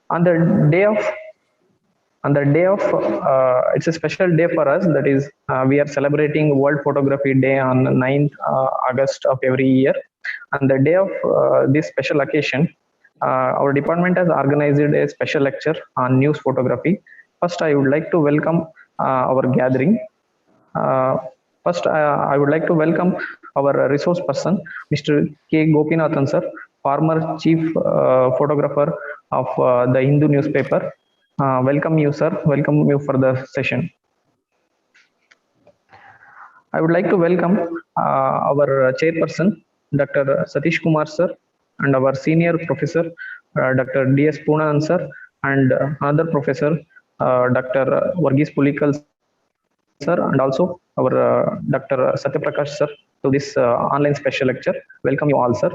On the day of it's a special day for us. That is, we are celebrating World Photography Day on 9th August of every year. On the day of this special occasion, our department has organized a special lecture on news photography. First, I would like to welcome our gathering. Uh, First, I would like to welcome our resource person, Mr. K. Gopinathan sir, former chief photographer of the Hindu newspaper. Welcome you, sir. Welcome you for the session. I would like to welcome our chairperson, Dr. Satish Kumar sir, and our senior professor, Dr. D.S. Poonan sir, and another professor, Dr. Varghese Pulikal sir, and also our Dr. Satyaprakash sir to this online special lecture. Welcome you all, sir.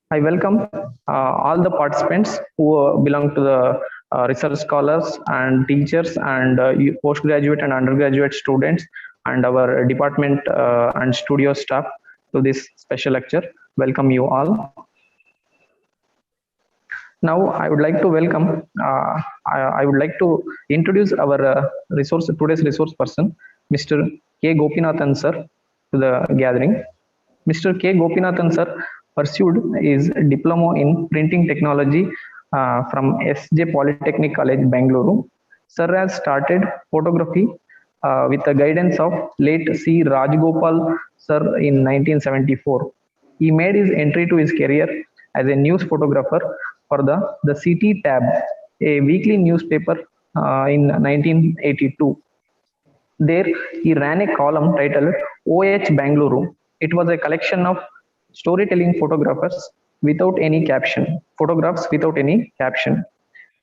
I welcome all the participants who belong to the research scholars and teachers and postgraduate and undergraduate students and our department and studio staff to this special lecture. Welcome you all. Now, I would like to welcome, I would like to introduce our today's resource person, Mr. K. Gopinathan sir, to the gathering. Mr. K. Gopinathan sir pursued his diploma in printing technology from S.J. Polytechnic College, Bangalore. Sir has started photography with the guidance of late C. Rajgopal sir in 1974. He made his entry to his career as a news photographer for the City Tab, a weekly newspaper in 1982. There, he ran a column titled OH Bangalore. It was a collection of storytelling photographs without any caption.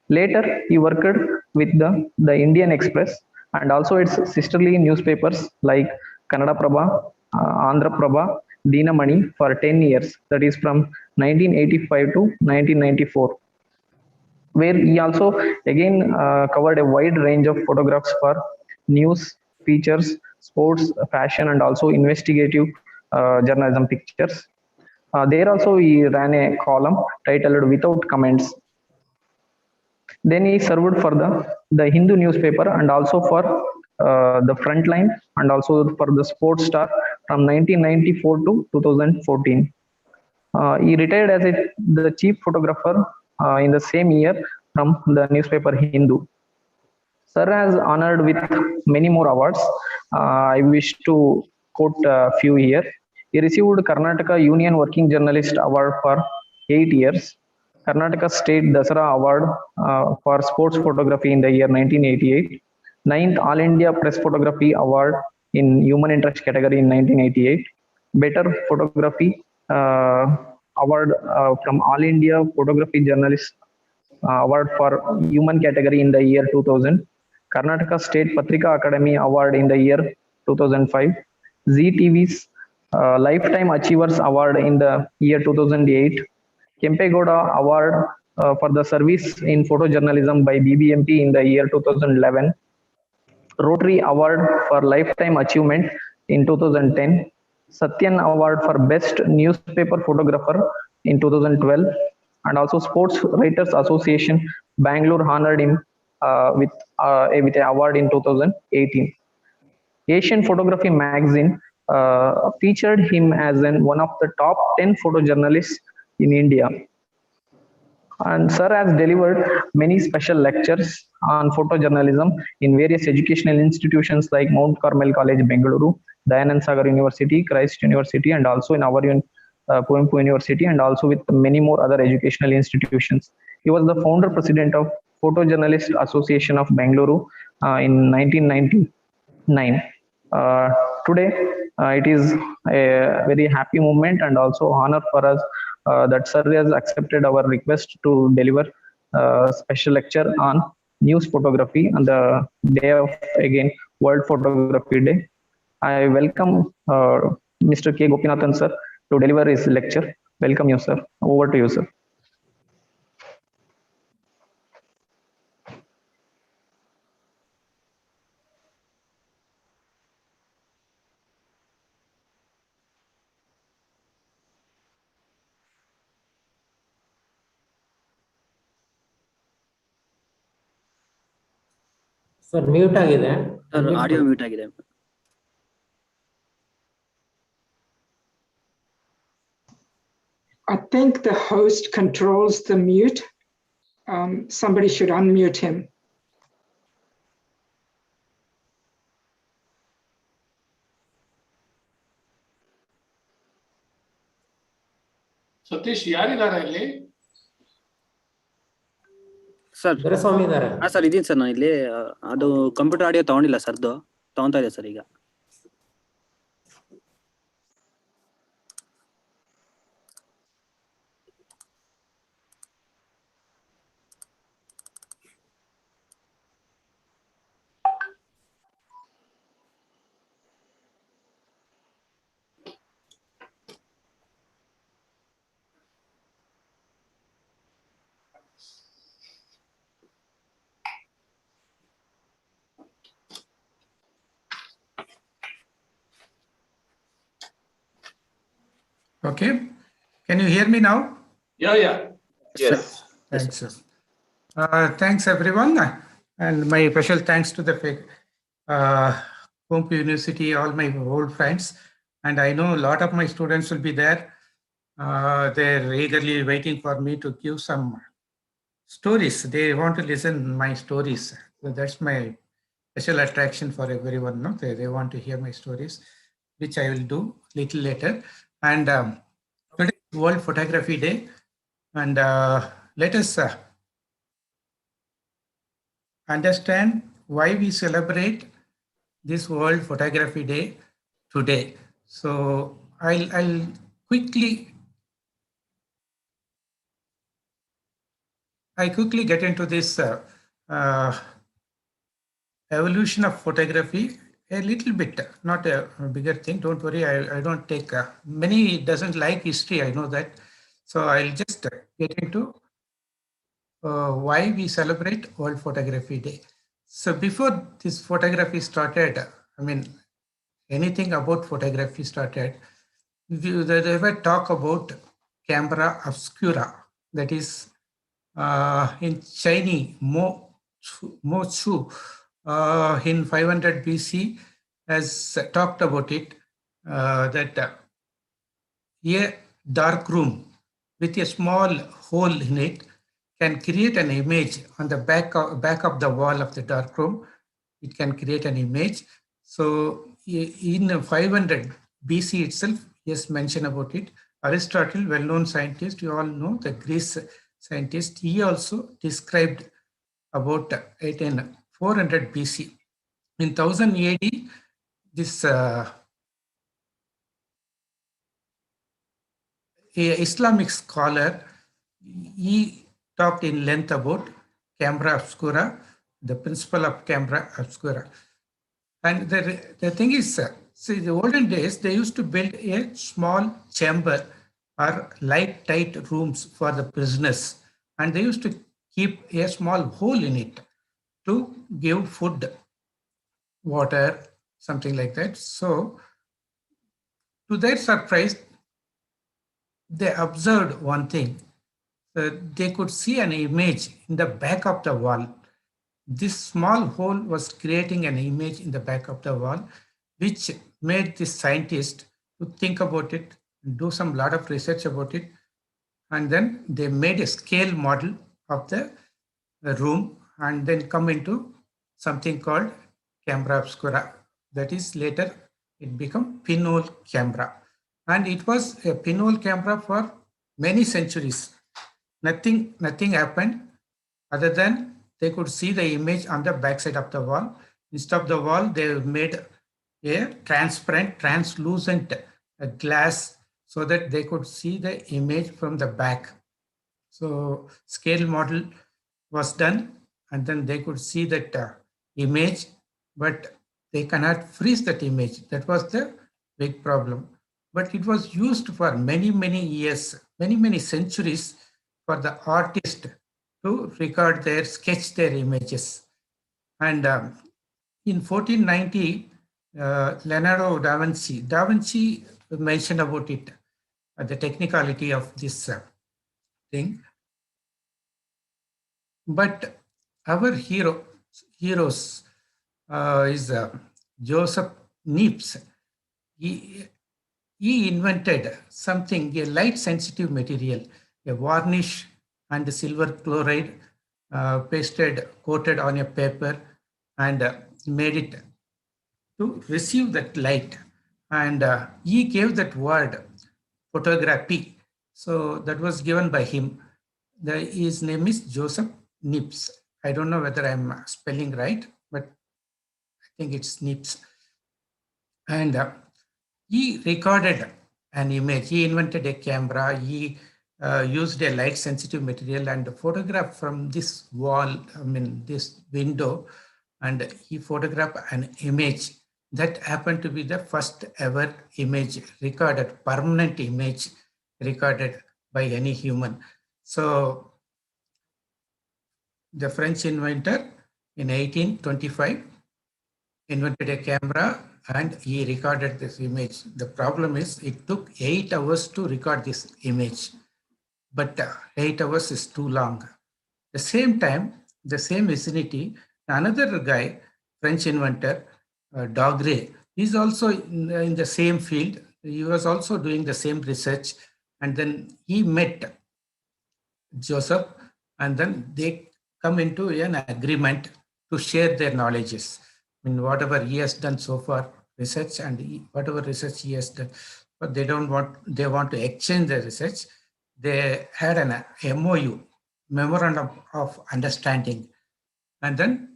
Later, he worked with the Indian Express and also its sisterly newspapers like Kannada Prabha, Andhra Prabha, Dinamani for 10 years, that is from 1985 to 1994, where he also again covered a wide range of photographs for news, features, sports, fashion, and also investigative journalism pictures. There also he ran a column titled Without Comments. Then he served for the Hindu newspaper and also for the Frontline and also for the Sports Star from 1994 to 2014. He retired as the chief photographer in the same year from the newspaper Hindu. Sir has honored with many more awards. I wish to quote a few here. He received Karnataka Union Working Journalist Award for 8 years, Karnataka State Dasara Award for Sports Photography in the year 1988, 9th All India Press Photography Award in Human Interest category in 1988, Better Photography Award from All India Photography Journalist Award for Human category in the year 2000, Karnataka State Patrika Academy Award in the year 2005, ZTV's Lifetime Achievers Award in the year 2008, Kempegoda Award for the service in photojournalism by BBMP in the year 2011, Rotary Award for Lifetime Achievement in 2010, Satyan Award for Best Newspaper Photographer in 2012, and also Sports Writers Association Bangalore honored him with an award in 2018. Asian Photography magazine featured him as one of the top 10 photojournalists in India. And Sir has delivered many special lectures on photojournalism in various educational institutions like Mount Carmel College, Bengaluru, Dayanand Sagar University, Christ University, and also in our Coimbatore University, and also with many more other educational institutions. He was the founder president of Photojournalist Association of Bengaluru in 1999. Today, it is a very happy moment and also honor for us that Sir has accepted our request to deliver a special lecture on news photography on the day of again World Photography Day. I welcome Mr. K. Gopinathan sir to deliver his lecture. Welcome you, sir. Over to you, sir. Sir mute ಆಗಿದೆ. Sir audio mute ಆಗಿದೆ. I think the host controls the mute. Somebody should unmute him. Satish ಯಾರಿದ್ದಾರೆ ಇಲ್ಲಿ? Sir Doreswamy ಇದ್ದಾರೆ. ಹಾ sir ಇದೀನಿ sir ನಾನು ಇಲ್ಲಿ. ಅದು ಕಂಪ್ಯೂಟರ್ ಆಡಿಯೋ ತಗೊಂಡಿಲ್ಲ ಸರ್ದು, ತಗೊಂತಾ ಇದೆ ಸರ್ ಈಗ. Okay, can you hear me now? Yeah. Yes. Thanks, sir. Thanks everyone, and my special thanks to the Kumpu University, all my old friends, and I know a lot of my students will be there. They're eagerly waiting for me to give some stories. They want to listen my stories. So that's my special attraction for everyone. No, they want to hear my stories, which I will do little later. And today is World Photography Day, and let us understand why we celebrate this World Photography Day today. So I'll quickly get into this evolution of photography a little bit, not a bigger thing. Don't worry, I don't take many doesn't like history, I know that. So I'll just get into why we celebrate World Photography Day. So before this photography started, I mean, anything about photography started, there were talk about camera obscura, that is in Chinese, Mo Chu, in 500 BC has talked about it, that a dark room with a small hole in it can create an image on the back of the wall of the dark room. It can create an image. So in 500 BC itself, yes, mention about it. Aristotle, well-known scientist, you all know, the Greece scientist, he also described about it in 400 BC. In 1000 AD, this Islamic scholar, he talked in length about camera obscura, the principle of camera obscura. And the thing is, see, the olden days, they used to build a small chamber or light tight rooms for the prisoners. And they used to keep a small hole in it to give food, water, something like that. So to their surprise, they observed one thing. They could see an image in the back of the wall. This small hole was creating an image in the back of the wall, which made this scientist to think about it, do some lot of research about it. And then they made a scale model of the room and then come into something called camera obscura. That is later it became pinhole camera. And it was a pinhole camera for many centuries. Nothing happened other than they could see the image on the backside of the wall. Instead of the wall, they made a translucent glass so that they could see the image from the back. So scale model was done, and then they could see that image, but they cannot freeze that image. That was the big problem. But it was used for many years, many centuries, for the artist to record sketch their images. And in 1490, Leonardo da Vinci mentioned about it, the technicality of this thing. But our heroes is Joseph Niepce. He invented something, a light sensitive material, a varnish and silver chloride coated on a paper and made it to receive that light. And he gave that word photography. So that was given by him. His name is Joseph Niepce. I don't know whether I'm spelling right, but I think it's Niepce. And he recorded an image. He invented a camera. He used a light sensitive material and photographed from this wall, this window, and he photographed an image that happened to be the first ever image recorded, permanent image recorded by any human. So the French inventor in 1825 invented a camera and he recorded this image. The problem is it took 8 hours to record this image, but 8 hours is too long. The same time, the same vicinity, another guy, French inventor, Daguerre, he's also in the same field. He was also doing the same research, and then he met Joseph, and then they come into an agreement to share their knowledges. I mean, whatever he has done so far, research, and whatever research he has done, but they want to exchange the research. They had an MOU, Memorandum of Understanding, and then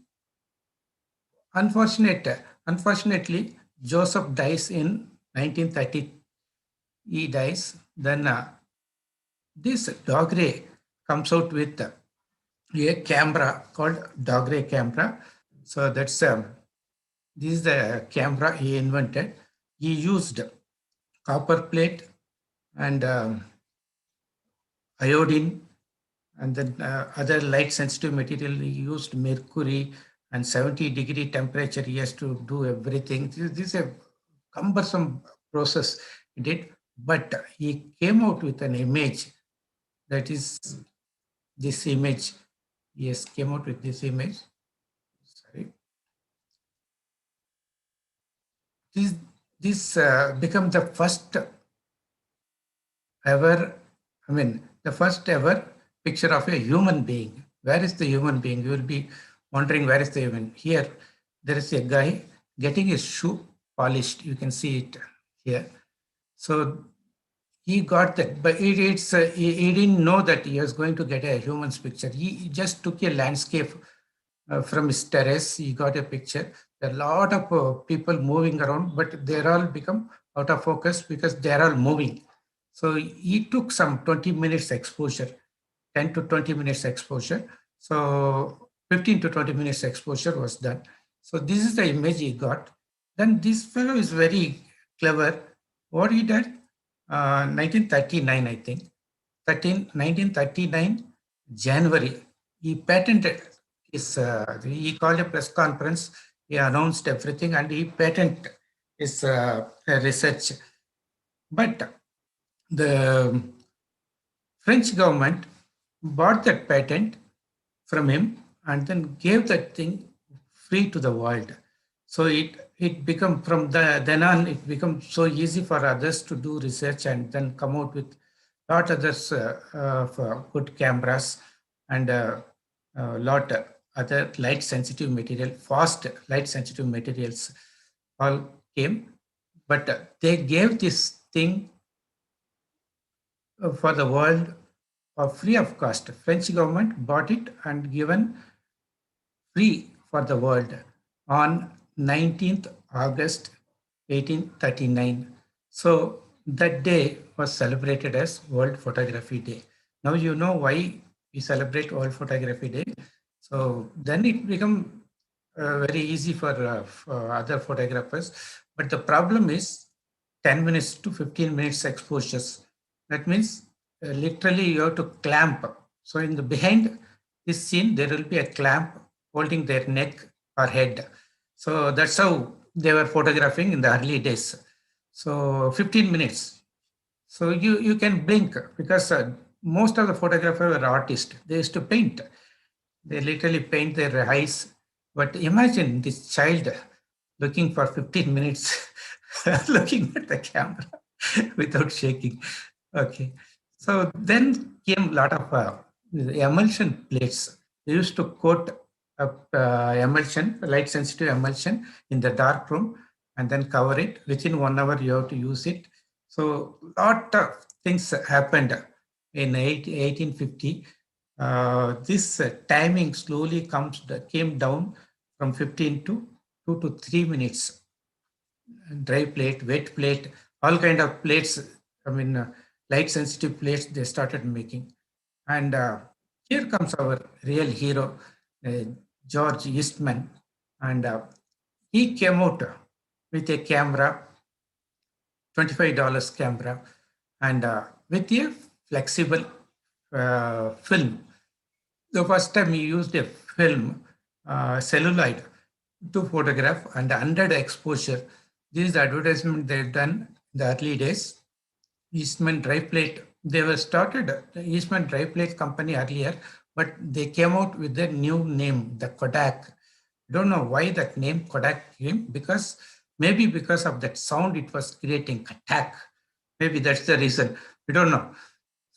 unfortunately, Joseph dies in 1930. He dies. Then this Daguerre comes out with a camera called Daguerre camera. So that's this is the camera he invented. He used copper plate and iodine, and then other light sensitive material. He used mercury and 70-degree temperature. He has to do everything. This is a cumbersome process he did, but he came out with an image that is this image. Yes, came out with this image. Sorry. This became the first ever, the first ever picture of a human being. Where is the human being? You will be wondering, where is the human? Here, there is a guy getting his shoe polished. You can see it here. So he got that, but he didn't know that he was going to get a human's picture. He just took a landscape from his terrace. He got a picture. There are a lot of people moving around, but they're all become out of focus because they're all moving. So he took some 20 minutes exposure, 10 to 20 minutes exposure. So 15 to 20 minutes exposure was done. So this is the image he got. Then this fellow is very clever. What he did, 1939, I think, 1939, January, he patented his, he called a press conference, he announced everything and he patented his research. But the French government bought that patent from him and then gave that thing free to the world. So it become from then on, it becomes so easy for others to do research and then come out with lot others for good cameras and lot other light sensitive material, fast light sensitive materials all came. But they gave this thing for the world free of cost. French government bought it and given free for the world on 19th August 1839. So that day was celebrated as World Photography Day. Now you know why we celebrate World Photography Day. So then it become very easy for other photographers. But the problem is 10 minutes to 15 minutes exposures. That means literally you have to clamp. So in the behind this scene, there will be a clamp holding their neck or head. So that's how they were photographing in the early days. So 15 minutes. So you can blink because most of the photographers were artists. They used to paint. They literally paint their eyes But imagine this child looking for 15 minutes, looking at the camera without shaking. Okay. So then came a lot of emulsion plates. They used to coat emulsion, light sensitive emulsion in the dark room and then cover it. Within 1 hour, you have to use it. So lot of things happened in 1850. This timing slowly came down from 15 to 2 to 3 minutes. Dry plate, wet plate, all kind of plates. I mean, light sensitive plates they started making. And here comes our real hero, uh, George Eastman. And he came out with a camera, $25 camera, and with a flexible film. The first time he used a film, celluloid, to photograph and under the exposure. This is the advertisement they've done in the early days. Eastman dry plate. They were started the Eastman dry plate company earlier, but they came out with a new name, the Kodak. Don't know why that name Kodak came, because maybe because of that sound it was creating, Kodak. Maybe that's the reason. We don't know.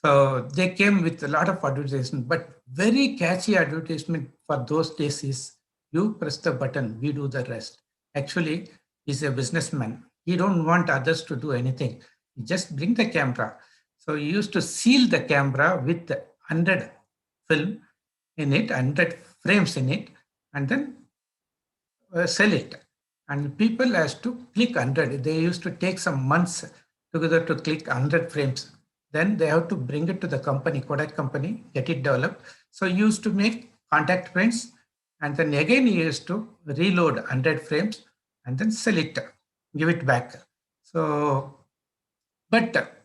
So they came with a lot of advertisement, but very catchy advertisement for those days is you press the button, we do the rest. Actually, he's a businessman. He don't want others to do anything. He just bring the camera. So he used to seal the camera with 100 film in it, 100 frames in it, and then sell it. And people has to click 100. They used to take some months together to click 100 frames. Then they have to bring it to the company, Kodak company, get it developed. So he used to make contact frames, and then again he used to reload 100 frames and then sell it, give it back. So, but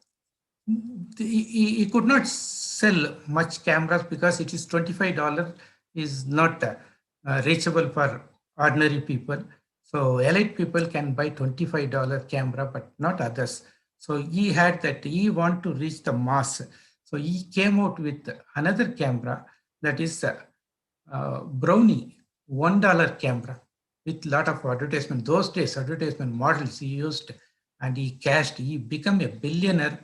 he could not sell much cameras because it is $25 is not reachable for ordinary people. So elite people can buy $25 camera, but not others. So he had that, he want to reach the mass. So he came out with another camera that is Brownie, $1 camera with lot of advertisement. Those days, advertisement models he used, and he cashed, he became a billionaire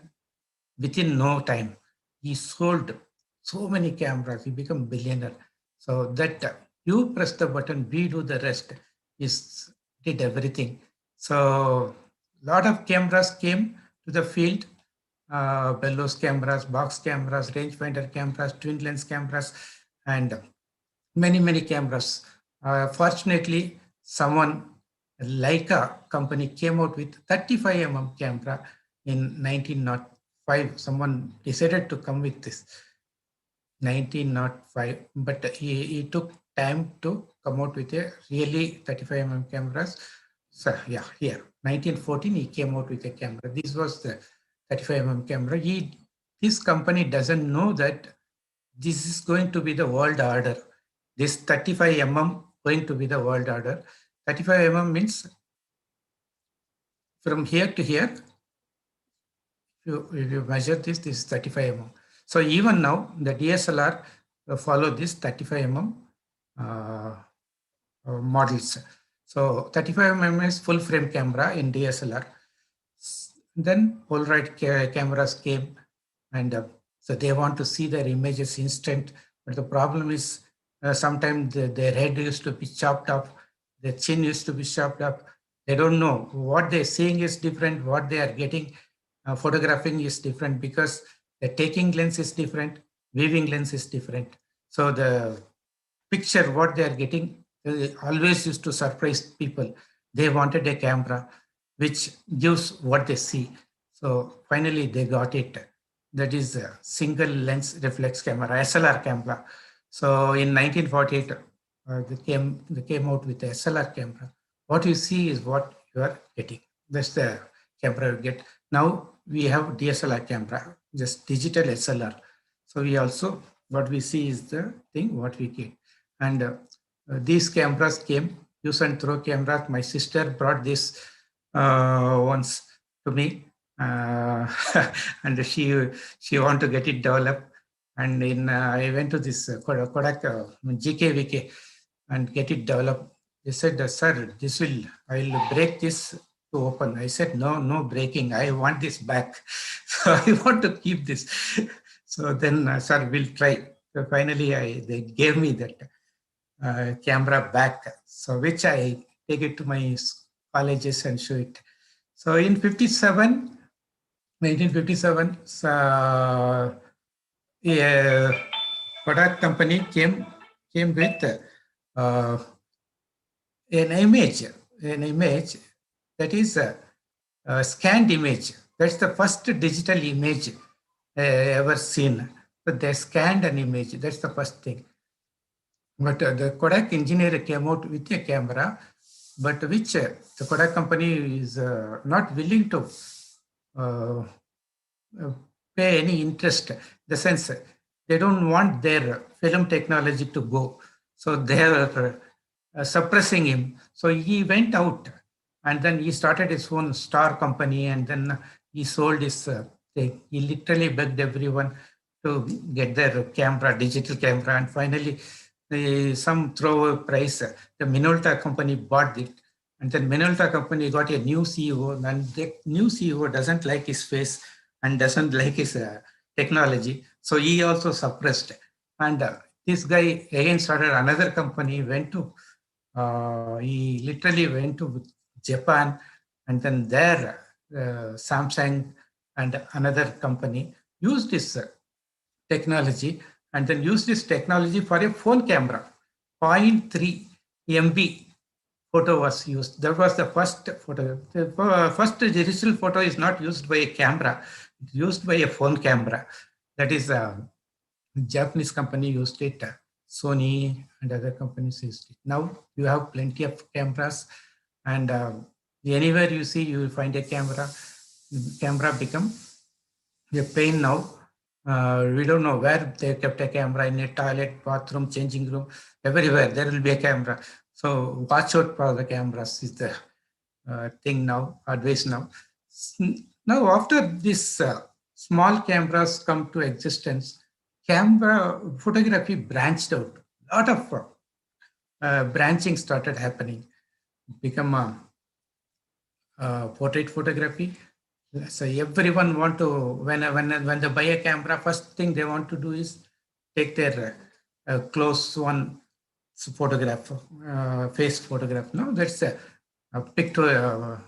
within no time. He sold so many cameras, he became billionaire. So that you press the button, we do the rest, did everything. So lot of cameras came to the field, bellows cameras, box cameras, rangefinder cameras, twin lens cameras, and many cameras. Fortunately, someone, Leica company, came out with 35mm camera in 1905. Someone decided to come with this 1905, but he took time to come out with a really 35mm cameras. So yeah, here 1914 he came out with a camera. This was the 35mm camera. His company doesn't know that this is going to be the world order. This 35mm going to be the world order. 35mm means from here to here. If you measure this is 35mm. So even now the DSLR follow this 35mm models. So 35mm is full frame camera in DSLR. Then Polaroid cameras came, and so they want to see their images instant. But the problem is sometimes their head used to be chopped off, their chin used to be chopped off. They don't know what they're seeing is different, what they are getting photographing is different, because the taking lens is different, weaving lens is different. So the picture what they are getting always used to surprise people. They wanted a camera which gives what they see. So finally they got it. That is a single lens reflex camera, SLR camera. So in 1948, they came out with the SLR camera. What you see is what you are getting. That's the camera you get. Now we have DSLR camera, just digital SLR. So we also, what we see is the thing what we get. And these cameras came, use and throw cameras. My sister brought this once to me, and she want to get it developed. And I went to this Kodak GKVK. and get it developed. They said, sir, I'll break this to open. I said, no breaking. I want this back. So I want to keep this. So then, sir, we'll try. So finally, they gave me that camera back. So which I take it to my colleges and show it. So in 1957, a product company came with an image that is a scanned image. That's the first digital image ever seen. So they scanned an image. That's the first thing. But the Kodak engineer came out with a camera, but which the Kodak company is not willing to pay any interest. In the sense, they don't want their film technology to go. So they are suppressing him. So he went out and then he started his own star company, and then he sold his thing. He literally begged everyone to get their camera, digital camera, and finally some throw price. The Minolta company bought it, and then Minolta company got a new CEO, and the new CEO doesn't like his face and doesn't like his technology. So he also suppressed. And this guy again started another company, he literally went to Japan, and then there Samsung and another company used this technology, and then used this technology for a phone camera. 0.3 MB photo was used. That was the first photo. The first digital photo is not used by a camera. It's used by a phone camera. That is Japanese company used it. Sony and other companies used it. Now you have plenty of cameras, and anywhere you see, you will find a camera. Camera become a pain now. We don't know where they kept a camera, in a toilet, bathroom, changing room, everywhere there will be a camera. So watch out for the cameras is the thing now, advice now. Now after this small cameras come to existence, camera photography branched out. A lot of branching started happening. Become portrait photography. So everyone want to, when they buy a camera, first thing they want to do is take their close one photograph, face photograph. No, that's a picture.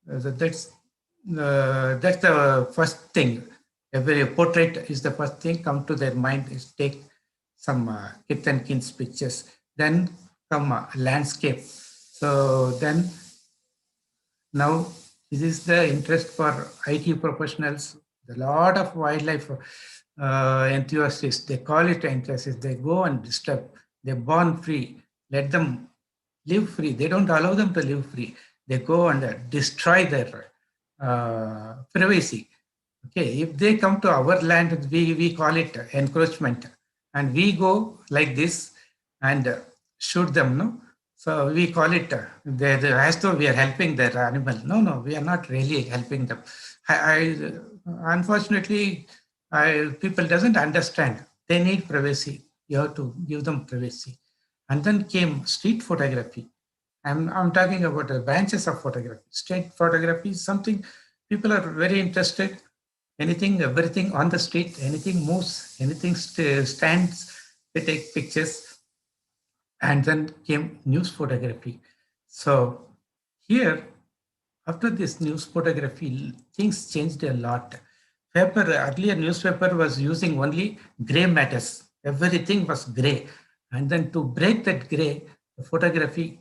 That's the first thing. Every portrait is the first thing come to their mind, is take some kith and kin's pictures. Then come landscape. So then now this is the interest for IT professionals. A lot of wildlife enthusiasts, they call it enthusiasts, they go and disturb. They're born free. Let them live free. They don't allow them to live free. They go and destroy their privacy. Okay, if they come to our land, we call it encroachment, and we go like this and shoot them. No, so we call it as though we are helping their animal. No, we are not really helping them. Unfortunately, people doesn't understand. They need privacy. You have to give them privacy. And then came street photography. I'm talking about the branches of photography. Street photography is something people are very interested. Anything, everything on the street, anything moves, anything stands, they take pictures. And then came news photography. So here, after this news photography, things changed a lot. Earlier newspaper was using only gray matters. Everything was gray. And then to break that gray, the photography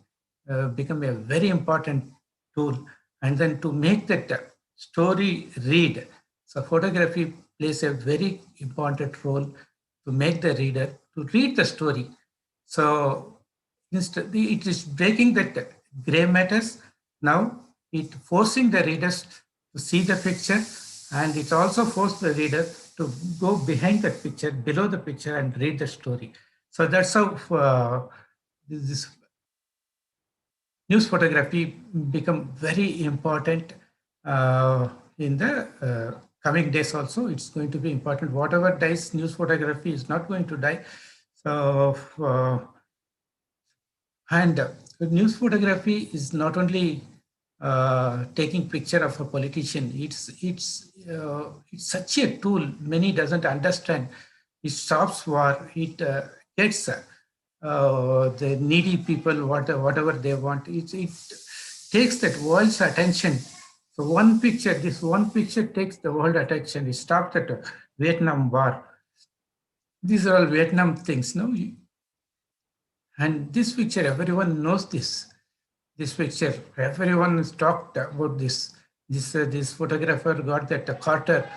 became a very important tool. And then to make that story read, so photography plays a very important role to make the reader to read the story. So it is breaking that gray matters. Now it forcing the readers to see the picture, and it also forced the reader to go behind the picture, below the picture, and read the story. So that's how this news photography become very important in the coming days. Also, it's going to be important. Whatever dies, news photography is not going to die. So And news photography is not only taking picture of a politician. It's such a tool. Many doesn't understand. It stops war. It gets the needy people whatever they want. It takes that world's attention. So this one picture takes the world attention. It stops at Vietnam War. These are all Vietnam things, no? And this picture, everyone knows this. This picture, everyone has talked about this. This photographer got that Carter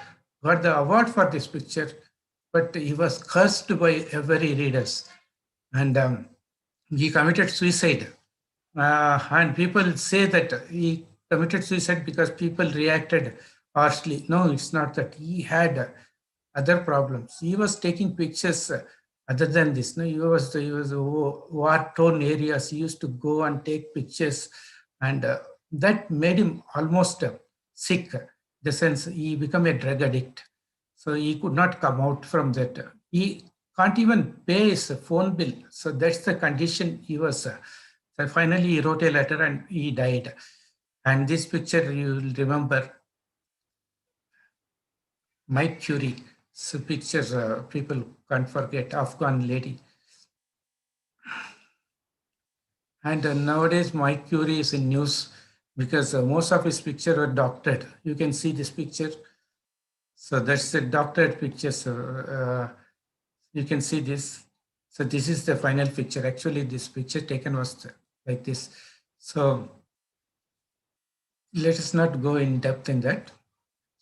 got the award for this picture, but he was cursed by every readers, and he committed suicide. And people say that he committed suicide because people reacted harshly. No, it's not that. He had other problems. He was taking pictures other than this. No, he was war-torn areas. He used to go and take pictures, and that made him almost sick. In the sense, he became a drug addict. So he could not come out from that. He can't even pay his phone bill. So that's the condition he was. So finally, he wrote a letter and he died. And this picture, you will remember Mike Curie. So pictures people can't forget, Afghan lady. And nowadays, Mike Curie is in news because most of his pictures were doctored. You can see this picture. So that's the doctored pictures. You can see this. So this is the final picture. Actually, this picture taken was like this. So let us not go in depth in that.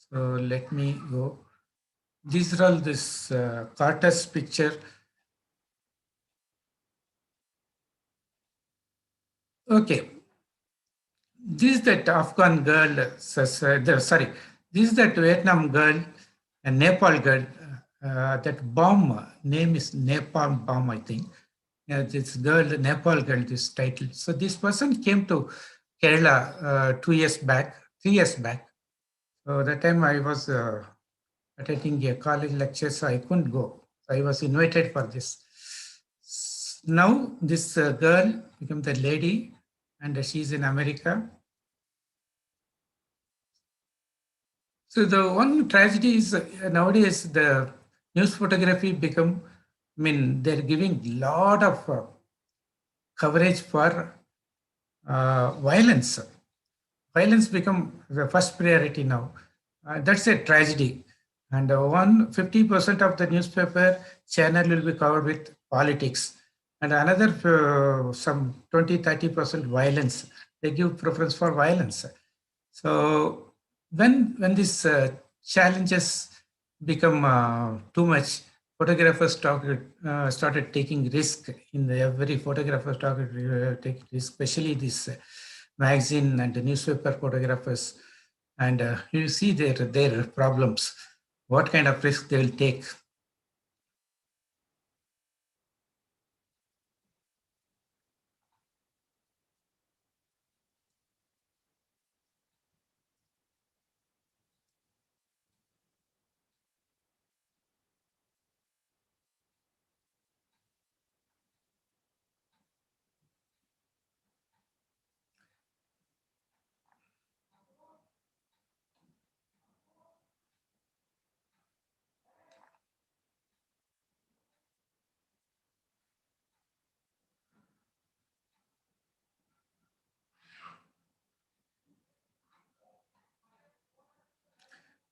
So let me go. These are all this Carter's picture. Okay. This is that Afghan girl, sorry, this is that Vietnam girl, a Nepal girl. That bomb name is Nepal bomb, I think. This girl, Nepal girl, this title. So this person came to Kerala 3 years back. So that time I was attending a college lecture, so I couldn't go. So I was invited for this. Now this girl became the lady, and she's in America. So the one tragedy is nowadays the news photography become, they're giving a lot of coverage for violence. Violence become the first priority now. That's a tragedy. And 50% of the newspaper channel will be covered with politics. And another some 20-30% violence. They give preference for violence. So when these challenges become too much, photographers started taking risk. Every photographer started taking risk, especially this magazine and the newspaper photographers. And you see their problems, what kind of risk they will take.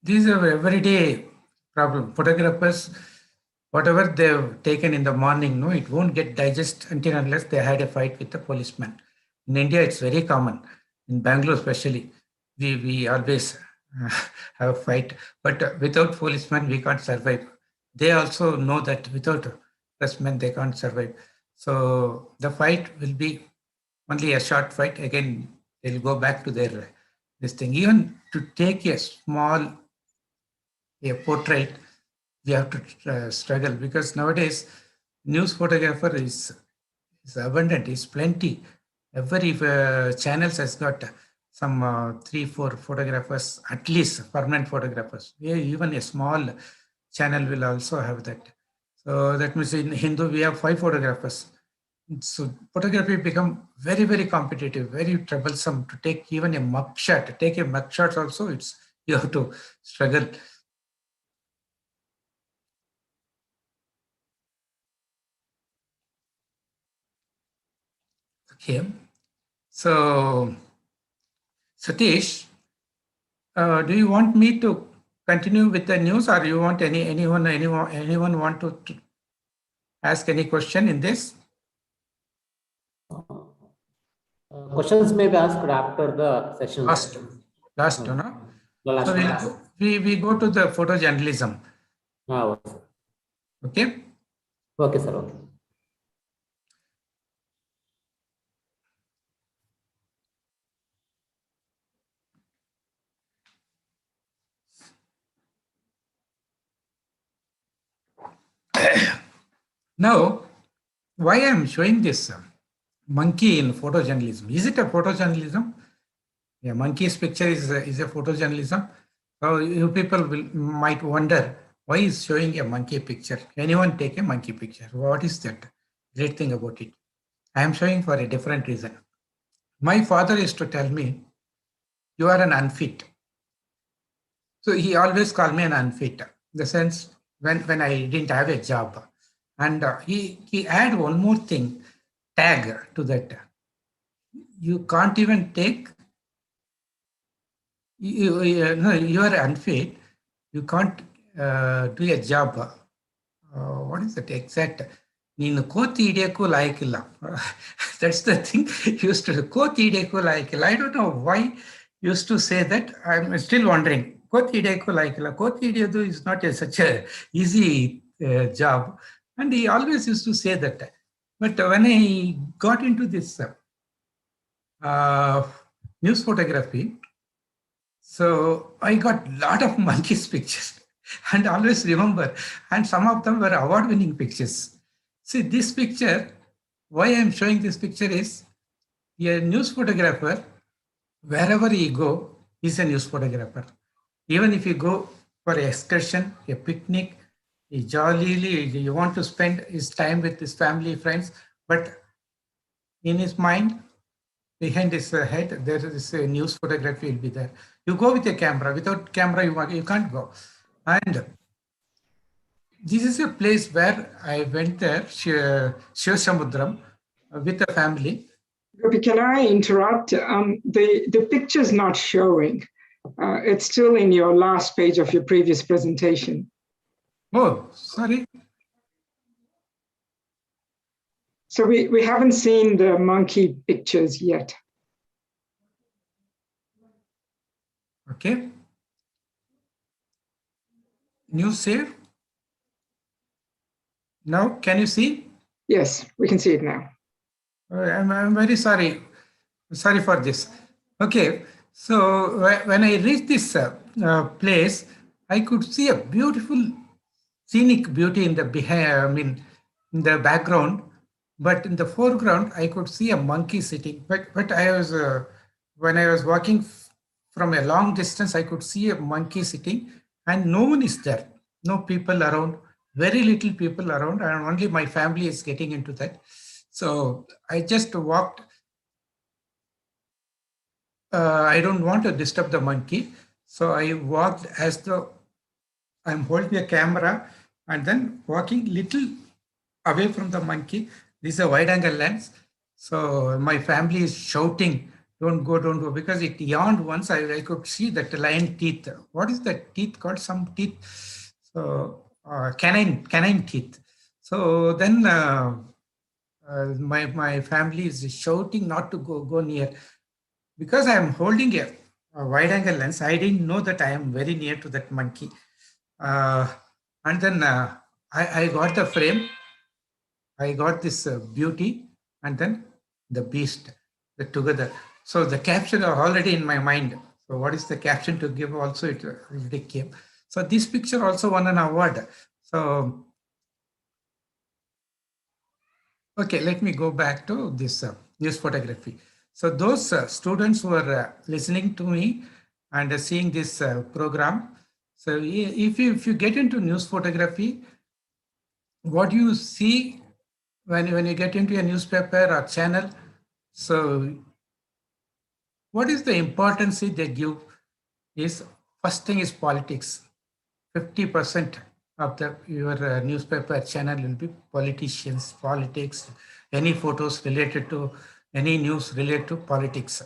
These are everyday problem. Photographers, whatever they've taken in the morning, no, it won't get digest until unless they had a fight with the policeman. In India, it's very common. In Bangalore, especially, we always have a fight. But without policemen, we can't survive. They also know that without policemen, they can't survive. So the fight will be only a short fight. Again, they'll go back to their this thing. Even to take a small portrait, we have to struggle because nowadays news photographer is abundant, is plenty. Every channels has got some 3-4 photographers, at least permanent photographers. Even a small channel will also have that. So that means in Hindu we have 5 photographers. So photography become very, very competitive, very troublesome to take even a mugshot. To take a mugshot also, it's you have to struggle. Okay, so Satish, do you want me to continue with the news, or you want anyone want to ask any question in this? Questions may be asked after the session. Last, no? The last So one. we go to the photojournalism. Okay. Okay, sir. Okay. Now, why I am showing this monkey in photojournalism? Is it a photojournalism? Yeah, monkey's picture is a photojournalism. So you people might wonder, why is showing a monkey picture? Anyone take a monkey picture? What is that great thing about it? I am showing for a different reason. My father used to tell me, you are an unfit. So he always called me an unfit. In the sense, when I didn't have a job. And he add one more thing, tag to that. You can't even take, no, you are unfit. You can't do a job. What is that exact? ನೀನು ಕೋತಿ ಹಿಡಿಯಕ್ಕೂ ಲಾಯಕ್ಕಿಲ್ಲ. That's the thing used to ಕೋತಿ ಹಿಡಿಯಕ್ಕೂ ಲಾಯಕ್ಕಿಲ್ಲ. I don't know why used to say that. I'm still wondering. ಕೋತಿ ಹಿಡಿಯಕ್ಕೂ ಲಾಯಕ್ಕಿಲ್ಲ. ಕೋತಿ ಹಿಡಿಯೋದು is not such a easy job. And he always used to say that. But when I got into this news photography, so I got a lot of monkeys pictures. And always remember, and some of them were award-winning pictures. See, this picture, why I'm showing this picture is, a news photographer, wherever he go, is a news photographer. Even if you go for an excursion, a picnic, he jollily, you want to spend his time with his family, friends, but in his mind, behind his head, there is a news photography will be there. You go with a camera. Without camera, you can't go. And this is a place where I went there, Shivasamudram, with a family. Gopi, can I interrupt? The picture's not showing. It's still in your last page of your previous presentation. Oh, sorry. So we haven't seen the monkey pictures yet. Okay. New save. Now, can you see? Yes, we can see it now. I'm very sorry. Sorry for this. Okay. So when I reached this place, I could see a beautiful scenic beauty in the in the background, but in the foreground, I could see a monkey sitting. But I was when I was walking from a long distance, I could see a monkey sitting, and no one is there. No people around. Very little people around, and only my family is getting into that. So I just walked. I don't want to disturb the monkey, so I walked as though I'm holding a camera and then walking little away from the monkey. This is a wide-angle lens, so my family is shouting, "Don't go, don't go!" Because it yawned once. I could see that lion teeth. What is that teeth called? Some teeth. So canine teeth. So then my family is shouting not to go near. Because I am holding a wide-angle lens, I didn't know that I am very near to that monkey. And then I got the frame. I got this beauty, and then the beast together. So the caption are already in my mind. So what is the caption to give? Also, it already came. So this picture also won an award. So okay, let me go back to this news photography. So those students who are listening to me and seeing this program, so if you get into news photography, what you see when you get into a newspaper or channel, so what is the importance they give is first thing is politics. 50% of your newspaper channel will be politicians, politics, any photos related to any news related to politics.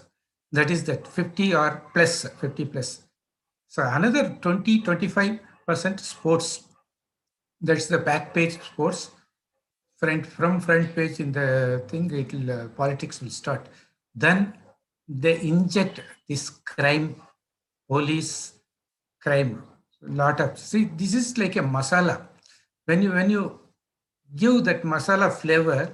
That is that 50 or plus, 50 plus. So another 20-25% sports. That's the back page sports. From front page in the thing, it'll politics will start. Then they inject this crime, police, crime. Lot of, see, this is like a masala. When you give that masala flavor,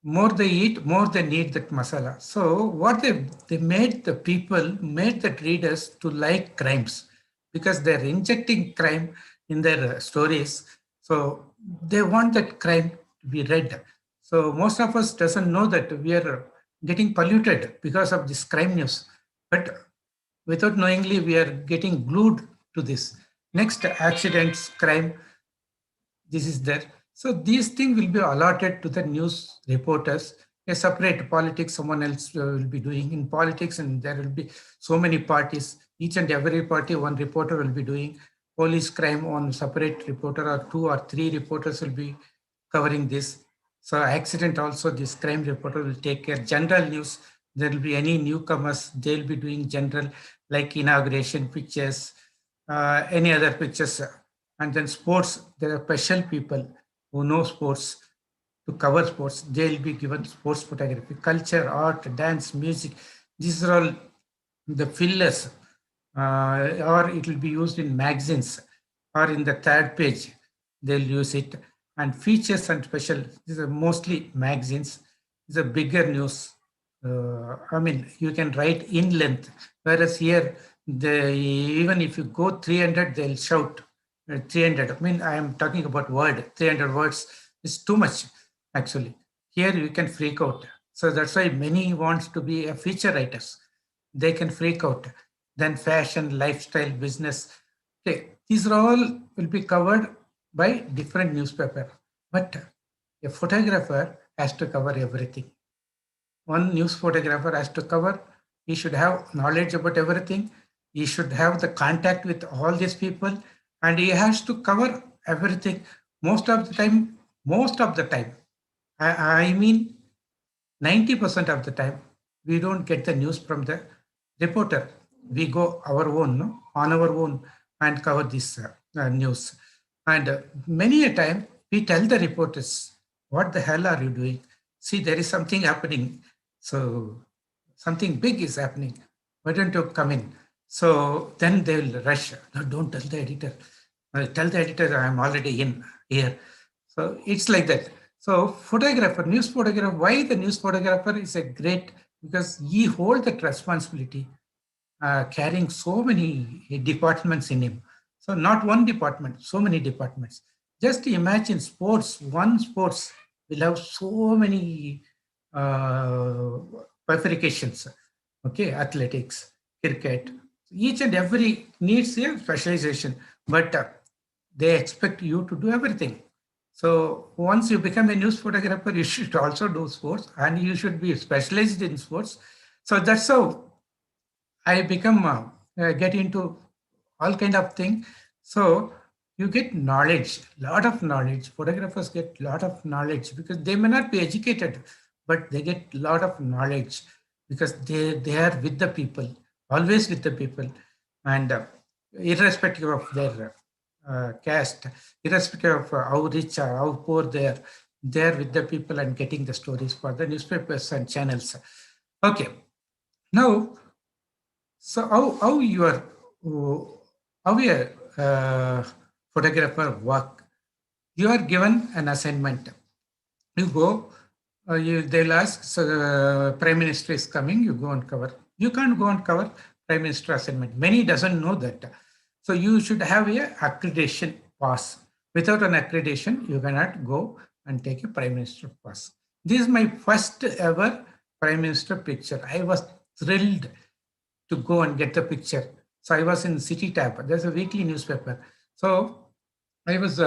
more they eat, more they need that masala. So what they made the people, made the readers to like crimes because they're injecting crime in their stories. So they want that crime to be read. So most of us doesn't know that we are getting polluted because of this crime news. But without knowingly, we are getting glued to this. Next, accidents, crime, this is there. So these things will be allotted to the news reporters. A separate politics, someone else will be doing in politics, and there will be so many parties. Each and every party, one reporter will be doing. Police crime, one separate reporter or 2 or 3 reporters will be covering this. So accident also, this crime reporter will take care. General news, there will be any newcomers, they'll be doing general like inauguration pictures, any other pictures. And then sports, there are special people who know sports to cover sports. They'll be given sports photography, culture, art, dance, music. These are all the fillers, or it will be used in magazines or in the third page. They'll use it. And features and special, these are mostly magazines. These are bigger news. I mean, you can write in length, whereas here, even if you go 300, they'll shout 300. I mean, I am talking about word. 300 words is too much, actually. Here you can freak out. So that's why many wants to be a feature writers. They can freak out. Then fashion, lifestyle, business. Okay, these are all will be covered by different newspaper. But a photographer has to cover everything. One news photographer has to cover, he should have knowledge about everything. He should have the contact with all these people, and he has to cover everything. Most of the time, I mean 90% of the time, we don't get the news from the reporter. We go our own, no? On our own, and cover this news. And many a time, we tell the reporters, what the hell are you doing? See, there is something happening. So something big is happening. Why don't you come in? So then they will rush. No, don't tell the editor. Tell the editor I'm already in here. So it's like that. So photographer, news photographer, why the news photographer is a great, because he holds that responsibility, carrying so many departments in him. So not one department, so many departments. Just imagine sports, one sports will have so many bifurcations. Okay, athletics, cricket, each and every needs a specialization, but they expect you to do everything. So once you become a news photographer, you should also do sports, and you should be specialized in sports. So that's how I become get into all kind of thing. So you get knowledge, lot of knowledge. Photographers get lot of knowledge because they may not be educated, but they get lot of knowledge because they are with the people, always with the people, and irrespective of their caste, irrespective of how rich or how poor they are with the people and getting the stories for the newspapers and channels. Okay, now, so how your photographer work? You are given an assignment. You go, they'll ask, so Prime Minister is coming, you go and cover. You can't go and cover Prime Minister assignment. Many doesn't know that. So you should have a accreditation pass. Without an accreditation, you cannot go and take a Prime Minister pass. This is my first ever Prime Minister picture. I was thrilled to go and get the picture. So I was in City Tab. There's a weekly newspaper. So I was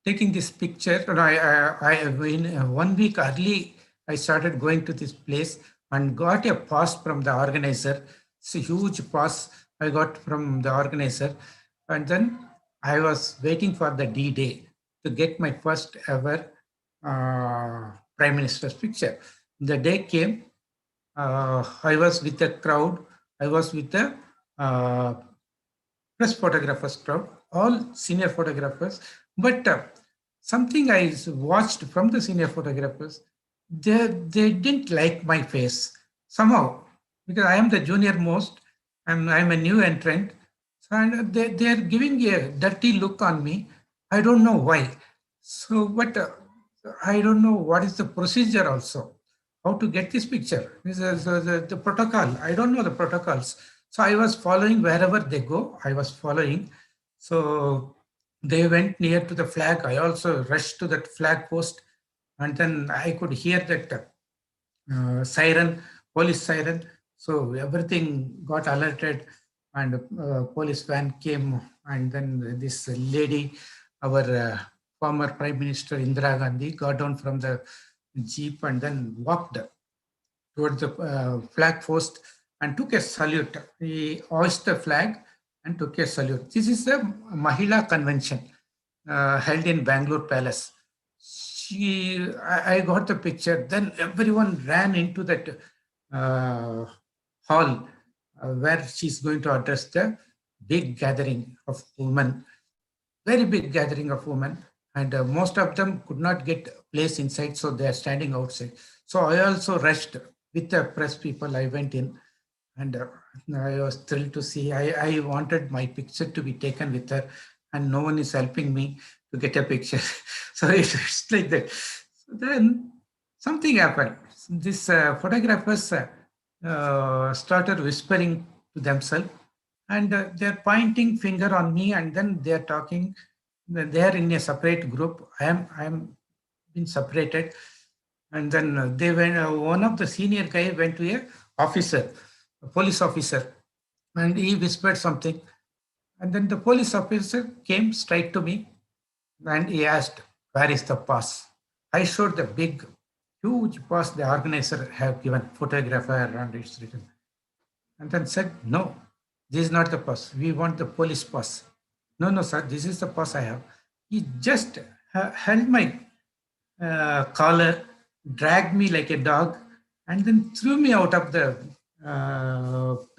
taking this picture. And in 1 week early, I started going to this place and got a pass from the organizer. It's a huge pass I got from the organizer. And then I was waiting for the D-Day to get my first ever Prime Minister's picture. The day came, I was with the crowd. I was with the press photographers crowd, all senior photographers. But something I watched from the senior photographers, they didn't like my face somehow, because I am the junior most, I'm a new entrant, and they are giving a dirty look on me. I don't know why. So, but I don't know what is the procedure also, how to get this picture. This is the protocol. I don't know the protocols. So I was following wherever they go. I was following. So they went near to the flag. I also rushed to that flag post, and then I could hear that siren, police siren. So everything got alerted, and police van came, and then this lady, our former Prime Minister Indira Gandhi, got down from the jeep and then walked towards the flag post and took a salute. He hoisted the flag and took a salute. This is the Mahila Convention held in Bangalore Palace. I got the picture. Then everyone ran into that hall where she's going to address the big gathering of women, very big gathering of women. And most of them could not get place inside, so they are standing outside. So I also rushed with the press people. I went in, and I was thrilled to see. I wanted my picture to be taken with her, and no one is helping me to get a picture. So it's like that. So then something happened. These photographers started whispering to themselves, and they're pointing finger on me, and then they're talking. They're in a separate group. I am been separated, and then they went. One of the senior guy went to a police officer, and he whispered something, and then the police officer came straight to me, and he asked, "Where is the pass?" I showed the big, huge pass the organizer have given, photographer, and it's written, and then said, "No, this is not the pass. We want the police pass." "No, no, sir, this is the pass I have." He just held my collar, dragged me like a dog, and then threw me out of the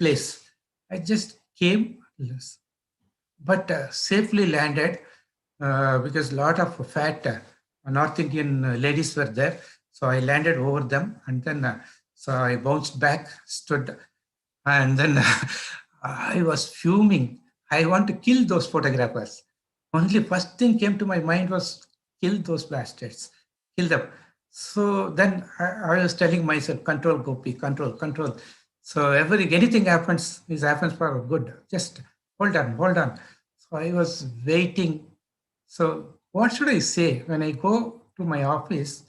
place. I just came, but safely landed because a lot of fat North Indian ladies were there. So I landed over them, and then so I bounced back, stood, and then I was fuming. I want to kill those photographers. Only first thing came to my mind was kill those bastards, kill them. So then I was telling myself, control, Gopi, control, control. So anything happens, it happens for good. Just hold on, hold on. So I was waiting. So what should I say when I go to my office?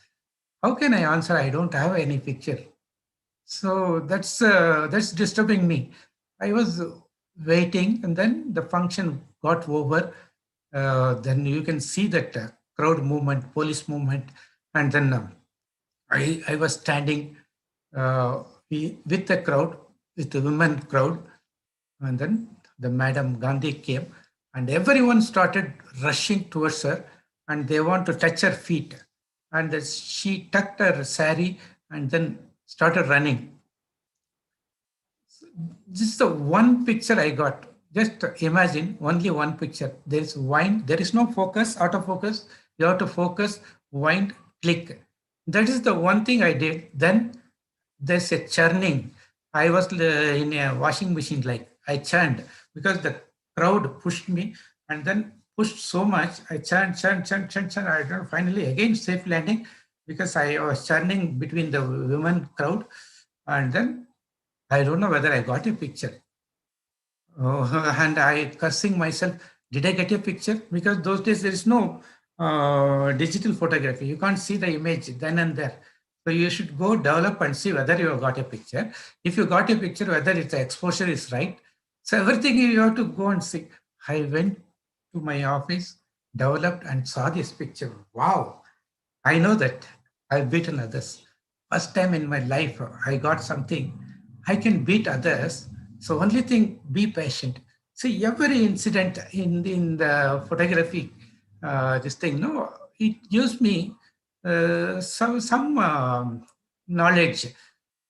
How can I answer? I don't have any picture. So that's disturbing me. I was waiting, and then the function got over. Then you can see that crowd movement, police movement, and then I was standing with the crowd, with the women crowd, and then the Madam Gandhi came, and everyone started rushing towards her, and they want to touch her feet, and she tucked her sari and then started running. This is the one picture I got. Just imagine, only one picture. There is wind, there is no focus, autofocus. You have to focus, wind, click. That is the one thing I did. Then there's a churning. I was in a washing machine, like I churned because the crowd pushed me, and then pushed so much. I churned. I don't know, finally again safe landing because I was churning between the women crowd, and then I don't know whether I got a picture. Oh, and I cursing myself, did I get a picture? Because those days there is no digital photography. You can't see the image then and there. So you should go develop and see whether you have got a picture. If you got a picture, whether its exposure is right. So everything you have to go and see. I went to my office, developed and saw this picture. Wow, I know that I've beaten others. First time in my life, I got something. I can beat others. So only thing, be patient. See, every incident in the photography, this thing, no, it gives me some knowledge.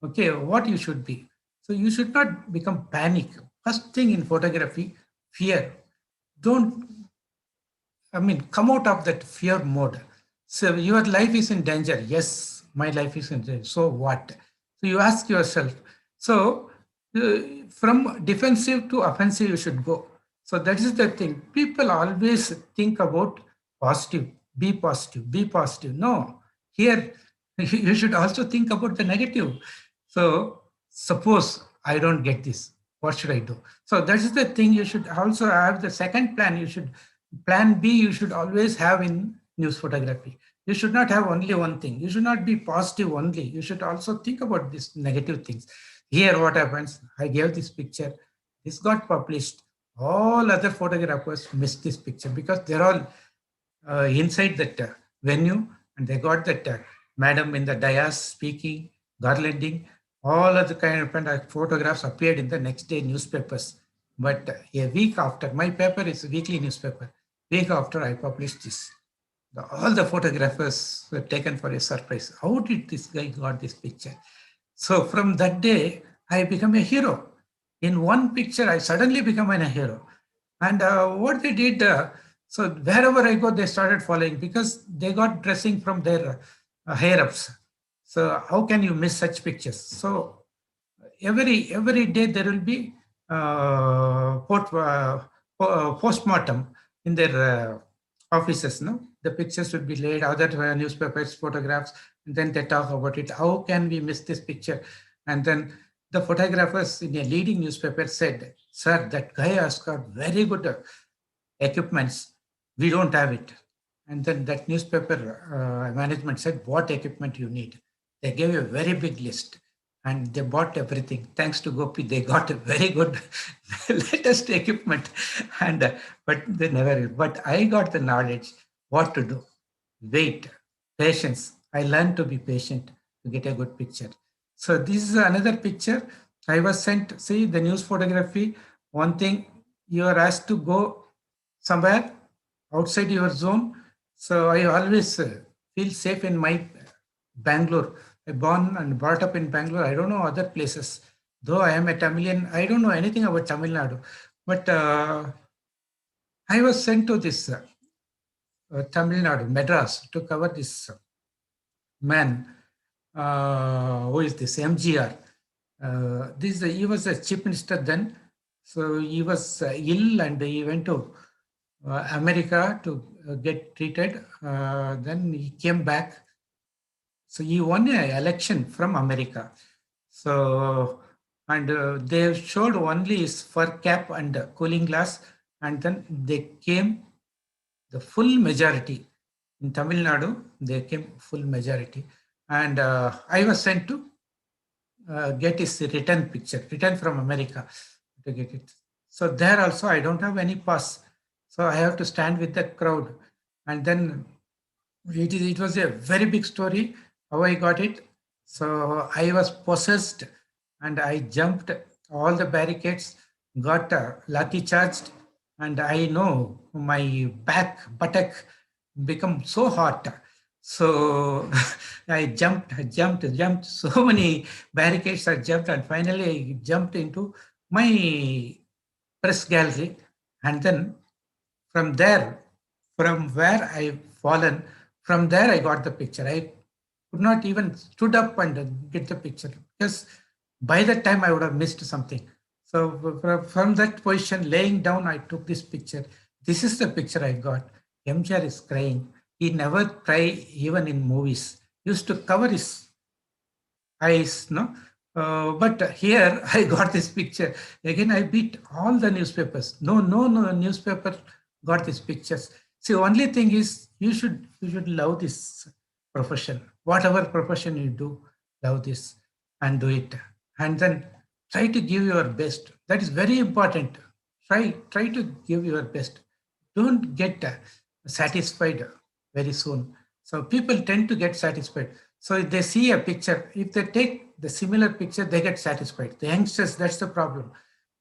Okay, what you should be. So you should not become panic. First thing in photography, fear. Don't, come out of that fear mode. So your life is in danger. Yes, my life is in danger. So what? So you ask yourself. So from defensive to offensive, you should go. So that is the thing. People always think about positive, be positive, be positive. No, here you should also think about the negative. So suppose I don't get this, what should I do? So that is the thing. You should also have the second plan. You should plan B. You should always have in news photography. You should not have only one thing. You should not be positive only. You should also think about these negative things. Here, what happens? I gave this picture. This got published. All other photographers missed this picture because they're all inside that venue, and they got that madam in the dais speaking, garlanding, all of the kind of photographs appeared in the next day newspapers. But a week after, my paper is a weekly newspaper. Week after I published this, all the photographers were taken for a surprise. How did this guy got this picture? So from that day, I became a hero. In one picture, I suddenly became a hero. And what they did, so wherever I go, they started following because they got dressing from their higher ups. So how can you miss such pictures? So every day there will be postmortem in their offices. No, the pictures would be laid, other newspapers, photographs, and then they talk about it. How can we miss this picture? And then the photographers in a leading newspaper said, "Sir, that guy has got very good equipments. We don't have it." And then that newspaper management said, "What equipment you need?" They gave a very big list. And they bought everything. Thanks to Gopi, they got a very good latest equipment. And but they never. But I got the knowledge what to do. Wait, patience. I learned to be patient to get a good picture. So this is another picture. I was sent. See the news photography. One thing, you are asked to go somewhere outside your zone. So I always feel safe in my Bangalore. I born and brought up in Bangalore. I don't know other places. Though I am a Tamilian, I don't know anything about Tamil Nadu. But I was sent to this Tamil Nadu, Madras, to cover this man. Who is this? MGR. He was a chief minister then. So he was ill and he went to America to get treated. Then he came back. So he won an election from America. So, and they showed only his fur cap and cooling glass, and then they came the full majority. In Tamil Nadu, they came full majority. And I was sent to get his return picture, return from America to get it. So there also I don't have any pass. So I have to stand with that crowd. And then it was a very big story how I got it. So I was possessed and I jumped all the barricades, got lathi charged, and I know my buttock become so hot. So I jumped. So many barricades I jumped, and finally I jumped into my press gallery. And then from there, from where I fallen, from there I got the picture. I could not even stood up and get the picture because by that time I would have missed something. So from that position, laying down, I took this picture. This is the picture I got. MGR is crying. He never cry even in movies. He used to cover his eyes, no? But here I got this picture. Again, I beat all the newspapers. No newspaper got these pictures. See, only thing is you should love this profession. Whatever profession you do, love this and do it. And then try to give your best. That is very important. Try to give your best. Don't get satisfied very soon. So people tend to get satisfied. So if they see a picture, if they take the similar picture, they get satisfied. The youngsters, that's the problem.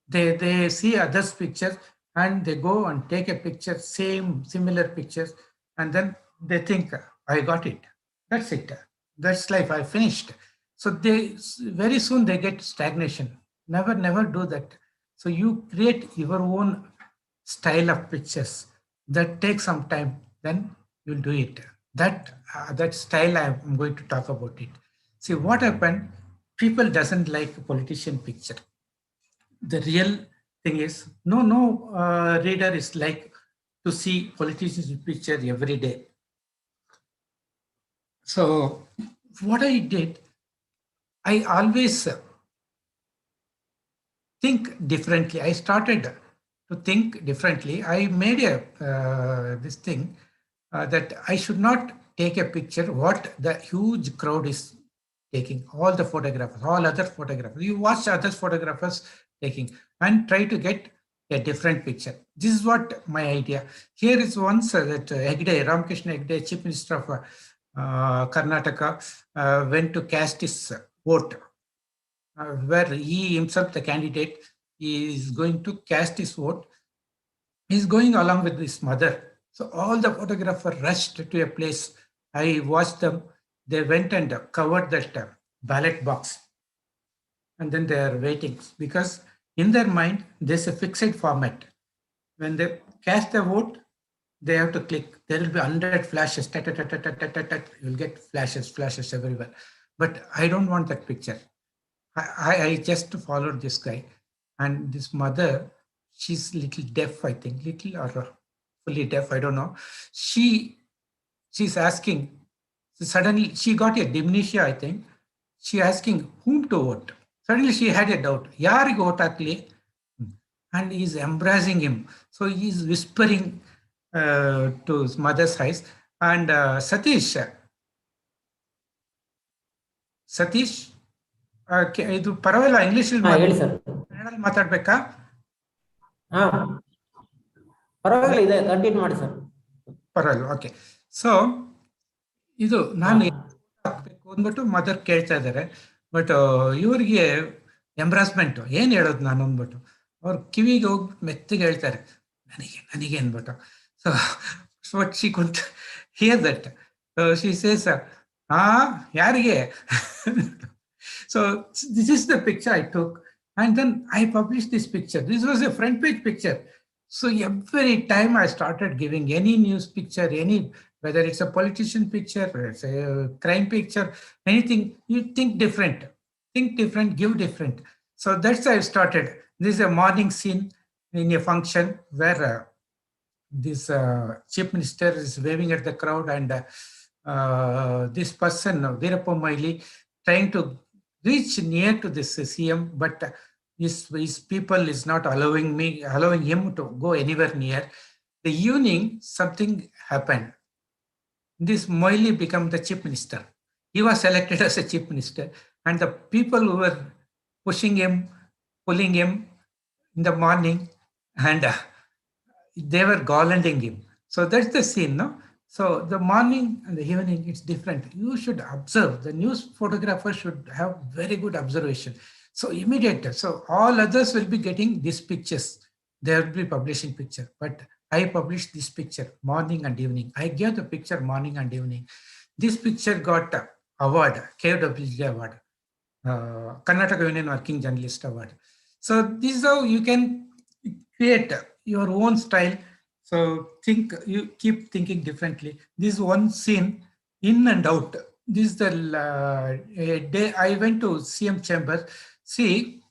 They see others' pictures and they go and take a picture, similar pictures, and then they think, I got it. That's it. That's life. I finished. So they very soon they get stagnation. Never do that. So you create your own style of pictures. That takes some time. Then you'll do it. That style I'm going to talk about it. See what happened. People doesn't like a politician picture. The real thing is no reader is like to see politicians picture every day. So what I did, I always think differently. I started to think differently. I made this thing that I should not take a picture what the huge crowd is taking, all the photographers, all other photographers. You watch other photographers taking and try to get a different picture. This is what my idea. Here is once that Hegde, Ramakrishna Hegde, Chief Minister of Karnataka, went to cast his vote, where he himself, the candidate, is going to cast his vote. He's going along with his mother. So all the photographers rushed to a place. I watched them. They went and covered that ballot box. And then they are waiting because in their mind, there's a fixed format. When they cast the vote, they have to click. There will be 100 flashes. You'll get flashes everywhere. But I don't want that picture. I just followed this guy. And this mother, she's little deaf, I think, little or fully deaf, I don't know. She's asking, suddenly she got a dementia, I think. She asking whom to vote. Suddenly she had a doubt. Yarig vote hakli? And he's embracing him. So he's whispering to his mother's eyes. And Satish, ಇದು ಪರವಾಗಿಲ್ಲ English ಹೇಳಿ sir. ಕನ್ನಡದಲ್ಲಿ ಮಾತಾಡ್ಬೇಕಾ? ಪರವಾಗಿಲ್ಲ, ಇದೆ continue ಮಾಡಿ sir. ಪರವಾಗಿಲ್ಲ, okay. So ಇದು ನಾನು ಹಾಕ್ಬೇಕು ಅಂದ್ಬಿಟ್ಟು ಮದರ್ ಕೇಳ್ತಾ ಇದ್ದಾರೆ. ಬಟ್ ಇವ್ರಿಗೆ ಎಂಬ್ರಾಸ್ಮೆಂಟು ಏನು ಹೇಳೋದು ನಾನು ಅಂದ್ಬಿಟ್ಟು ಅವ್ರು ಕಿವಿಗೆ ಹೋಗ್ಬಿಟ್ಟು ಮೆತ್ತಿಗೆ ಹೇಳ್ತಾರೆ ನನಗೆ ಅಂದ್ಬಿಟ್ಟು. So she ಕುಂಟ್ here that. She says ಯಾರಿಗೆ? So this is the picture I took, and then I published this picture. This was a front page picture. So every time I started giving any news picture, whether it's a politician picture, or it's a crime picture, anything, you think different, give different. So that's how I started. This is a morning scene in a function where this chief minister is waving at the crowd, and this person, Veerappa Moily, trying to reach near to this CM, but his people is not allowing him to go anywhere near. The evening, something happened. This Moily became the chief minister. He was selected as a chief minister, and the people who were pushing him, pulling him in the morning, and they were garlanding him. So that's the scene, no? So the morning and the evening, it's different. You should observe. The news photographer should have very good observation. So immediate. So all others will be getting these pictures. They will be publishing picture. But I published this picture morning and evening. I gave the picture morning and evening. This picture got award, KWJ award, Karnataka Union Working Journalist Award. So this is how you can create your own style. So you keep thinking differently. This one scene, in and out. This is the day I went to CM chamber. See,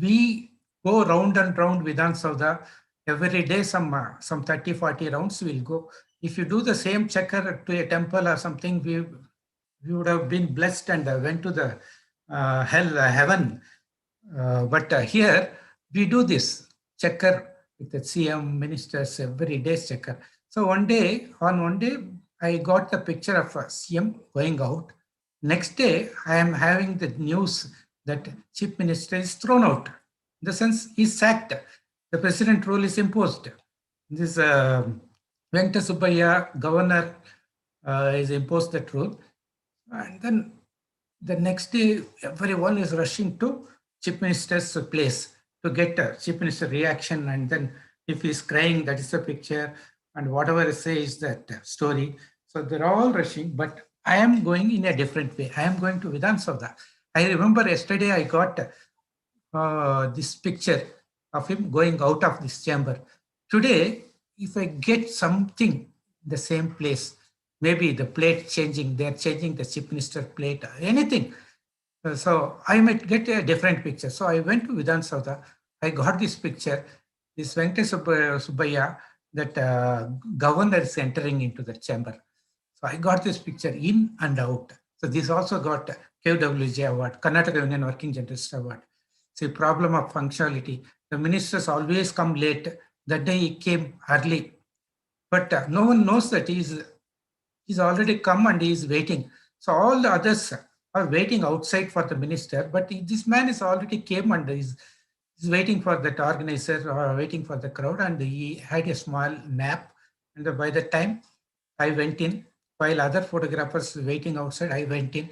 we go round and round Vidhan Saudha. Every day some 30-40 rounds we'll go. If you do the same checker to a temple or something, we would have been blessed and went to the heaven. But here we do this checker with the CM ministers, every day checker. So one day, I got the picture of CM going out. Next day, I am having the news that chief minister is thrown out. In the sense, he's sacked. The president rule is imposed. This Venkata Subbaiah, governor, is imposed that rule. And then the next day, everyone is rushing to Chief Minister's place to get a Chief Minister reaction. And then if he's crying, that is the picture. And whatever he says, that story. So they're all rushing, but I am going in a different way. I am going to Vidhan Sabha. I remember yesterday I got this picture of him going out of this chamber. Today, if I get something the same place, maybe the plate changing, they're changing the Chief Minister plate, anything. So I might get a different picture. So I went to Vidhan Sabha. I got this picture, this Venkata Subbaiah, that governor is entering into the chamber. So I got this picture in and out. So this also got KWJ award, Karnataka Union Working Journalist Award. See, problem of functionality. The ministers always come late. That day he came early, but no one knows that he's already come and he is waiting. So all the others are waiting outside for the minister, but this man is already came and he's waiting for that organizer or waiting for the crowd, and he had a small nap. And by the time I went in, while other photographers waiting outside, I went in.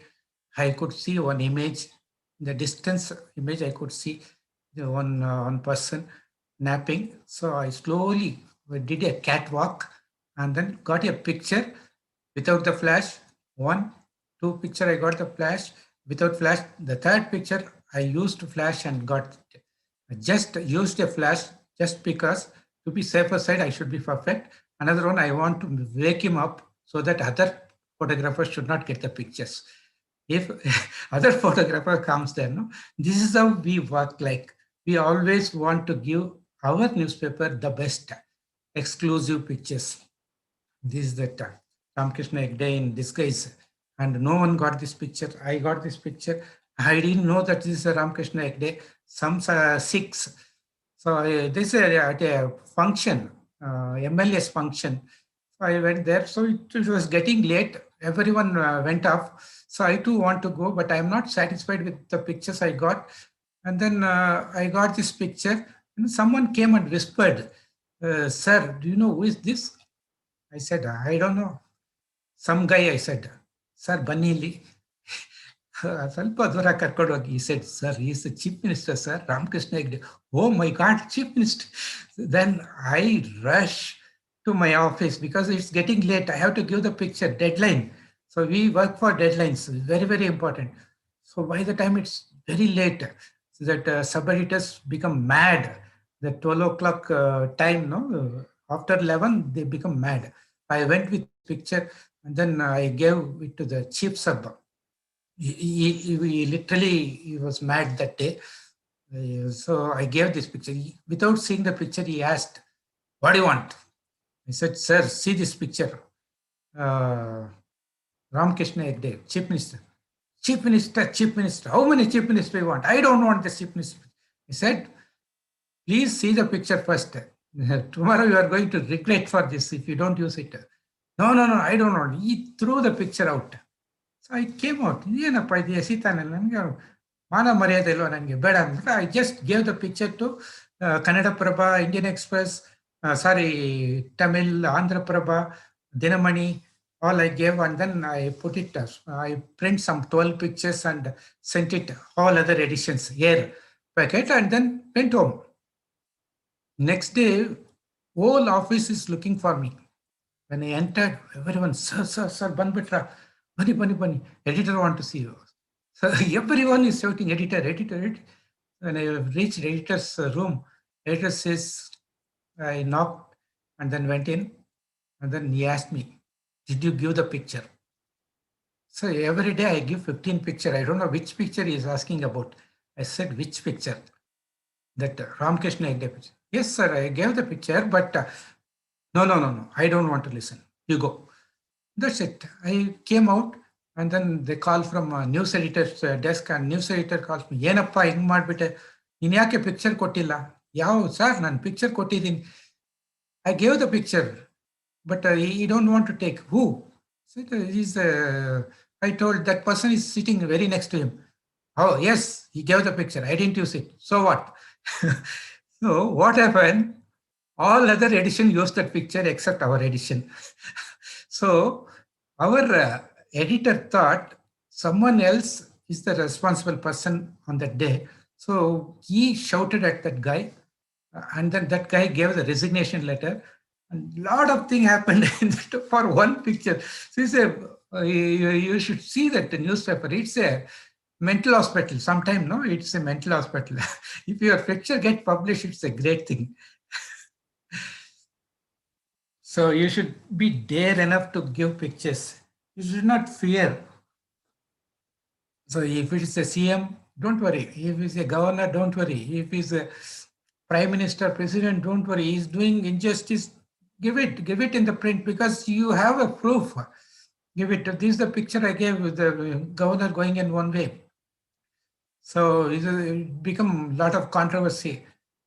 I could see one image, the distance image. I could see the one person napping. So I slowly did a catwalk and then got a picture without the flash. 1, 2 picture I got the flash, without flash. The third picture I used flash and got it. I just used a flash just because to be safer side I should be perfect. Another one I want to wake him up so that other photographers should not get the pictures. If other photographer comes there, no, this is how we work. Like, we always want to give our newspaper the best exclusive pictures. This is that Ramakrishna Hegde in disguise, and no one got this picture. I got this picture. I didn't know that this is a Ramakrishna Hegde. Some 6. So this is at a function, MLS function. So I went there. So it was getting late. Everyone went off. So I too want to go, but I'm not satisfied with the pictures I got. And then I got this picture, and someone came and whispered, "Sir, do you know who is this?" I said, "I don't know." Some guy, I said, "Sir, Banili." ಸ್ವಲ್ಪ ದೂರ ಕರ್ಕೊಂಡು ಹೋಗಿ, he said, "Sir, he is the Chief Minister, sir, Ramakrishna Hegde." Oh my God, Chief Minister. Then I rush to my office because it's getting late. I have to give the picture, deadline. So we work for deadlines, very, very important. So by the time it's very late, so that sub-editors become mad. The 12 o'clock time, no, after 11, they become mad. I went with picture and then I gave it to the chief sub. He literally, he was mad that day. So I gave this picture. Without seeing the picture, he asked, "What do you want?" I said, "Sir, see this picture. Ramakrishna Hegde, Chief Minister." "Chief Minister, Chief Minister. How many Chief Minister you want?" "I don't want the Chief Minister." He said, "Please see the picture first. Tomorrow you are going to regret for this if you don't use it." No, I don't want. He threw the picture out. So I came out. ಏನಪ್ಪ ಇದು ಎಸಿತಾನೆ, ನನಗೆ ಮಾನ ಮರ್ಯಾದೆ ಇಲ್ವ ನನಗೆ, ಬೇಡ ಅಂತ I just gave the picture to Kannada Prabha, Indian Express, Tamil, Andhra Prabha, Dinamani, all I gave, and then I put it, I print some 12 pictures and sent it, all other editions, here, packet, and then went home. Next day, whole office is looking for me. When I entered, everyone, sir, Banbitra, Bani, editor want to see you. So everyone is shouting, editor. When I reached editor's room, editor says, I knocked and then went in, and then he asked me, "Did you give the picture?" So every day I give 15 picture. I don't know which picture he is asking about. I said, "Which picture?" That Ramakrishna Hegde picture. "Yes, sir, I gave the picture, but no, I don't want to listen. You go." That's it. I came out, and then they call from news editor's desk, and news editor calls me, "ಏನಪ್ಪ ಹಿಂಗ್ ಮಾಡ್ಬಿಟ್ಟೆ, ನೀನ್ ಯಾಕೆ picture ಕೊಟ್ಟಿಲ್ಲ?" "ಯಾವ sir, ನಾನು picture ಕೊಟ್ಟಿದ್ದೀನಿ." "I gave the picture, but he don't want to take." "Who?" So I told that person is sitting very next to him. "Oh yes, he gave the picture. I didn't use it. So what?" So what happened? All other edition used that picture except our edition. So our editor thought someone else is the responsible person on that day. So he shouted at that guy, and then that guy gave the resignation letter. And a lot of things happened for one picture. So he said, you should see that the newspaper. It's a mental hospital. Sometime, no, it's a mental hospital. If your picture get published, it's a great thing. So you should be dare enough to give pictures. You should not fear. So if it is a CM, don't worry. If it's a governor, don't worry. If it's a prime minister, president, don't worry. He's doing injustice. Give it in the print because you have a proof. Give it. This is the picture I gave with the governor going in one way. So it become a lot of controversy.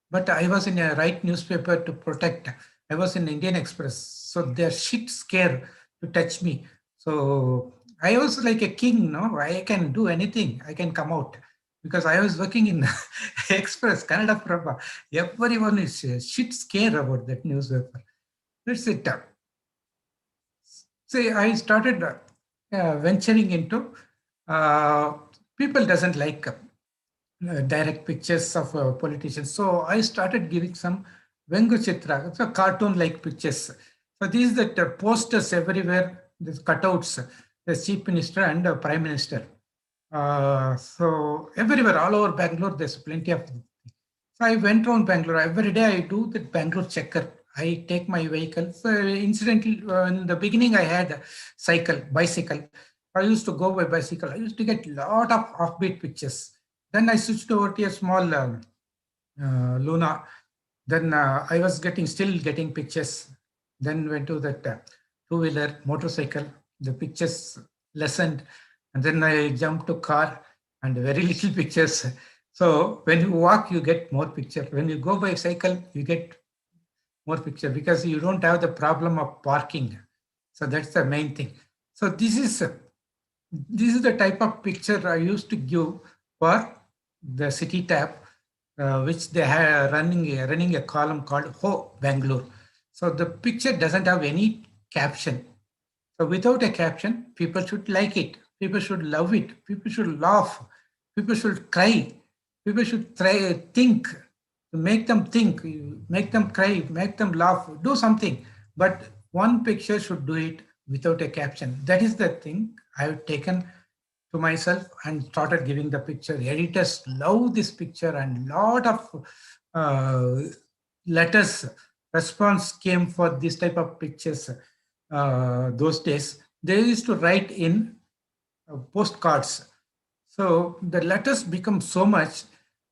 But I was in a right newspaper to protect. I was in Indian Express. So they're shit scared to touch me. So I was like a king, no? I can do anything. I can come out. Because I was working in Express, Kannada Prabha. Everyone is shit scared about that newspaper. That's it. See, I started venturing into, people doesn't like direct pictures of politicians. So I started giving some Vengu Chitra, so cartoon-like pictures. So these are the posters everywhere, these cutouts, the chief minister and the prime minister. So everywhere, all over Bangalore, there's plenty of. So I went around Bangalore. Every day I do the Bangalore checker. I take my vehicle. So incidentally, in the beginning, I had a bicycle. I used to go by bicycle. I used to get a lot of offbeat pictures. Then I switched over to a small Luna. Then I was still getting pictures. Then went to that two-wheeler motorcycle. The pictures lessened. And then I jumped to car and very little pictures. So when you walk, you get more picture. When you go by cycle, you get more picture because you don't have the problem of parking. So that's the main thing. So this is the type of picture I used to give for the city tab, which they are running a column called Ho Bangalore. So the picture doesn't have any caption. So without a caption, people should like it. People should love it. People should laugh. People should cry. People should think, make them think, make them cry, make them laugh, do something. But one picture should do it without a caption. That is the thing I've taken to myself and started giving the picture. Editors love this picture and lot of letters, response came for this type of pictures those days. They used to write in postcards. So the letters become so much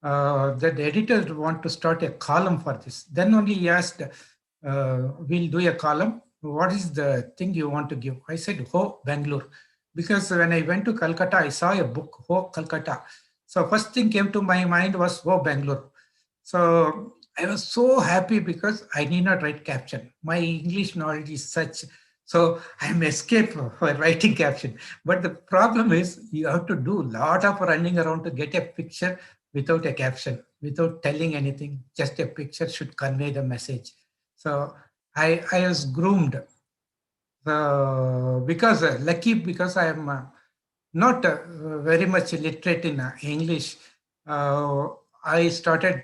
that the editor want to start a column for this. Then only he asked, we'll do a column. What is the thing you want to give? I said, Ho Bangalore. Because when I went to Calcutta, I saw a book, Ho Calcutta. So first thing came to my mind was Ho Bangalore. So I was so happy because I need not write caption. My English knowledge is such. So I'm escape for writing caption. But the problem is you have to do a lot of running around to get a picture without a caption, without telling anything. Just a picture should convey the message. So I was groomed. Because I am not very much literate in English, I started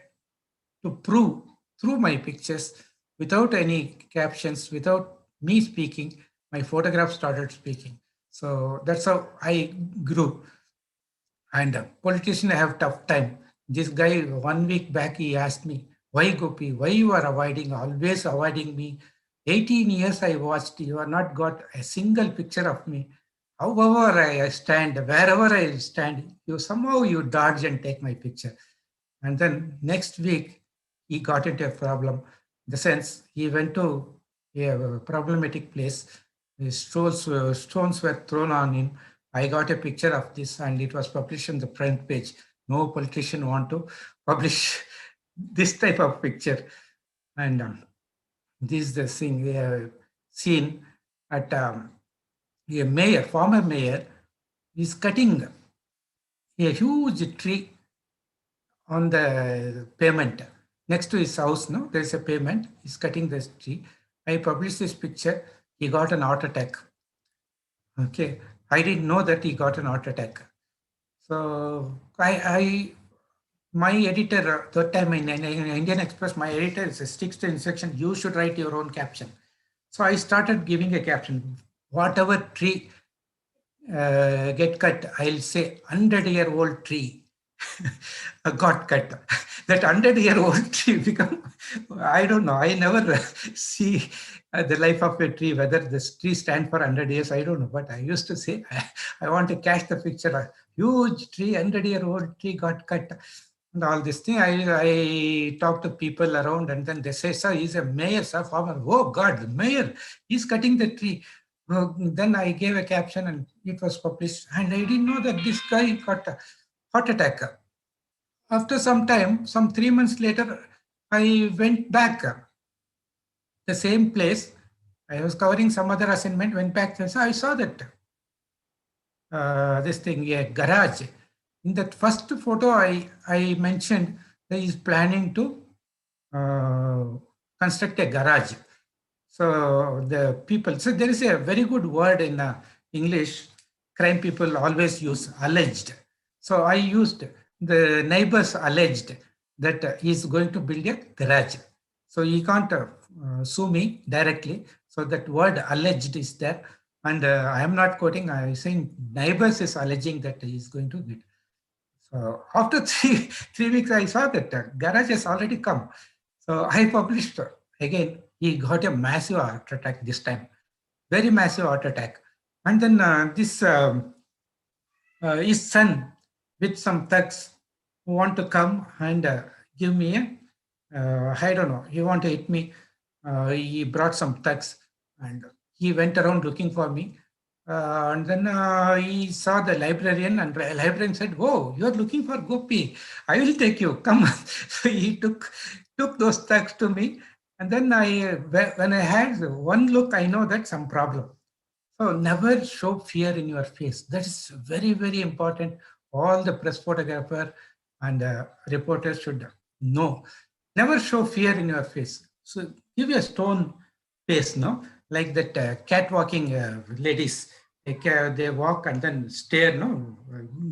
to prove through my pictures without any captions, without me speaking, my photograph started speaking. So that's how I grew. And politicians have tough time. This guy 1 week back, he asked me, why Gopi, why you are always avoiding me? 18 years I watched, you have not got a single picture of me. However I stand, wherever I stand, somehow you dodge and take my picture. And then next week, he got into a problem. In the sense, he went to a problematic place. Stones were thrown on him. I got a picture of this and it was published on the front page. No politician want to publish this type of picture. And this is the thing we have seen at a former mayor is cutting a huge tree on the pavement. next to his house, no, there is a pavement. He's cutting this tree. I published this picture. He got an heart attack. Okay, I didn't know that he got an heart attack. So my editor, that time in Indian Express, my editor sticks to instruction, you should write your own caption. So I started giving a caption, whatever tree get cut, I'll say 100-year-old tree got cut. That 100-year-old tree become, I don't know, I never see the life of a tree, whether this tree stand for 100 years, I don't know. But I used to say, I want to catch the picture, a huge tree, 100-year-old tree got cut. And all this thing, I talk to people around, and then they say, sir, he's a mayor, sir, farmer. Oh God, the mayor, he's cutting the tree. Then I gave a caption and it was published. And I didn't know that this guy got a heart attack. After some time, some 3 months later, I went back the same place. I was covering some other assignment, went back. So I saw that this thing, a garage. In that first photo, I mentioned that he's planning to construct a garage. So the people, so there is a very good word in English, crime people always use alleged. So I used the neighbors alleged that he's going to build a garage. So he can't sue me directly. So that word alleged is there. And I am not quoting, I'm saying neighbors is alleging that he's going to build. So after three weeks, I saw that garage has already come. So I published again. He got a massive heart attack this time, very massive heart attack. And then his son with some thugs who want to come and give me a, I don't know, he want to hit me. He brought some thugs and he went around looking for me. And then he saw the librarian, and the librarian said, "Oh, you're looking for Gopi. I will take you. Come." So he took those thugs to me. And then when I had one look, I know that's some problem. So never show fear in your face. That is very, very important. All the press photographer and reporters should know. Never show fear in your face. So give a stone face, no? Like that cat walking ladies. Like, they walk and then stare, no?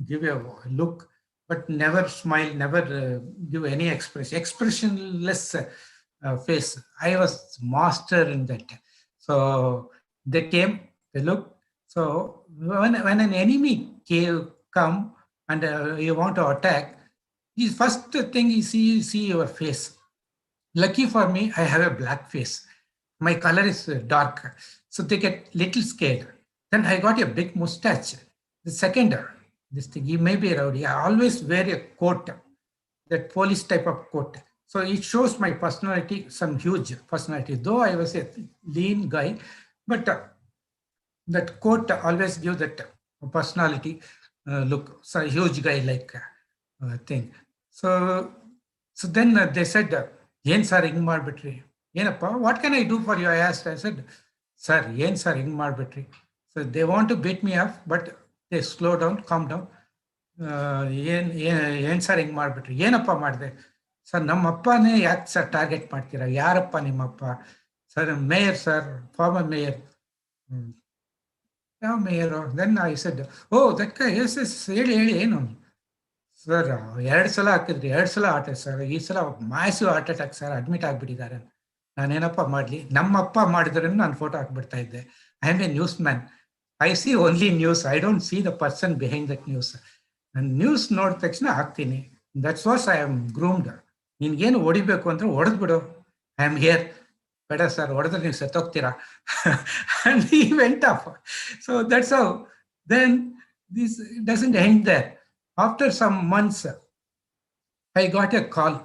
Give a look, but never smile, never give any expression. Expressionless face. I was master in that. So they came, they looked. So when an enemy come and you want to attack, the first thing you see your face. Lucky for me, I have a black face. My color is dark, so they get little scared. Then I got a big mustache. The second, this thing, he may be rowdy. I always wear a coat, that police type of coat. So it shows my personality, some huge personality. Though I was a lean guy, but that coat always gives that personality look. So a huge guy like thing. So then they said, "Yen sir, hinge ಮಾಡ್ಬಿಟ್ರಿ." Yenappa, what can I do for you? I asked. I said, "Sir, yen sir, hinge ಮಾಡ್ಬಿಟ್ರಿ." So they want to beat me up, but they slow down, calm down. ಏನ್ sir ಹಿಂಗೆ ಮಾಡ್ಬಿಟ್ರಿ, ಏನಪ್ಪ ಮಾಡಿದೆ sir? ನಮ್ಮಪ್ಪನೇ ಯಾಕೆ sir target ಮಾಡ್ತೀರಾ? ಯಾರಪ್ಪ ನಿಮ್ಮಪ್ಪ? Sir mayor sir, former mayor. ಯಾವ mayor? Then I said, oh that is is, ಹೇಳಿ ಏನು ಸರ್? 2 ಸಲ ಹಾಕಿದ್ರಿ, 2 ಸಲ ಆಟ ಸರ್, ಈ ಸಲ massive heart attack sir, admit ಆಗಿಬಿಟ್ಟಿದ್ದಾರೆ. ನಾನೇನಪ್ಪ ಮಾಡಲಿ? ನಮ್ಮಪ್ಪ ಮಾಡಿದ್ರೂ ನಾನು ಫೋಟೋ ಹಾಕ್ಬಿಡ್ತಾ ಇದ್ದೆ. I am a news man. I see only news. I don't see the person behind that news. ನಾನು ನ್ಯೂಸ್ ನೋಡಿದ ತಕ್ಷಣ ಹಾಕ್ತೀನಿ. That's was I am groomed. ನಿನ್ಗೇನು ಹೊಡಿಬೇಕು ಅಂದ್ರೆ ಹೊಡೆದ್ಬಿಡು, ಐ ಆಮ್ ಹಿಯರ್. ಬೇಡ ಸರ್, ಹೊಡೆದ್ರೆ ನೀವು ಸತ್ತೋಗ್ತೀರಾ. And he went up. So that's how. Then this doesn't end there. After some months I got a call.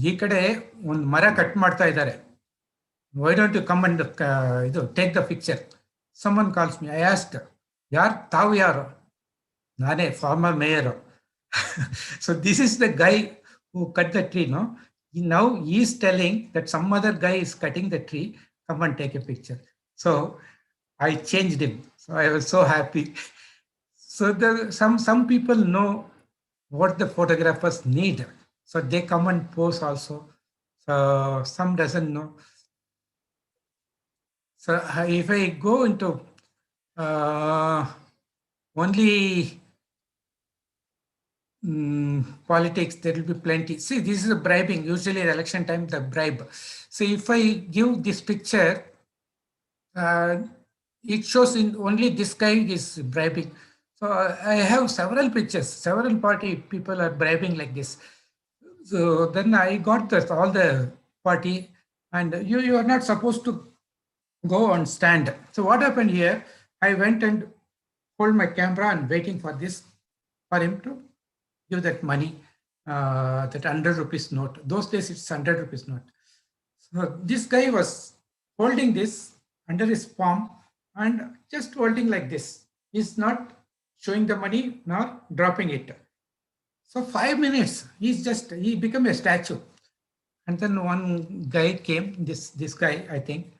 ಈ ಕಡೆ ಒಂದು ಮರ ಕಟ್ ಮಾಡ್ತಾ ಇದ್ದಾರೆ. Why don't you come and ಇದು take the picture? Someone calls me. I asked, ತಾವು ಯಾರು? ನಾನೇ, former mayor. So this is the guy who cut the tree, no? Now he is telling that some other guy is cutting the tree. Come and take a picture. So I changed him. So I was so happy. So some people know what the photographers need. So they come and pose also. So some doesn't know. So if I go into only politics, there will be plenty. See, this is a bribing. Usually at election time, the bribe. So if I give this picture, it shows in only this guy is bribing. So I have several pictures, several party people are bribing like this. So then I got this, all the party, and you are not supposed to go on stand. So what happened here? I went and hold my camera and waiting for this, for him to give that money, that 100 rupees note. Those days it's 100 rupees note. So this guy was holding this under his palm and just holding like this. He's not showing the money nor dropping it. So 5 minutes, he became a statue. And then one guy came, this guy, I think,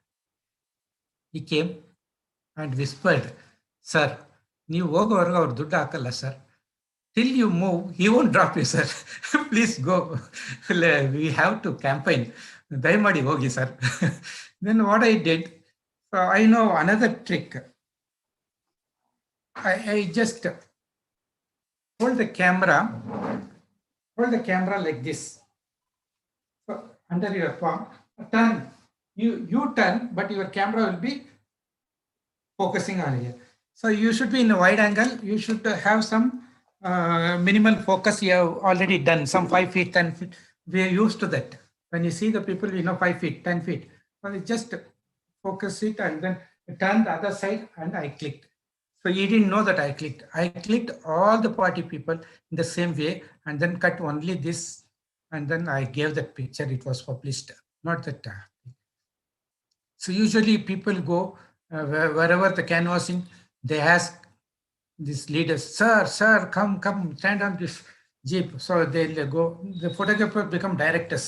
he came and whispered, "Sir, ನೀವು ಹೋಗೋವರೆಗೂ ಅವ್ರು ದುಡ್ಡು ಹಾಕಲ್ಲ sir. Till you move, he won't drop you, sir. Please go. We have to campaign. ದಯಮಾಡಿ ಹೋಗಿ sir." Then what I did, I know another trick. I just hold the camera like this. So under your palm, turn. You turn, but your camera will be focusing on here. So you should be in a wide angle. You should have some minimal focus. You have already done some 5 feet, 10 feet. We are used to that. When you see the people, 5 feet, 10 feet. So you just focus it and then turn the other side, and I clicked. So he didn't know that I clicked. I clicked all the party people in the same way and then cut only this, and then I gave that picture. It was published, not that. So usually people go wherever the canvassing, they ask these leaders, sir, come, stand on this jeep. So they'll go, the photographers become directors.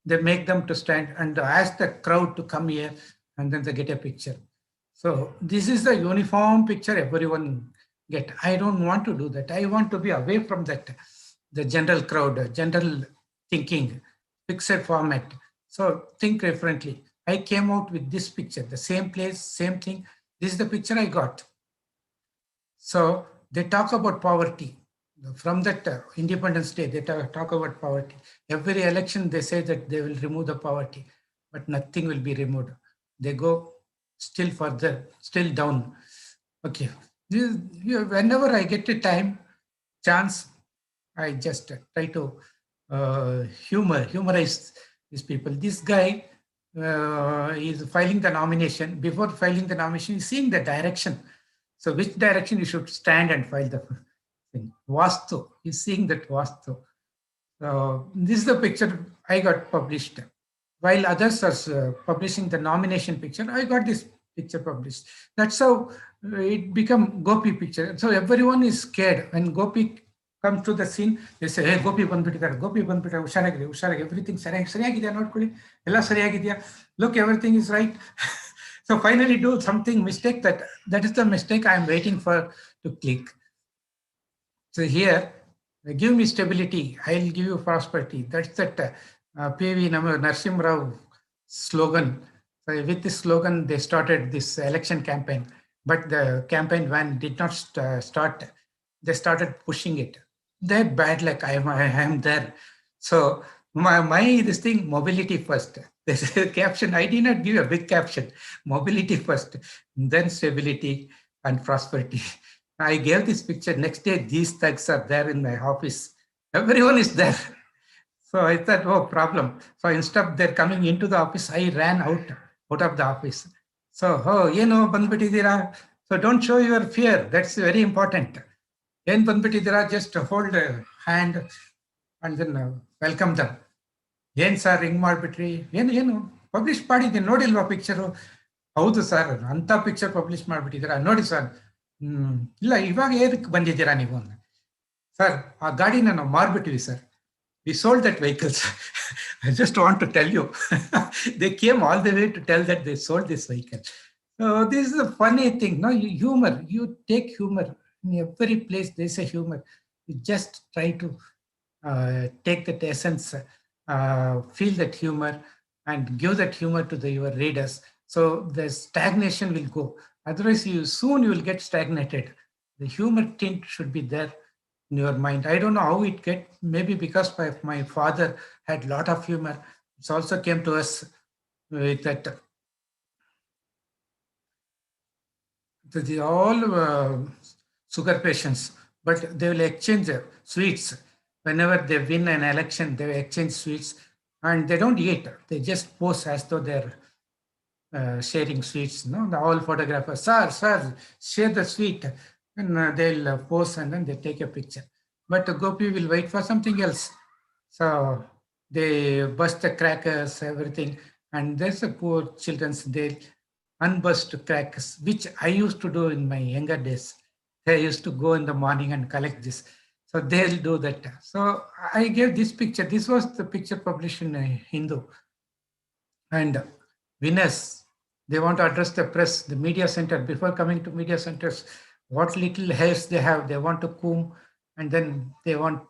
They make them to stand and ask the crowd to come here, and then they get a picture. So this is the uniform picture everyone get. I don't want to do that. I want to be away from that, the general crowd, general thinking, fixed format. So think differently. I came out with this picture, the same place, same thing. This is the picture I got. So they talk about poverty. From that Independence Day, they talk about poverty. Every election, they say that they will remove the poverty, but nothing will be removed. They go still further, still down. Okay. Whenever I get a chance, I just try to humorize these people. This guy is filing the nomination. Before filing the nomination, he's seeing the direction. So which direction you should stand and file the thing. Vastu, he's seeing that Vastu. So this is the picture I got published. While others are publishing the nomination picture, I got this picture published. That's how it become Gopi picture. So everyone is scared. When Gopi comes to the scene, they say, "Hey, Gopi bandbitidare, ಹುಷಾರಾಗಿದೆ, everything ಸರಿಯಾಗಿದೆಯಾ ನೋಡ್ಕೊಳ್ಳಿ, ಎಲ್ಲ ಸರಿಯಾಗಿದೆಯಾ, look, everything is right." So finally do something mistake, that is the mistake I am waiting for to click. So here, give me stability, I'll give you prosperity. That's that PV Narasimha Rao slogan. So with this slogan, they started this election campaign, but the campaign van did not start. They started pushing it. They're bad luck. I am there. So my this thing, mobility first. This caption, I did not give a big caption. Mobility first, then stability and prosperity. I gave this picture. Next day, these thugs are there in my office. Everyone is there. So I thought, oh, problem. So instead of they're coming into the office, I ran out of the office. So, bandbitidira. So don't show your fear. That's very important. Yen bandbitidira, just hold a hand and then welcome them. Yen sir, ring ಮಾಡ್ಬಿಟ್ರಿ, ಏನು publish ಮಾಡಿದ್ದೀನಿ ನೋಡಿಲ್ವಾ picture? ಹೌದು sir, ಅಂತ picture publish ಮಾಡ್ಬಿಟ್ಟಿದ್ದೀರಾ ನೋಡಿ sir. ಇಲ್ಲ, ಇವಾಗ ಏನಕ್ಕೆ ಬಂದಿದ್ದೀರಾ ನೀವು? ಸರ್, ಆ ಗಾಡಿನ ನಾವು ಮಾರ್ಬಿಟ್ವಿ sir. We sold that vehicle. I just want to tell you. They came all the way to tell that they sold this vehicle. So this is a funny thing. No, humor. You take humor. In every place, there's a humor. You just try to take that essence, feel that humor, and give that humor to your readers. So the stagnation will go. Otherwise, you will get stagnated. The humor tint should be there in your mind. I don't know how it get. Maybe because my father had a lot of humor. It also came to us with that. All sugar patients, but they will exchange sweets. Whenever they win an election, they exchange sweets, and they don't eat. They just pose as though they're sharing sweets. No, all photographers, sir, share the sweet, and they'll pose and then they take a picture. But Gopi will wait for something else. So they bust the crackers, everything, and there's a poor children's. They unburst crackers, which I used to do in my younger days. They used to go in the morning and collect this. So they'll do that. So I gave this picture. This was the picture published in Hindu. And winners, they want to address the press, the media center. Before coming to media centers, what little hairs they have, they want to comb, and then they want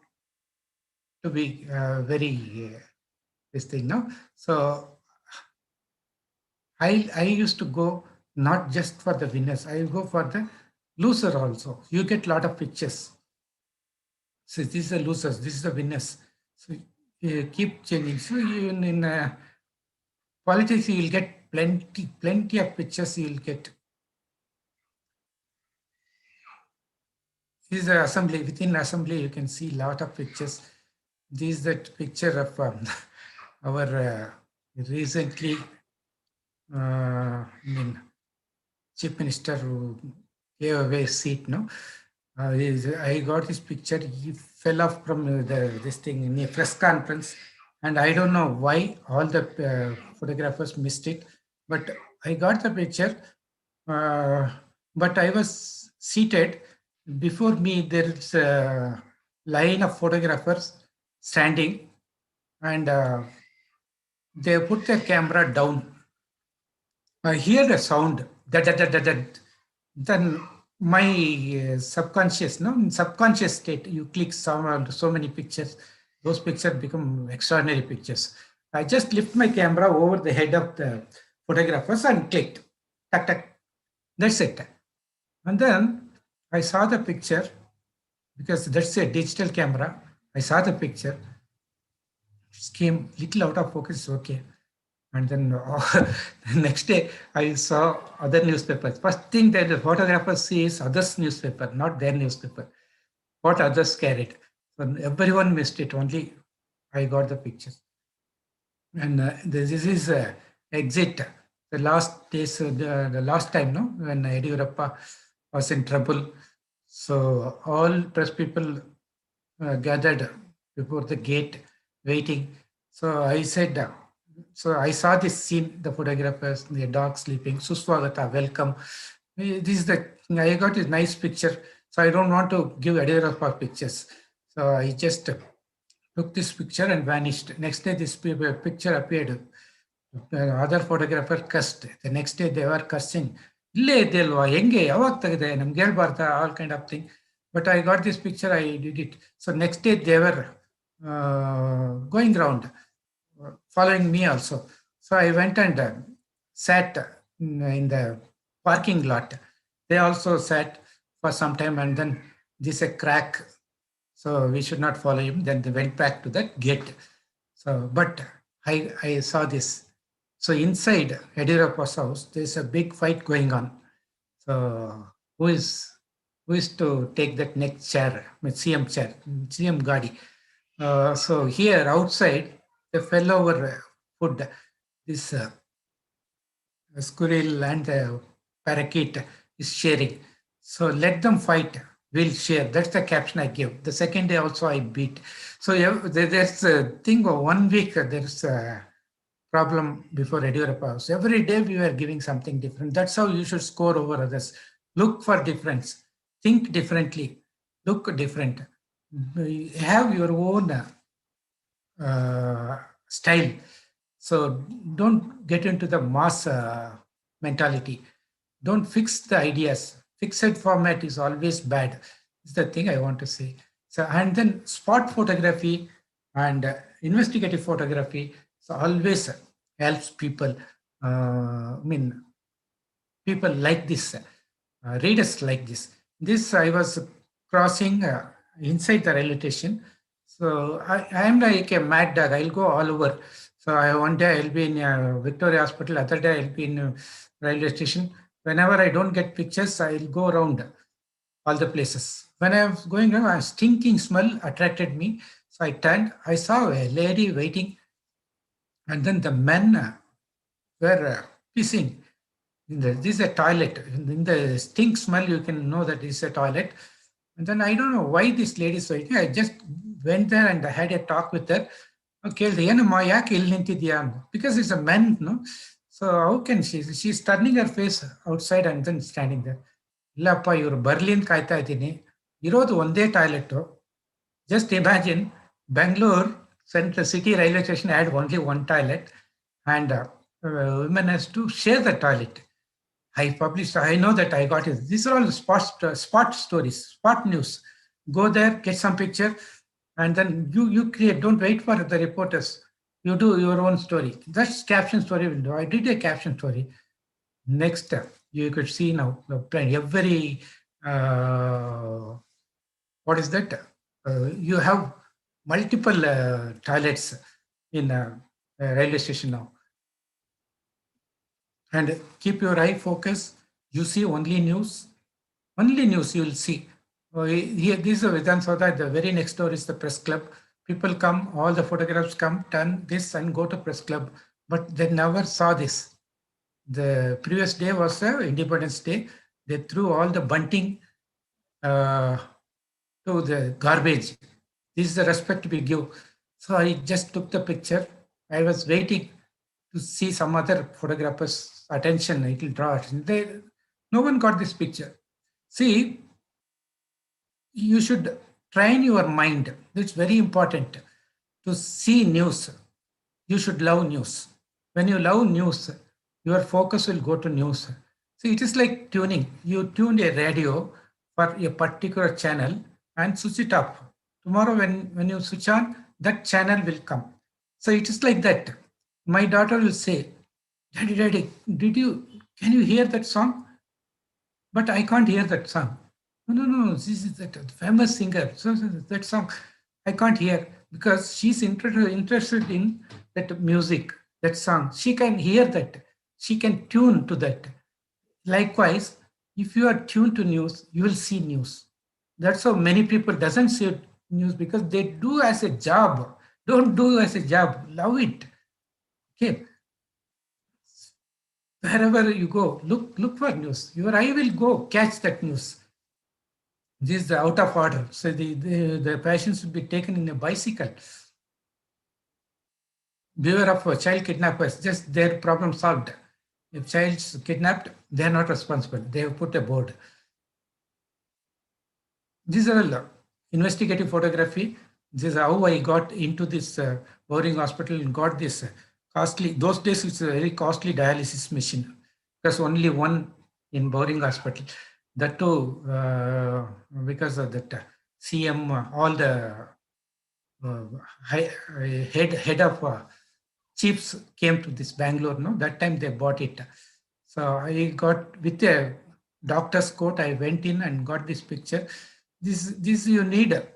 to be very this thing. No, so I used to go not just for the winners. I go for the loser also. You get a lot of pictures. So these are losers. This is the winners. So you keep changing. So even in politics, you will get plenty of pictures. You will get. This is the assembly. Within assembly, you can see a lot of pictures. This is that picture of our recently, chief minister who gave away his seat. No, I got his picture. He fell off from this thing in a press conference, and I don't know why all the photographers missed it, but I got the picture. But I was seated. Before me, there is a line of photographers standing, and they put the camera down. I hear the sound. Then my subconscious, in subconscious state, you click so many pictures. Those pictures become extraordinary pictures. I just lift my camera over the head of the photographers and clicked. Tuck, tuck. That's it. And then I saw the picture because that's a digital camera. I saw the picture. It came little out of focus. Okay. And then the next day, I saw other newspapers. First thing that the photographer sees others' newspaper, not their newspaper. What others carried. So everyone missed it. Only I got the pictures. And this is exit. The last days, the last time, when Yediyurappa was in trouble. So all press people gathered before the gate, waiting. So I said. So I saw this scene, the photographers, the dog sleeping, Suswagata, welcome. This is I got a nice picture. So I don't want to give Yediyurappa pictures. So I just took this picture and vanished. Next day, this picture appeared. The other photographer cursed. The next day, they were cursing. All kind of thing. But I got this picture, I did it. So next day, they were going around, following me also. So I went and sat in the parking lot. They also sat for some time, and then this a crack. So we should not follow him. Then they went back to that gate. So, but I saw this. So inside Yediyurappa's house, there's a big fight going on. So who is to take that next chair, CM chair, CM Gadi. So here outside, they fell over food. This squirrel and the parakeet is sharing. So let them fight. We'll share. That's the caption I give. The second day also I beat. So there's a thing of 1 week. There's a problem before Yediyurappa. So every day we were giving something different. That's how you should score over others. Look for difference. Think differently. Look different. Have your own style. So don't get into the mass mentality. Don't fix the ideas. Fixed format is always bad. It's the thing I want to say. So, and then spot photography and investigative photography so always helps people. People like this, readers like this. This I was crossing inside the railway station. So I am like a mad dog. I'll go all over. So one day I'll be in Victoria Hospital, other day I'll be in railway station. Whenever I don't get pictures, I'll go around all the places. When I was going around, a stinking smell attracted me. So I turned, I saw a lady waiting, and then the men were pissing. This is a toilet. In the stink smell, you can know that this is a toilet. And then I don't know why this lady is waiting. I just went there and I had a talk with her. Okay, because it's a man, no? So how can she? She's turning her face outside and then standing there. ಇಲ್ಲಪ್ಪ ಇವರು ಬರ್ಲಿ ಅಂತ ಕಾಯ್ತಾ ಇದ್ದೀನಿ ಇರೋದು ಒಂದೇ toilet just imagine Bengaluru central city railway station had only one toilet and women has to share the toilet. I published, I know that I got it. These are all spot stories, spot news. Go there, get some picture, and then you create. Don't wait for the reporters. You do your own story. That's caption story window. I did a caption story. Next, you could see now the plan. Every what is that? You have multiple toilets in railway station now. And keep your eye focused. You see only news. Only news you will see. Here, this is a Vidhan Soda. The very next door is the press club. People come, all the photographs come, turn this and go to press club. But they never saw this. The previous day was Independence Day. They threw all the bunting to the garbage. This is the respect we give. So I just took the picture. I was waiting to see some other photographers' attention, it will draw attention. No one got this picture. See, you should train your mind. It's very important to see news. You should love news. When you love news, your focus will go to news. See, it is like tuning. You tuned a radio for a particular channel and switch it off. Tomorrow when you switch on, that channel will come. So it is like that. My daughter will say, Daddy, can you hear that song? But I can't hear that song. No, this is that famous singer. So that song, I can't hear because she's interested in that music, that song. She can hear that. She can tune to that. Likewise, if you are tuned to news, you will see news. That's how many people doesn't see news because they do as a job. Don't do as a job. Love it. Okay. Wherever you go, look for news. Your eye will go catch that news. This is the out of order. So the patients will be taken in a bicycle. Beware of child kidnappers. Just their problem solved. If child's kidnapped, they are not responsible. They have put a board. These are all investigative photography. This is how I got into this Bowring Hospital and got this costly. Those days it's a very costly dialysis machine. There's only one in Bowring Hospital. That too because of that CM, all the head of chiefs came to this Bangalore. No, that time they bought it. So I got with a doctor's coat. I went in and got this picture. This you need a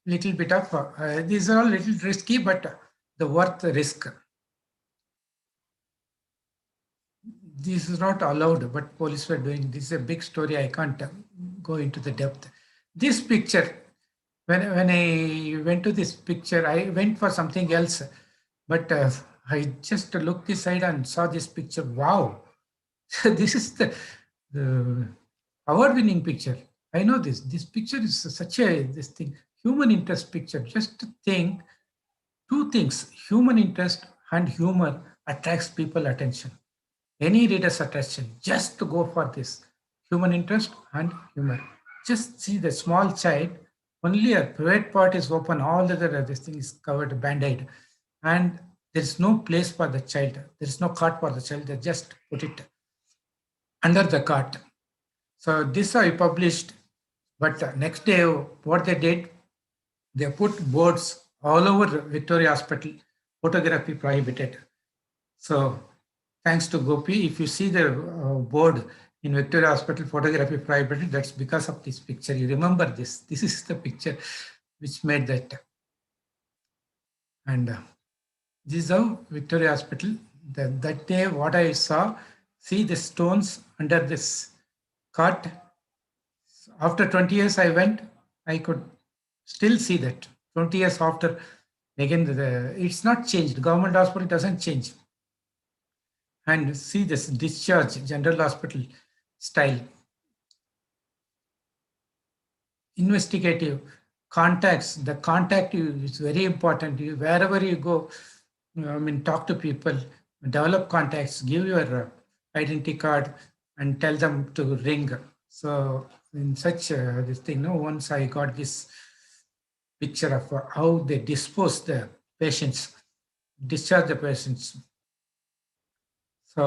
little bit of. These are all little risky, but the worth risk. This is not allowed, but police were doing. This is a big story. I can't go into the depth. This picture, when I went to this picture, I went for something else, but I just looked this side and saw this picture. Wow, this is the award-winning picture. I know this. This picture is such this thing, human interest picture. Just think, two things: human interest and humor attracts people attention. Any reader's attention, just to go for this human interest and humor. Just see the small child, only a private part is open, all the other this thing is covered, band-aid, and there is no place for the child. There is no cot for the child. They just put it under the cot. So this I published, but next day what they did, They put boards all over Victoria Hospital, photography prohibited. So thanks to Gopi, if you see the board in Victoria Hospital, photography prohibited, that's because of this picture. You remember this. This is the picture which made that. And this is how Victoria Hospital, that day what I saw, see the stones under this cot. After 20 years I went, I could still see that. 20 years after, again, it's not changed. Government hospital doesn't change. And see this discharge, general hospital style. Investigative contacts, the contact is very important. Wherever you go, talk to people, develop contacts, give your identity card and tell them to ring. So in such this thing, once I got this picture of how they dispose the patients, discharge the patients. So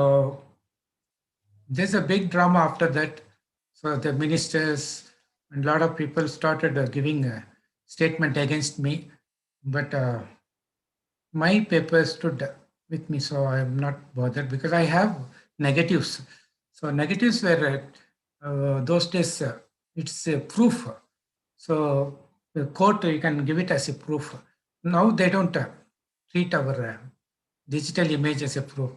there's a big drama after that. So the ministers and a lot of people started giving a statement against me, but my paper stood with me, so I'm not bothered because I have negatives. So negatives were those days, it's a proof. So the court, you can give it as a proof. Now they don't treat our digital image as a proof.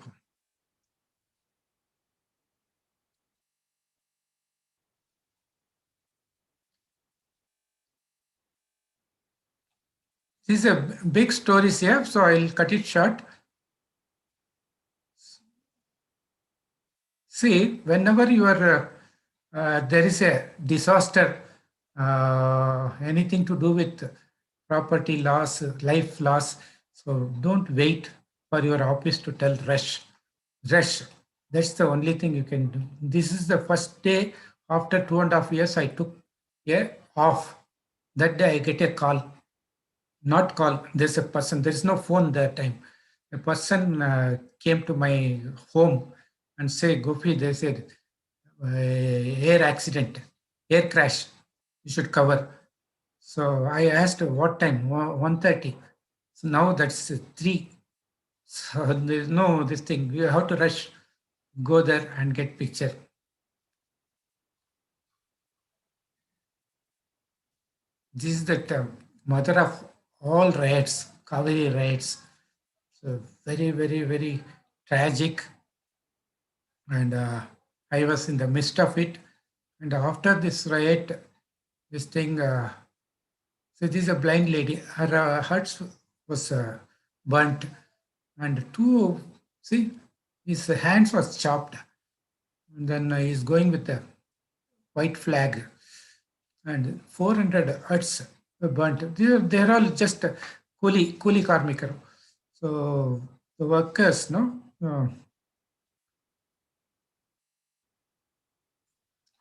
This is a big story here, so I'll cut it short. See, whenever you are, there is a disaster, anything to do with property loss, life loss, so don't wait for your office to tell rush. Rush. That's the only thing you can do. This is the first day after 2.5 years I took a off. That day I get a call. Not call, there's a person, there's no phone that time. A person came to my home and say, Gopi, they said, air accident, air crash, you should cover. So I asked what time, 1:30. So now that's 3. So there's no this thing, you have to rush, go there and get picture. This is the mother of all riots, Kaveri riots. So very, very, very tragic. And I was in the midst of it. And after this riot, this thing, so this is a blind lady. Her heart was burnt. And his hands was chopped. And then he's going with the white flag. And 400 huts were burnt. They're all just kuli karmikar. So the workers,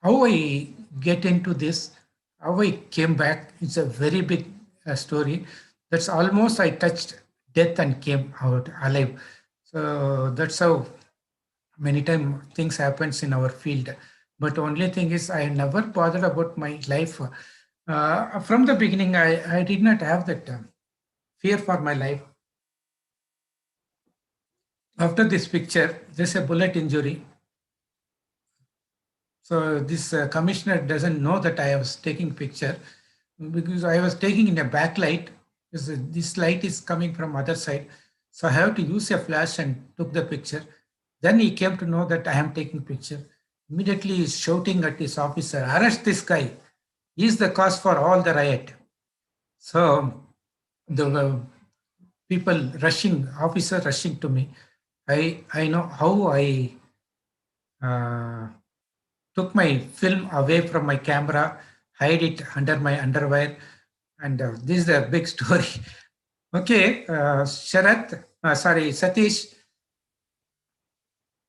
how I get into this, how I came back, it's a very big story. That's almost I touched death and came out alive. So that's how many times things happens in our field. But only thing is I never bothered about my life. From the beginning, I did not have that fear for my life. After this picture, there's a bullet injury. So this commissioner doesn't know that I was taking picture because I was taking in a backlight. This light is coming from other side. So I have to use a flash and took the picture. Then he came to know that I am taking picture. Immediately he's shouting at his officer, arrest this guy. He's the cause for all the riot. So the people rushing, officer rushing to me. I know how I took my film away from my camera, hide it under my underwear. And this is a big story. Okay, Satish.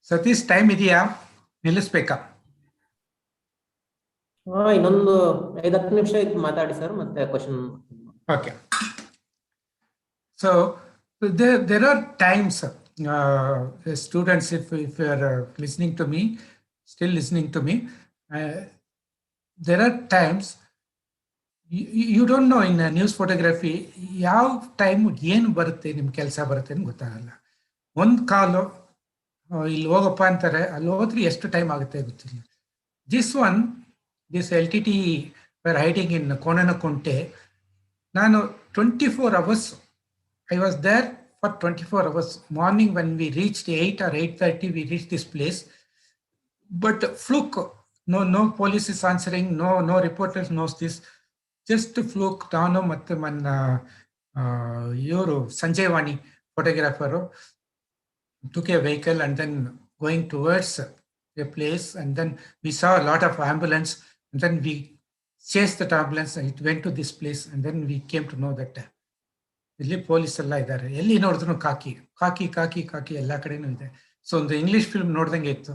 Satish, time ಇದೆಯಾ ನಿಲ್ಲಿಸ್ಬೇಕಾ? ಇನ್ನೊಂದು 5-10 ನಿಮಿಷ ಇದ್ದು ಮಾತಾಡಿ sir, ಮತ್ತೆ question. Okay. So there are times, students, if you are listening to me, still listening to me, there are times you don't know in news photography ಯಾವ time ಏನು ಬರುತ್ತೆ ನಿಮ್ಮ ಕೆಲಸ ಬರುತ್ತೆ ಅಂತ ಗೊತ್ತಾಗಲ್ಲ. ಒಂದು ಕಾಲು ಇಲ್ಲಿ ಹೋಗಪ್ಪ ಅಂತಾರೆ, ಅಲ್ಲಿ ಹೋದ್ರೆ ಎಷ್ಟು ಟೈಮ್ ಆಗುತ್ತೆ ಗೊತ್ತಿಲ್ಲ. This LTT were hiding in Konanakunte. ನಾನು 24 hours, I was there for 24 hours. Morning when we reached 8 or 8:30, we reached this place. But fluke, no police is answering, no reporters knows this. Just fluke. Tano ಮತ್ತೆ ಇವರು ಸಂಜಯ್ ವಾಣಿ photographer took a vehicle and then going towards a place, and then we saw a lot of ambulance, and then we chased that ambulance and it went to this place, and then we came to know that ಇಲ್ಲಿ police ಎಲ್ಲ ಇದ್ದಾರೆ. ಎಲ್ಲಿ ನೋಡಿದ್ರು ಕಾಕಿ ಎಲ್ಲ ಕಡೆನೂ ಇದೆ. So ಒಂದು English film ನೋಡ್ದಂಗೆ ಇತ್ತು.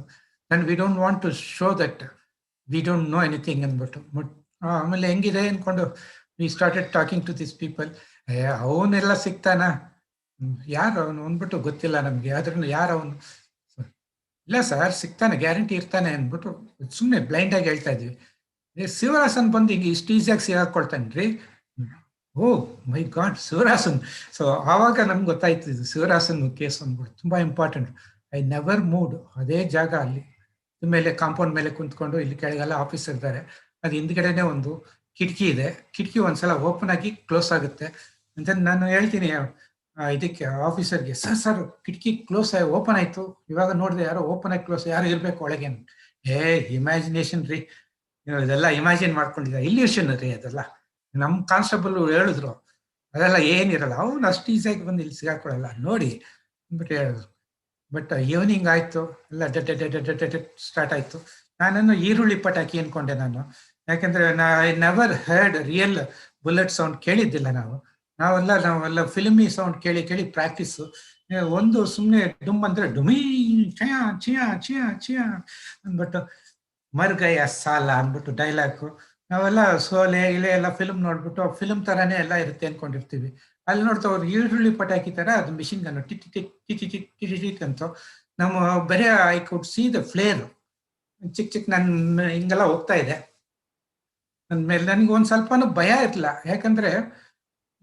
And we don't want to show that we don't know anything ಅಂದ್ಬಿಟ್ಟು. ಆಮೇಲೆ ಹೆಂಗಿದೆ ಅನ್ಕೊಂಡು we started talking to this people. ಅವನೆಲ್ಲ ಸಿಗ್ತಾನ, ಯಾರು ಅವನು ಅಂದ್ಬಿಟ್ಟು ಗೊತ್ತಿಲ್ಲ ನಮ್ಗೆ, ಆದ್ರೂ ಯಾರು ಅವನು, ಇಲ್ಲ ಸರ್ ಸಿಗ್ತಾನೆ, ಗ್ಯಾರಂಟಿ ಇರ್ತಾನೆ ಅಂದ್ಬಿಟ್ಟು ಸುಮ್ಮನೆ ಬ್ಲೈಂಡ್ ಆಗಿ ಹೇಳ್ತಾ ಇದ್ವಿ. ಶಿವರಾಸನ್ ಬಂದು ಹಿಂಗೆ ಇಷ್ಟು ಈಸಿಯಾಗಿ ಸಿಗಾಕೊಳ್ತಾನ್ರಿ. ಓ ಮೈ ಗಾಡ್, ಶಿವರಾಸನ್. ಸೊ ಆವಾಗ ನಮ್ಗೆ ಗೊತ್ತಾಯ್ತು ಇದು ಶಿವರಾಸನ್ ಕೇಸ್ ಅಂದ್ಬಿಟ್ಟು ತುಂಬಾ ಇಂಪಾರ್ಟೆಂಟ್. I never mood. ಅದೇ ಜಾಗ ಅಲ್ಲಿ ಮೇಲೆ ಕಾಂಪೌಂಡ್ ಮೇಲೆ ಕುಂತ್ಕೊಂಡು, ಇಲ್ಲಿ ಕೆಳಗೆಲ್ಲ ಆಫೀಸರ್ ಇದ್ದಾರೆ, ಅದು ಹಿಂದ್ಗಡೆನೆ ಒಂದು ಕಿಟಕಿ ಇದೆ. ಕಿಟಕಿ ಒಂದ್ಸಲ ಓಪನ್ ಆಗಿ ಕ್ಲೋಸ್ ಆಗುತ್ತೆ ಅಂತ ನಾನು ಹೇಳ್ತೀನಿ ಇದಕ್ಕೆ ಆಫೀಸರ್ಗೆ, ಸರ್ ಕಿಟಕಿ ಕ್ಲೋಸ್ ಆಗಿ ಓಪನ್ ಆಯ್ತು, ಇವಾಗ ನೋಡಿದೆ ಯಾರೋ ಓಪನ್ ಆಗಿ ಕ್ಲೋಸ್, ಯಾರು ಇರ್ಬೇಕು ಒಳಗೆ. ಇಮ್ಯಾಜಿನೇಷನ್ ರೀ, ಇದೆಲ್ಲ ಇಮ್ಯಾಜಿನ್ ಮಾಡ್ಕೊಂಡಿದ್ದಾರೆ, ಇಲ್ಯೂಷನ್ ರೀ ಅದೆಲ್ಲ. ನಮ್ಮ ಕಾನ್ಸ್ಟೇಬಲ್ ಹೇಳಿದ್ರು ಅದೆಲ್ಲ ಏನಿರಲ್ಲ, ಅವ್ನು ಅಷ್ಟು ಈಸಿಯಾಗಿ ಬಂದು ಇಲ್ಲಿ ಸಿಗಾಕೊಳ್ಳಲ್ಲ ನೋಡಿ ಅಂದ್ಬಿಟ್ಟು ಹೇಳಿದ್ರು. ಬಟ್ ಈವ್ನಿಂಗ್ ಆಯ್ತು, ಎಲ್ಲ ಸ್ಟಾರ್ಟ್ ಆಯ್ತು. ನಾನನ್ನು ಈರುಳ್ಳಿ ಪಟಾಕಿ ಅನ್ಕೊಂಡೆ ನಾನು, ಯಾಕಂದ್ರೆ I never heard real bullet sound, ಕೇಳಿದ್ದಿಲ್ಲ ನಾವೆಲ್ಲ ಫಿಲ್ಮಿ ಸೌಂಡ್ ಕೇಳಿ ಪ್ರಾಕ್ಟೀಸು. ಒಂದು ಸುಮ್ಮನೆ ಡುಮ್ ಅಂದ್ರೆ ಡುಮೀ ಚಿಯಾ ಚಿಯಾ ಚಿಯಾ ಚಿಯಾ ಅಂದ್ಬಿಟ್ಟು ಮರ್ಗಯ್ಯ ಸಾಲ ಅಂದ್ಬಿಟ್ಟು ಡೈಲಾಗು. ನಾವೆಲ್ಲ ಸೋಲೆ ಇಲೆ ಎಲ್ಲ ಫಿಲ್ಮ್ ನೋಡ್ಬಿಟ್ಟು ಫಿಲ್ಮ್ ತರಾನೇ ಎಲ್ಲ ಇರುತ್ತೆ ಅನ್ಕೊಂಡಿರ್ತೀವಿ. ಅಲ್ಲಿ ನೋಡ್ತಾ ಅವ್ರು ಈರುಳ್ಳಿ ಪಟಾಕಿ ತರ ಅದು ಮಿಷಿನ್ ಗನ್ನು ಟಿಟ್ ಅಂತ ನಮ್ಮ ಬರೀ I could C the flare. ಚಿಕ್ಕ ನನ್ನ ಹಿಂಗೆಲ್ಲ ಹೋಗ್ತಾ ಇದೆ ನನ್ನ ಮೇಲೆ. ನನಗೆ ಒಂದ್ ಸ್ವಲ್ಪನೂ ಭಯ ಇರಲಿಲ್ಲ, ಯಾಕಂದ್ರೆ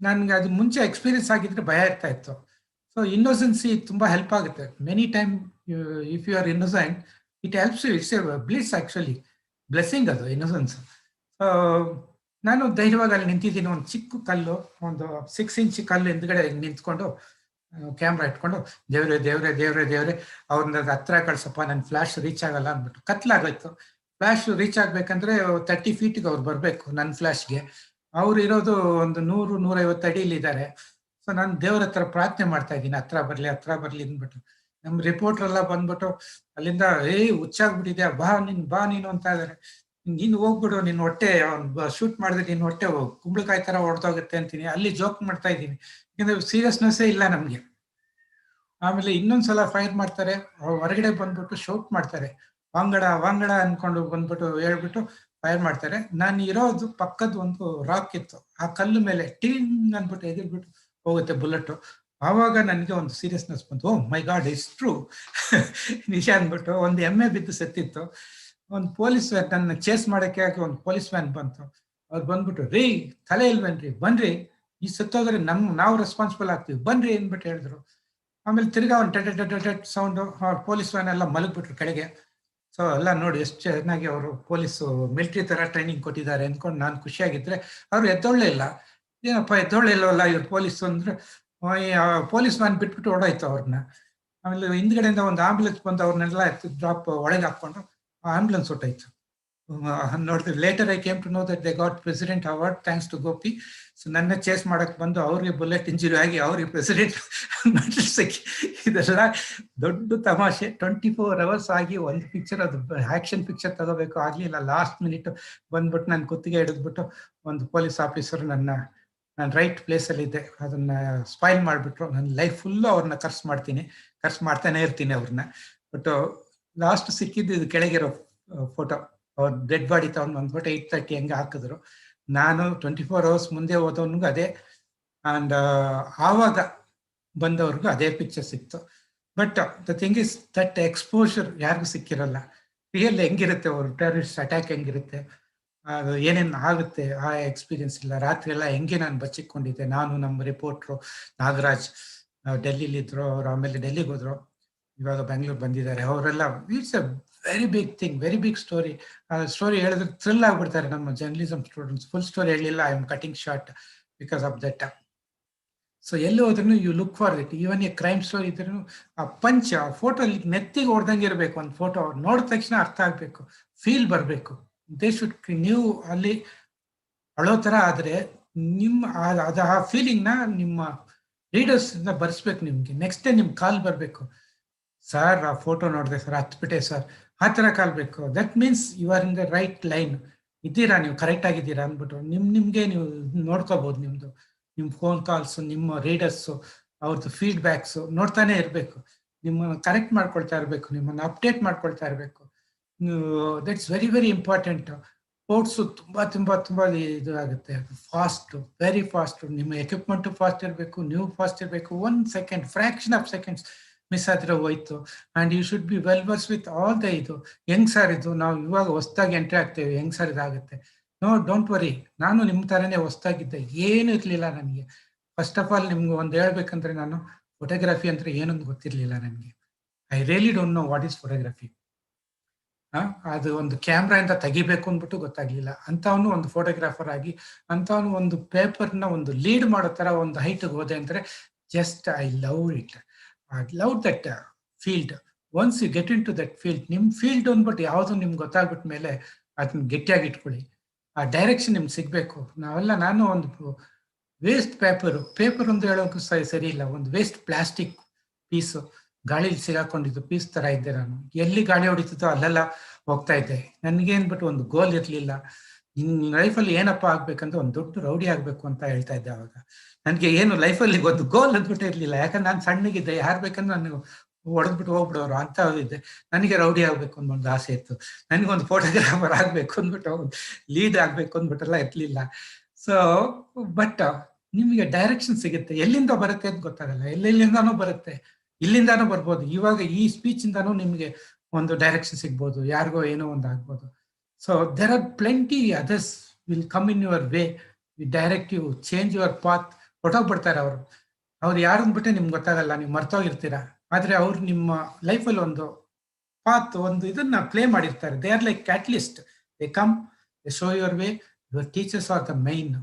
ನನ್ಗೆ ಅದು ಮುಂಚೆ ಎಕ್ಸ್ಪೀರಿಯನ್ಸ್ ಆಗಿದ್ರೆ ಭಯ ಇರ್ತಾ ಇತ್ತು. ಸೊ ಇನ್ನೋಸೆನ್ಸಿ ತುಂಬಾ ಹೆಲ್ಪ್ ಆಗುತ್ತೆ. Many time if you are innocent it helps you. It's a bliss actually, blessing ಅದು ಇನ್ನೋಸೆನ್ಸ್. ನಾನು ಧೈರ್ಯವಾಗಿ ಅಲ್ಲಿ ನಿಂತಿದ್ದೀನಿ, ಒಂದು ಚಿಕ್ಕ ಕಲ್ಲು, ಒಂದು 6 ಇಂಚ್ ಕಲ್ಲು ಹಿಂದ್ಗಡೆ ನಿಂತ್ಕೊಂಡು ಕ್ಯಾಮ್ರಾ ಇಟ್ಕೊಂಡು ದೇವ್ರೆ ಅವ್ರನ್ನ ಹತ್ರ ಕಳ್ಸಪ್ಪ, ನನ್ನ ಫ್ಲಾಶ್ ರೀಚ್ ಆಗಲ್ಲ ಅಂದ್ಬಿಟ್ಟು. ಕತ್ಲಾಗೋಯ್ತು. ಫ್ಲಾಶ್ ರೀಚ್ ಆಗ್ಬೇಕಂದ್ರೆ 30 ಫೀಟ್ಗೆ ಅವ್ರು ಬರ್ಬೇಕು ನನ್ನ ಫ್ಲಾಶ್ಗೆ. ಅವ್ರು ಇರೋದು ಒಂದು 100-150 ಅಡಿಲಿ ಇದ್ದಾರೆ. ಸೊ ನಾನು ದೇವ್ರ ಹತ್ರ ಪ್ರಾರ್ಥನೆ ಮಾಡ್ತಾ ಇದ್ದೀನಿ, ಹತ್ರ ಬರ್ಲಿ ಅಂದ್ಬಿಟ್ಟು. ನಮ್ಮ ರಿಪೋರ್ಟರ್ ಎಲ್ಲ ಬಂದ್ಬಿಟ್ಟು ಅಲ್ಲಿಂದ ಹುಚ್ಚಾಗ್ಬಿಟ್ಟಿದೆ, ಬಾ ನೀನು ಅಂತ ಇದಾರೆ. ನೀನು ಹೋಗ್ಬಿಡು, ನಿನ್ನ ಹೊಟ್ಟೆ ಶೂಟ್ ಮಾಡಿದ್ರೆ ನಿನ್ನ ಹೊಟ್ಟೆ ಕುಂಬಳಕಾಯಿ ತರ ಹೊಡೆದೋಗುತ್ತೆ ಅಂತೀನಿ. ಅಲ್ಲಿ ಜೋಕ್ ಮಾಡ್ತಾ ಇದ್ದೀನಿ, ಯಾಕಂದ್ರೆ ಸೀರಿಯಸ್ನೆಸ್ಸೇ ಇಲ್ಲ ನಮ್ಗೆ. ಆಮೇಲೆ ಇನ್ನೊಂದ್ಸಲ ಫೈರ್ ಮಾಡ್ತಾರೆ, ಹೊರಗಡೆ ಬಂದ್ಬಿಟ್ಟು ಶೌಟ್ ಮಾಡ್ತಾರೆ, ವಾಂಗಡ ಅನ್ಕೊಂಡು ಬಂದ್ಬಿಟ್ಟು ಹೇಳ್ಬಿಟ್ಟು ಫೈರ್ ಮಾಡ್ತಾರೆ. ನಾನು ಇರೋದು ಪಕ್ಕದ ಒಂದು ರಾಕ್ ಇತ್ತು, ಆ ಕಲ್ಲು ಮೇಲೆ ಟಿಂಗ್ ಅನ್ಬಿಟ್ಟು ಎದುರ್ಬಿಟ್ಟು ಹೋಗುತ್ತೆ ಬುಲೆಟ್. ಆವಾಗ ನನಗೆ ಒಂದು ಸೀರಿಯಸ್ನೆಸ್ ಬಂತು. ಓ ಮೈ ಗಾಡ್, ಇಟ್ಸ್ ಟ್ರೂ ನಿಜ ಅಂದ್ಬಿಟ್ಟು ಒಂದು ಎಮ್ಮೆ ಬಿದ್ದು ಸತ್ತಿತ್ತು. ಒಂದು ಪೊಲೀಸ್ ವ್ಯಾನ್ ನನ್ನ ಚೇಸ್ ಮಾಡಕ್ಕೆ ಆಗಿ ಒಂದು ಪೊಲೀಸ್ ವ್ಯಾನ್ ಬಂತು. ಅವ್ರು ಬಂದ್ಬಿಟ್ಟು, ರೀ ತಲೆ ಇಲ್ವೇನ್ರಿ, ಬನ್ರಿ, ಈ ಸತ್ತೋದ್ರೆ ನಾವು ರೆಸ್ಪಾನ್ಸಿಬಲ್ ಆಗ್ತೀವಿ, ಬನ್ರಿ ಅಂದ್ಬಿಟ್ಟು ಹೇಳಿದ್ರು. ಆಮೇಲೆ ತಿರ್ಗಾ ಒಂದು ಸೌಂಡು, ಪೊಲೀಸ್ ವ್ಯಾನ್ ಎಲ್ಲ ಮಲಗ್ಬಿಟ್ರು ಕೆಳಗೆ. ಸೊ ಎಲ್ಲ ನೋಡಿ ಎಷ್ಟು ಚೆನ್ನಾಗಿ ಅವರು ಪೊಲೀಸು ಮಿಲಿಟರಿ ತರ ಟ್ರೈನಿಂಗ್ ಕೊಟ್ಟಿದ್ದಾರೆ ಅಂದ್ಕೊಂಡು ನಾನು ಖುಷಿಯಾಗಿದ್ರೆ, ಅವ್ರು ಎದ್ದೊಳ್ಳೆ ಇಲ್ಲ. ಏನಪ್ಪ ಎದ್ದೊಳ್ಳೆ ಇಲ್ಲವಲ್ಲ ಇವ್ರು ಪೊಲೀಸು ಅಂದ್ರೆ, ಪೊಲೀಸ್ ವ್ಯಾನ್ ಬಿಟ್ಬಿಟ್ಟು ಓಡಾಯ್ತು ಅವ್ರನ್ನ. ಆಮೇಲೆ ಹಿಂದ್ಗಡೆಯಿಂದ ಒಂದು ಆಂಬುಲೆನ್ಸ್ ಬಂದು ಅವ್ರನ್ನೆಲ್ಲ ಡ್ರಾಪ್ ಒಳಗೆ ಹಾಕೊಂಡು ಆಂಬುಲೆನ್ಸ್ ಹೊಟ್ಟಾಯ್ತು. ನೋಡಿದ್ರೆ later I came to know that they got president award thanks to Gopi. So ನನ್ನ ಚೇಸ್ ಮಾಡಕ್ ಬಂದು ಅವ್ರಿಗೆ ಬುಲೆಟ್ ಇಂಜುರಿ ಆಗಿ ಅವ್ರಿಗೆ ಪ್ರೆಸಿಡೆಂಟ್ ಸಿಕ್ಕಿ. ಇದೆಲ್ಲ ದೊಡ್ಡ ತಮಾಷೆ. 24 hours ಆಗಿ ಒಂದು ಪಿಕ್ಚರ್, ಅದು ಆಕ್ಷನ್ ಪಿಕ್ಚರ್ ತಗೋಬೇಕು ಆಗ್ಲಿಲ್ಲ. ಲಾಸ್ಟ್ ಮಿನಿಟ್ ಬಂದ್ಬಿಟ್ಟು ನನ್ನ ಕುತ್ತಿಗೆ ಹಿಡಿದ್ಬಿಟ್ಟು ಒಂದು ಪೊಲೀಸ್ ಆಫೀಸರ್ ನಾನು ರೈಟ್ ಪ್ಲೇಸ್ ಅಲ್ಲಿ ಇದ್ದೆ, ಅದನ್ನ ಸ್ಪಾಯ್ಲ್ ಮಾಡ್ಬಿಟ್ರು. ನನ್ನ ಲೈಫ್ ಫುಲ್ಲು ಅವ್ರನ್ನ ಖರ್ಚು ಮಾಡ್ತಾನೆ ಇರ್ತೀನಿ ಅವ್ರನ್ನ. ಬಟ್ ಲಾಸ್ಟ್ ಸಿಕ್ಕಿದ್ದು ಇದು ಕೆಳಗಿರೋ ಫೋಟೋ, ಅವ್ರ ಡೆಡ್ ಬಾಡಿ ತಗೊಂಡು ಬಂದ್ಬಿಟ್ಟು 8:30 ಹಂಗೆ ಹಾಕಿದ್ರು. ನಾನು 24 hours ಮುಂದೆ ಹೋದವನಿಗೂ ಅದೇ, ಅಂಡ್ ಆವಾಗ ಬಂದವ್ರಿಗೂ ಅದೇ ಪಿಕ್ಚರ್ ಸಿಕ್ತು. But the thing is that exposure ಯಾರಿಗೂ ಸಿಕ್ಕಿರಲ್ಲ. ರಿಯಲ್ ಹೆಂಗಿರುತ್ತೆ, ಅವ್ರು ಟೆರರಿಸ್ಟ್ ಅಟ್ಯಾಕ್ ಹೆಂಗಿರುತ್ತೆ, ಅದು ಏನೇನು ಆಗುತ್ತೆ ಆ ಎಕ್ಸ್ಪೀರಿಯನ್ಸ್ ಇಲ್ಲ. ರಾತ್ರಿ ಎಲ್ಲ ಹೆಂಗೆ ನಾನು ಬಚ್ಚಿಕೊಂಡಿದ್ದೆ, ನಾನು ನಮ್ಮ ರಿಪೋರ್ಟ್ರು ನಾಗರಾಜ್ ಡೆಲ್ಲಿಲಿದ್ರು, ಅವ್ರು ಆಮೇಲೆ ಡೆಲ್ಲಿಗೆ ಹೋದ್ರು, ಇವಾಗ ಬೆಂಗಳೂರು ಬಂದಿದ್ದಾರೆ. ಅವರೆಲ್ಲ it's a very big thing, very big story. ಆ ಸ್ಟೋರಿ ಹೇಳಿದ್ರೆ ಥ್ರಿಲ್ ಆಗ್ಬಿಡ್ತಾರೆ ನಮ್ಮ ಜರ್ನಲಿಸಮ್ ಸ್ಟೂಡೆಂಟ್ಸ್. ಫುಲ್ ಸ್ಟೋರಿ ಹೇಳಲಿಲ್ಲ, I am cutting short because of that. So ಎಲ್ಲಿ ಹೋದ್ರೂ you look for it. Even a crime story ಇದ್ರೂ ಆ ಪಂಚ್, ಆ ಫೋಟೋ ನೆತ್ತಿಗೆ ಹೊಡೆದಂಗೆ ಇರಬೇಕು. ಒಂದು ಫೋಟೋ ನೋಡಿದ ತಕ್ಷಣ ಅರ್ಥ ಆಗ್ಬೇಕು, ಫೀಲ್ ಬರಬೇಕು. ದೇ ಶುಡ್, ನೀವು ಅಲ್ಲಿ ಅಳೋ ಥರ ಆದರೆ ನಿಮ್ಮ ಅದು ಆ ಫೀಲಿಂಗ್ನ ನಿಮ್ಮ ರೀಡರ್ಸ್ ಇಂದ ಬರ್ಸ್ಬೇಕು ನಿಮ್ಗೆ. ನೆಕ್ಸ್ಟ್ ಡೇ ನಿಮ್ಗೆ ಕಾಲ್ ಬರಬೇಕು, ಸರ್ ಆ ಫೋಟೋ ನೋಡಿದೆ ಸರ್, ಹತ್ಬಿಟ್ಟೆ ಸರ್, ಆ ಥರ ಕಾಲ್ ಬೇಕು. That means you are in the right line, ಇದ್ದೀರಾ ನೀವು, ಕರೆಕ್ಟ್ ಆಗಿದ್ದೀರಾ ಅಂದ್ಬಿಟ್ಟು ನಿಮ್ಗೆ ನೀವು ನೋಡ್ಕೋಬಹುದು. ನಿಮ್ಮ ಫೋನ್ ಕಾಲ್ಸು, ನಿಮ್ಮ ರೀಡರ್ಸು, ಅವ್ರದ್ದು ಫೀಡ್ಬ್ಯಾಕ್ಸು ನೋಡ್ತಾನೆ ಇರಬೇಕು. ನಿಮ್ಮನ್ನು ಕರೆಕ್ಟ್ ಮಾಡ್ಕೊಳ್ತಾ ಇರಬೇಕು, ನಿಮ್ಮನ್ನು ಅಪ್ಡೇಟ್ ಮಾಡ್ಕೊಳ್ತಾ ಇರಬೇಕು. That's very very important. Sports ತುಂಬ ಇದು ಆಗುತ್ತೆ, ಫಾಸ್ಟ್, ವೆರಿ ಫಾಸ್ಟ್. ನಿಮ್ಮ ಎಕ್ವಿಪ್ಮೆಂಟು ಫಾಸ್ಟ್ ಇರಬೇಕು, ನೀವು ಫಾಸ್ಟ್ ಇರಬೇಕು. 1 second, fraction of seconds miss ಆದ್ರೆ ಹೋಯ್ತು. And you should be well versed with all the ಇದು. ಹೆಂಗ್ ಸರ್ ಇದು, ನಾವು ಇವಾಗ ಹೊಸ್ದಾಗಿ ಎಂಟ್ರಿ ಆಗ್ತೇವೆ, ಹೆಂಗ್ ಸರ್ ಇದಾಗುತ್ತೆ? ನೋ, ಡೋಂಟ್ ವರಿ, ನಾನು ನಿಮ್ಮ ಥರನೇ ಹೊಸ್ದಾಗಿದ್ದೆ, ಏನು ಇರಲಿಲ್ಲ ನನಗೆ. ಫಸ್ಟ್ ಆಫ್ ಆಲ್ ನಿಮ್ಗೆ ಒಂದು ಹೇಳ್ಬೇಕಂದ್ರೆ, ನಾನು ಫೋಟೋಗ್ರಫಿ ಅಂದರೆ ಏನೊಂದು ಗೊತ್ತಿರಲಿಲ್ಲ ನನಗೆ. I really don't know what is photography. ಅದು ಒಂದು ಕ್ಯಾಮ್ರಾಯಿಂದ ತೆಗಿಬೇಕು ಅಂದ್ಬಿಟ್ಟು ಗೊತ್ತಾಗ್ಲಿಲ್ಲ. ಅಂಥವನು ಒಂದು ಫೋಟೋಗ್ರಾಫರ್ ಆಗಿ, ಅಂಥವನು ಒಂದು ಪೇಪರ್ನ ಒಂದು ಲೀಡ್ ಮಾಡೋ ಥರ ಒಂದು ಹೈಟ್ಗೆ ಹೋದೆ ಅಂದರೆ just I love it. I love that field. Once you get into that field, ನಿಮ್ಮ ಫೀಲ್ಡ್ ಅಂದ್ಬಿಟ್ಟು ಯಾವುದು ನಿಮ್ಗೆ ಗೊತ್ತಾಗ್ಬಿಟ್ಟ ಮೇಲೆ ಅದನ್ನ ಗಟ್ಟಿಯಾಗಿ ಇಟ್ಕೊಳ್ಳಿ. ಆ ಡೈರೆಕ್ಷನ್ ನಿಮ್ಗೆ ಸಿಗಬೇಕು. ನಾನು ಒಂದು ವೇಸ್ಟ್ ಪೇಪರ್ ಒಂದು ಹೇಳೋಕೆ ಸರಿ ಇಲ್ಲ, ಒಂದು ವೇಸ್ಟ್ ಪ್ಲಾಸ್ಟಿಕ್ ಪೀಸು ಗಾಳಿಲಿ ಸಿಗಾಕೊಂಡಿದ್ದು ಪೀಸ್ ಥರ ಇದ್ದೆ ನಾನು. ಎಲ್ಲಿ ಗಾಳಿ ಹೊಡಿತಿದ್ದೋ ಅಲ್ಲೆಲ್ಲ ಹೋಗ್ತಾ ಇದ್ದೆ. ನನಗೇನ್ಬಿಟ್ಟು ಒಂದು ಗೋಲ್ ಇರಲಿಲ್ಲ. ನಿನ್ನ ಲೈಫಲ್ಲಿ ಏನಪ್ಪ ಆಗ್ಬೇಕಂತ ಒಂದು ದೊಡ್ಡ ರೌಡಿ ಆಗಬೇಕು ಅಂತ ಹೇಳ್ತಾ ಇದ್ದೆ ಅವಾಗ. ನನಗೆ ಏನು ಲೈಫಲ್ಲಿ ಒಂದು ಗೋಲ್ ಅಂದ್ಬಿಟ್ಟು ಇರಲಿಲ್ಲ, ಯಾಕಂದ್ರೆ ನಾನು ಸಣ್ಣಗಿದ್ದೆ. ಯಾರು ಬೇಕಂದ್ರೆ ನಾನು ಹೊಡೆದ್ಬಿಟ್ಟು ಹೋಗ್ಬಿಡೋರು ಅಂತ ಇದ್ದೆ. ನನಗೆ ರೌಡಿ ಆಗಬೇಕು ಅನ್ನೋ ಆಸೆ ಇತ್ತು. ನನಗೊಂದು ಫೋಟೋಗ್ರಾಫರ್ ಆಗಬೇಕು ಅಂದ್ಬಿಟ್ಟು, ಲೀಡ್ ಆಗಬೇಕು ಅಂದ್ಬಿಟ್ಟೆಲ್ಲ ಇರಲಿಲ್ಲ. ಸೊ ಬಟ್ ನಿಮಗೆ ಡೈರೆಕ್ಷನ್ ಸಿಗುತ್ತೆ, ಎಲ್ಲಿಂದ ಬರುತ್ತೆ ಅಂತ ಗೊತ್ತಾಗಲ್ಲ, ಎಲ್ಲೆಲ್ಲಿಂದಾನೂ ಬರುತ್ತೆ, ಇಲ್ಲಿಂದಾನೂ ಬರ್ಬೋದು. ಇವಾಗ ಈ ಸ್ಪೀಚಿಂದಾನೂ ನಿಮಗೆ ಒಂದು ಡೈರೆಕ್ಷನ್ ಸಿಗ್ಬೋದು, ಯಾರಿಗೋ ಏನೋ ಒಂದು ಆಗ್ಬೋದು. So there are plenty others will come in your way, direct you, change your path. ಹೊಟ್ಟೋಗ್ಬಿಡ್ತಾರೆ ಅವ್ರು ಯಾರು ಅಂದ್ಬಿಟ್ಟೆ ನಿಮ್ಗೆ ಗೊತ್ತಾಗಲ್ಲ, ನೀವು ಮರ್ತೋಗಿರ್ತೀರಾ. ಆದರೆ ಅವ್ರು ನಿಮ್ಮ ಲೈಫಲ್ಲಿ ಒಂದು ಪಾತ್, ಒಂದು ಇದನ್ನ ಪ್ಲೇ ಮಾಡಿರ್ತಾರೆ. They are like catalyst. They come, they show your way. Your teachers are the main.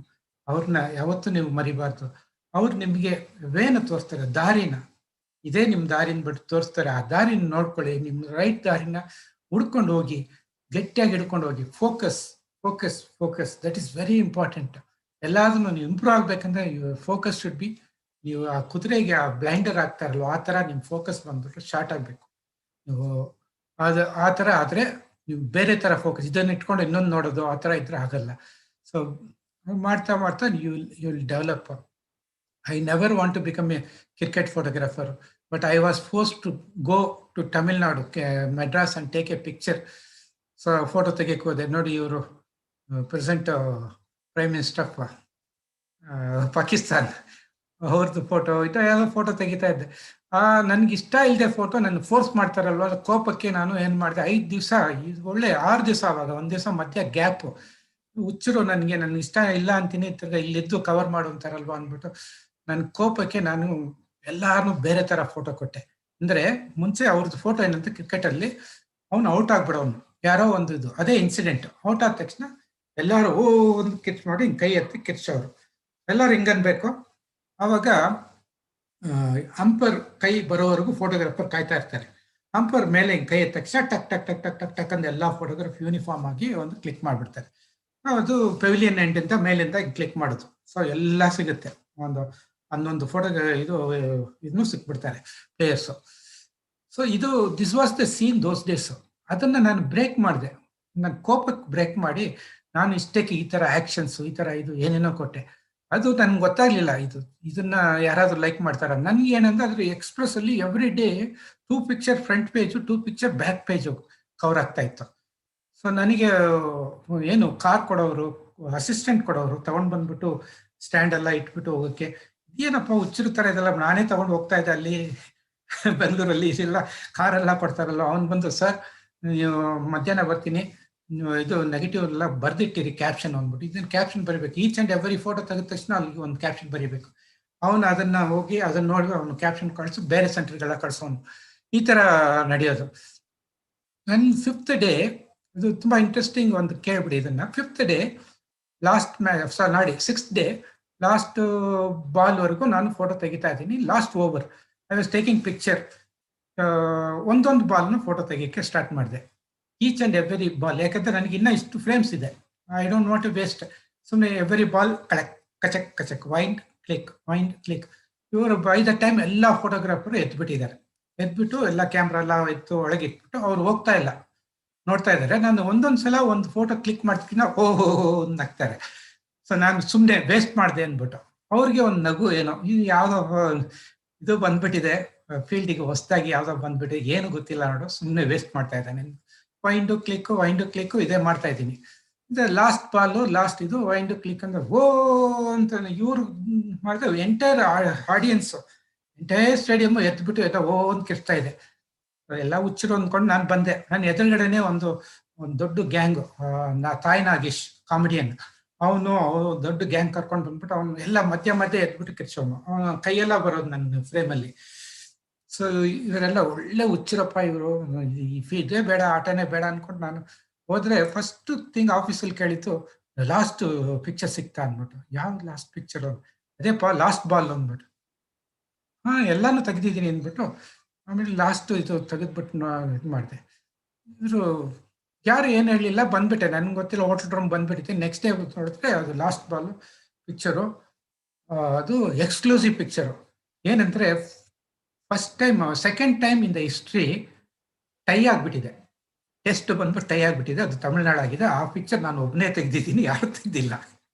ಅವ್ರನ್ನ ಯಾವತ್ತೂ ನೀವು ಮರಿಬಾರ್ದು. ಅವ್ರು ನಿಮಗೆ ವೇನ ತೋರಿಸ್ತಾರೆ, ದಾರಿನ. ಇದೇ ನಿಮ್ಮ ದಾರಿನ ಬಿಟ್ಟು ತೋರಿಸ್ತಾರೆ. ಆ ದಾರಿನ ನೋಡ್ಕೊಳ್ಳಿ, ನಿಮ್ಮ ರೈಟ್ ದಾರಿನ ಹುಡ್ಕೊಂಡು ಹೋಗಿ, ಗಟ್ಟಿಯಾಗಿ ಹಿಡ್ಕೊಂಡು ಹೋಗಿ. Focus focus focus, that is very important. ಎಲ್ಲಾದ್ರೂ ನೀವು ಇಂಪ್ರೂವ್ ಆಗ್ಬೇಕಂದ್ರೆ ಫೋಕಸ್ ಶುಡ್ ಬಿ. ನೀವು ಆ ಕುದುರೆಗೆ ಆ ಬ್ಲೈಂಡರ್ ಆಗ್ತಾರಲ್ವ, ಆ ಥರ ನಿಮ್ಮ ಫೋಕಸ್ ಬಂದ್ಬಿಟ್ಟು ಶಾರ್ಟ್ ಆಗಬೇಕು. ನೀವು ಆ ಥರ ಆದರೆ ನೀವು ಬೇರೆ ಥರ ಫೋಕಸ್, ಇದನ್ನು ಇಟ್ಕೊಂಡು ಇನ್ನೊಂದು ನೋಡೋದು ಆ ಥರ ಇದ್ರೆ ಆಗಲ್ಲ. ಸೊ ಮಾಡ್ತಾ ಮಾಡ್ತಾ you will develop. I never want to become a cricket photographer, but I was forced to go to Tamil Nadu, Madras, and take a picture. So photo ತೆಗೆಯಕ್ಕೆ ಹೋದೆ. ನೋಡಿ, ಇವರು present prime minister of Pakistan, ಅವ್ರದ್ದು photo ಇದು ಯಾವುದೋ photo ತೆಗಿತಾ ಇದ್ದೆ. ನನ್ಗೆ ಇಷ್ಟ ಇಲ್ಲದೆ ಫೋಟೋ ನನ್ನ ಫೋರ್ಸ್ ಮಾಡ್ತಾರಲ್ವ, ಕೋಪಕ್ಕೆ ನಾನು ಏನು ಮಾಡಿದೆ, 5 ದಿವಸ, ಒಳ್ಳೆ 6 ದಿವಸ, ಆವಾಗ 1 ದಿವಸ ಮಧ್ಯ ಗ್ಯಾಪು. ಹುಚ್ಚರು, ನನಗೆ ಇಷ್ಟ ಇಲ್ಲ ಅಂತೀನಿ, ಇಲ್ಲಿದ್ದು ಕವರ್ ಮಾಡು ಅಂತಾರಲ್ವ ಅಂದ್ಬಿಟ್ಟು ನನ್ನ ಕೋಪಕ್ಕೆ ನಾನು ಎಲ್ಲಾರನ್ನೂ ಬೇರೆ ಥರ ಫೋಟೋ ಕೊಟ್ಟೆ. ಅಂದರೆ ಮುಂಚೆ ಅವ್ರದ್ದು ಫೋಟೋ ಏನಂತ, ಕ್ರಿಕೆಟಲ್ಲಿ ಅವನು ಔಟ್ ಆಗ್ಬಿಡೋನು, ಯಾರೋ ಒಂದು ಇದು, ಅದೇ ಇನ್ಸಿಡೆಂಟ್. ಔಟ್ ಆದ ತಕ್ಷಣ ಎಲ್ಲರೂ ಒಂದು ಕಿರ್ಚ್ ಮಾಡಿ ಹಿಂಗೆ ಕೈ ಎತ್ತಿ ಕಿರ್ಚೋರು, ಎಲ್ಲರೂ ಹಿಂಗನ್ಬೇಕು. ಆವಾಗ ಅಂಪರ್ ಕೈ ಬರೋವರೆಗೂ ಫೋಟೋಗ್ರಾಫರ್ ಕಾಯ್ತಾ ಇರ್ತಾರೆ. ಅಂಪರ್ ಮೇಲೆ ಹಿಂಗೆ ಕೈ ಎತ್ತ ತಕ್ಷಣ ಟಕ್ ಟಕ್ ಟಕ್ ಟಕ್ ಟಕ್ ಟಕ್ ಅಂದ ಎಲ್ಲ ಫೋಟೋಗ್ರಾಫ್ ಯೂನಿಫಾರ್ಮ್ ಆಗಿ ಒಂದು ಕ್ಲಿಕ್ ಮಾಡಿಬಿಡ್ತಾರೆ. ಅದು ಪೆವಿಲಿಯನ್ ಎಂಡಿಂದ ಮೇಲಿಂದ ಕ್ಲಿಕ್ ಮಾಡೋದು. ಸೊ ಎಲ್ಲ ಸಿಗುತ್ತೆ, ಒಂದು 11 ಫೋಟೋ ಇದನ್ನು ಸಿಕ್ಬಿಡ್ತಾರೆ players. So this was the scene those days. ಅದನ್ನು ನಾನು ಬ್ರೇಕ್ ಮಾಡಿದೆ, ನನ್ನ ಕೋಪಕ್ಕೆ ಬ್ರೇಕ್ ಮಾಡಿ ನಾನು ಇಷ್ಟಕ್ಕೆ ಈ ಥರ ಆ್ಯಕ್ಷನ್ಸು, ಈ ಥರ ಇದು ಏನೇನೋ ಕೊಟ್ಟೆ. ಅದು ನನಗೆ ಗೊತ್ತಾಗಲಿಲ್ಲ, ಇದನ್ನ ಯಾರಾದರೂ ಲೈಕ್ ಮಾಡ್ತಾರ. ನನಗೆ ಏನಂದ್ರೆ ಅದ್ರ ಎಕ್ಸ್ಪ್ರೆಸ್ಸಲ್ಲಿ every day 2 picture front page, 2 picture back page cover ಆಗ್ತಾ ಇತ್ತು. ಸೊ ನನಗೆ ಏನು ಕಾರ್ ಕೊಡೋರು, ಅಸಿಸ್ಟೆಂಟ್ ಕೊಡೋರು, ತಗೊಂಡು ಬಂದ್ಬಿಟ್ಟು ಸ್ಟ್ಯಾಂಡ್ ಎಲ್ಲ ಇಟ್ಬಿಟ್ಟು ಹೋಗೋಕ್ಕೆ, ಏನಪ್ಪ ಹುಚ್ಚರು ಥರ ಇದೆಲ್ಲ ನಾನೇ ತಗೊಂಡು ಹೋಗ್ತಾ ಇದ್ದೆ. ಅಲ್ಲಿ ಬೆಂಗಳೂರಲ್ಲಿ ಇದೆಲ್ಲ ಕಾರೆಲ್ಲ ಕೊಡ್ತಾರಲ್ಲ, ಅವ್ನು ಬಂದು, ಸರ್ ನೀವು ಮಧ್ಯಾಹ್ನ ಬರ್ತೀನಿ, ಇದು ನೆಗೆಟಿವ್ ಎಲ್ಲ ಬರ್ದಿಟ್ಟಿರಿ ಕ್ಯಾಪ್ಷನ್ ಅಂದ್ಬಿಟ್ಟು. ಇದನ್ನ ಕ್ಯಾಪ್ಷನ್ ಬರೀಬೇಕು. ಈಚ್ ಅಂಡ್ ಎವ್ರಿ ಫೋಟೋ ತೆಗೆದ ತಕ್ಷಣ ಅಲ್ಲಿಗೆ ಒಂದು ಕ್ಯಾಪ್ಷನ್ ಬರೀಬೇಕು. ಅವನು ಅದನ್ನ ಹೋಗಿ ಅದನ್ನ ನೋಡಿ ಅವನು ಕ್ಯಾಪ್ಷನ್ ಕಳಿಸು, ಬೇರೆ ಸೆಂಟರ್ಗೆಲ್ಲ ಕಳಿಸೋನು. ಈ ತರ ನಡೆಯೋದು. ನನ್ನ 5th ಡೇ ಇದು ತುಂಬಾ ಇಂಟ್ರೆಸ್ಟಿಂಗ್ ಒಂದು ಕೇಳ್ಬಿಡಿ ಇದನ್ನ. 5th ಡೇ ಲಾಸ್ಟ್ ನೋಡಿ 6th ಡೇ ಲಾಸ್ಟ್ ಬಾಲ್ ವರೆಗೂ ನಾನು ಫೋಟೋ ತೆಗಿತಾ ಇದ್ದೀನಿ. Last over I was taking picture. ಒಂದೊಂದು ಬಾಲ್ನ ಫೋಟೋ ತೆಗಿಯಕ್ಕೆ ಸ್ಟಾರ್ಟ್ ಮಾಡಿದೆ, ಈಚ್ ಅಂಡ್ ಎವ್ರಿ ಬಾಲ್. ಯಾಕಂದ್ರೆ ನನಗೆ ಇನ್ನೂ ಇಷ್ಟು ಫ್ರೇಮ್ಸ್ ಇದೆ, I don't want to waste. ಸುಮ್ಮನೆ ಎವ್ರಿ ಬಾಲ್ ಕಚಕ್ ಕಚಕ್ ವೈಂಡ್ ಕ್ಲಿಕ್. ಇವರು ಬೈ ದ ಟೈಮ್ ಎಲ್ಲ ಫೋಟೋಗ್ರಾಫರು ಎದ್ಬಿಟ್ಟಿದ್ದಾರೆ. ಎದ್ಬಿಟ್ಟು ಎಲ್ಲ ಕ್ಯಾಮ್ರಾ ಎಲ್ಲ ಎತ್ತು ಒಳಗೆ ಇಟ್ಬಿಟ್ಟು ಅವ್ರು ಹೋಗ್ತಾ ಇಲ್ಲ, ನೋಡ್ತಾ ಇದ್ದಾರೆ. ನಾನು ಒಂದೊಂದ್ಸಲ ಒಂದು ಫೋಟೋ ಕ್ಲಿಕ್ ಮಾಡ್ತೀನಿ, ಓಹೋ ನಗ್ತಾರೆ. ಸೊ ನಾನು ಸುಮ್ಮನೆ ವೇಸ್ಟ್ ಮಾಡಿದೆ ಅಂದ್ಬಿಟ್ಟು ಅವ್ರಿಗೆ ಒಂದು ನಗು, ಏನೋ ಇದು ಯಾವುದೋ ಇದು ಬಂದ್ಬಿಟ್ಟಿದೆ ಫೀಲ್ಡಿಗೆ ಹೊಸದಾಗಿ ಯಾವುದೋ ಬಂದ್ಬಿಟ್ಟಿದೆ, ಏನು ಗೊತ್ತಿಲ್ಲ ನೋಡು, ಸುಮ್ಮನೆ ವೇಸ್ಟ್ ಮಾಡ್ತಾ ಇದ್ದಾನೆ. ವೈಂಡು ಕ್ಲಿಕ್ಕು ಇದೇ ಮಾಡ್ತಾ ಇದ್ದೀನಿ. ಲಾಸ್ಟ್ ಬಾಲು ಲಾಸ್ಟ್ ಇದು ವೈಂಡು ಕ್ಲಿಕ್ ಅಂದ್ರೆ ಓ ಅಂತ ಇವ್ರು ಮಾಡಿದ್ರೆ ಎಂಟೈರ್ ಆಡಿಯನ್ಸ್, ಎಂಟೈರ್ ಸ್ಟೇಡಿಯಂ ಎದ್ಬಿಟ್ಟು ಎಲ್ಲ ಓ ಅಂತ ಕಿರ್ತಾ ಇದೆ. ಎಲ್ಲ ಹುಚ್ಚರು ಅಂದ್ಕೊಂಡು ನಾನು ಬಂದೆ. ನನ್ನ ಎದುರುಗಡೆನೆ ಒಂದು ದೊಡ್ಡ ಗ್ಯಾಂಗ್, ತಾಯಿ ನಾಗೇಶ್ ಕಾಮಿಡಿಯನ್, ಅವನು ದೊಡ್ಡ ಗ್ಯಾಂಗ್ ಕರ್ಕೊಂಡು ಬಂದ್ಬಿಟ್ಟು ಅವನು ಎಲ್ಲ ಮಧ್ಯ ಎದ್ಬಿಟ್ಟು ಕಿರ್ಸೋನು, ಅವನ ಕೈಯೆಲ್ಲ ಬರೋದು ನನ್ನ ಫ್ರೇಮಲ್ಲಿ. ಸೊ ಇವರೆಲ್ಲ ಒಳ್ಳೆ ಹುಚ್ಚರಪ್ಪ ಇವರು, ಇದೇ ಬೇಡ ಆಟನೇ ಬೇಡ ಅನ್ಕೊಂಡು ನಾನು ಹೋದ್ರೆ ಫಸ್ಟ್ ಥಿಂಗ್ ಆಫೀಸಲ್ಲಿ ಕೇಳಿತ್ತು, ಲಾಸ್ಟ್ ಪಿಕ್ಚರ್ ಸಿಕ್ತಾ ಅಂದ್ಬಿಟ್ಟು. ಯಾವ್ದು ಲಾಸ್ಟ್ ಪಿಕ್ಚರ್? ಅದೇ ಲಾಸ್ಟ್ ಬಾಲ್ ಅಂದ್ಬಿಟ್ಟು. ಎಲ್ಲಾನು ತೆಗ್ದಿದ್ದೀನಿ ಅಂದ್ಬಿಟ್ಟು ಆಮೇಲೆ ಲಾಸ್ಟ್ ಇದು ತೆಗೆದ್ಬಿಟ್ಟು ಇದು ಮಾಡಿದೆ. ಇವರು ಯಾರು ಏನು ಹೇಳಲಿಲ್ಲ, ಬಂದ್ಬಿಟ್ಟೆ. ನನ್ಗೆ ಗೊತ್ತಿಲ್ಲ, ಹೋಟೆಲ್ ರೂಮ್ ಬಂದ್ಬಿಟ್ಟಿದೆ. ನೆಕ್ಸ್ಟ್ ಡೇ ನೋಡಿದ್ರೆ ಅದು ಲಾಸ್ಟ್ ಬಾಲ್ ಪಿಕ್ಚರು. ಅದು ಎಕ್ಸ್ಕ್ಲೂಸಿವ್ ಪಿಕ್ಚರು. ಏನಂದ್ರೆ first time, second time in the history tie ಆಗಿಬಿಟ್ಟಿದೆ. ಟೆಸ್ಟ್ ಬಂದ್ಬಿಟ್ಟು ಟೈ ಆಗಿಬಿಟ್ಟಿದೆ. ಅದು ತಮಿಳ್ನಾಡಾಗಿದೆ. ಆ ಪಿಕ್ಚರ್ ನಾನು ಒಬ್ಬನೇ ತೆಗ್ದಿದ್ದೀನಿ, ಯಾರು ತೆಗ್ದಿಲ್ಲ.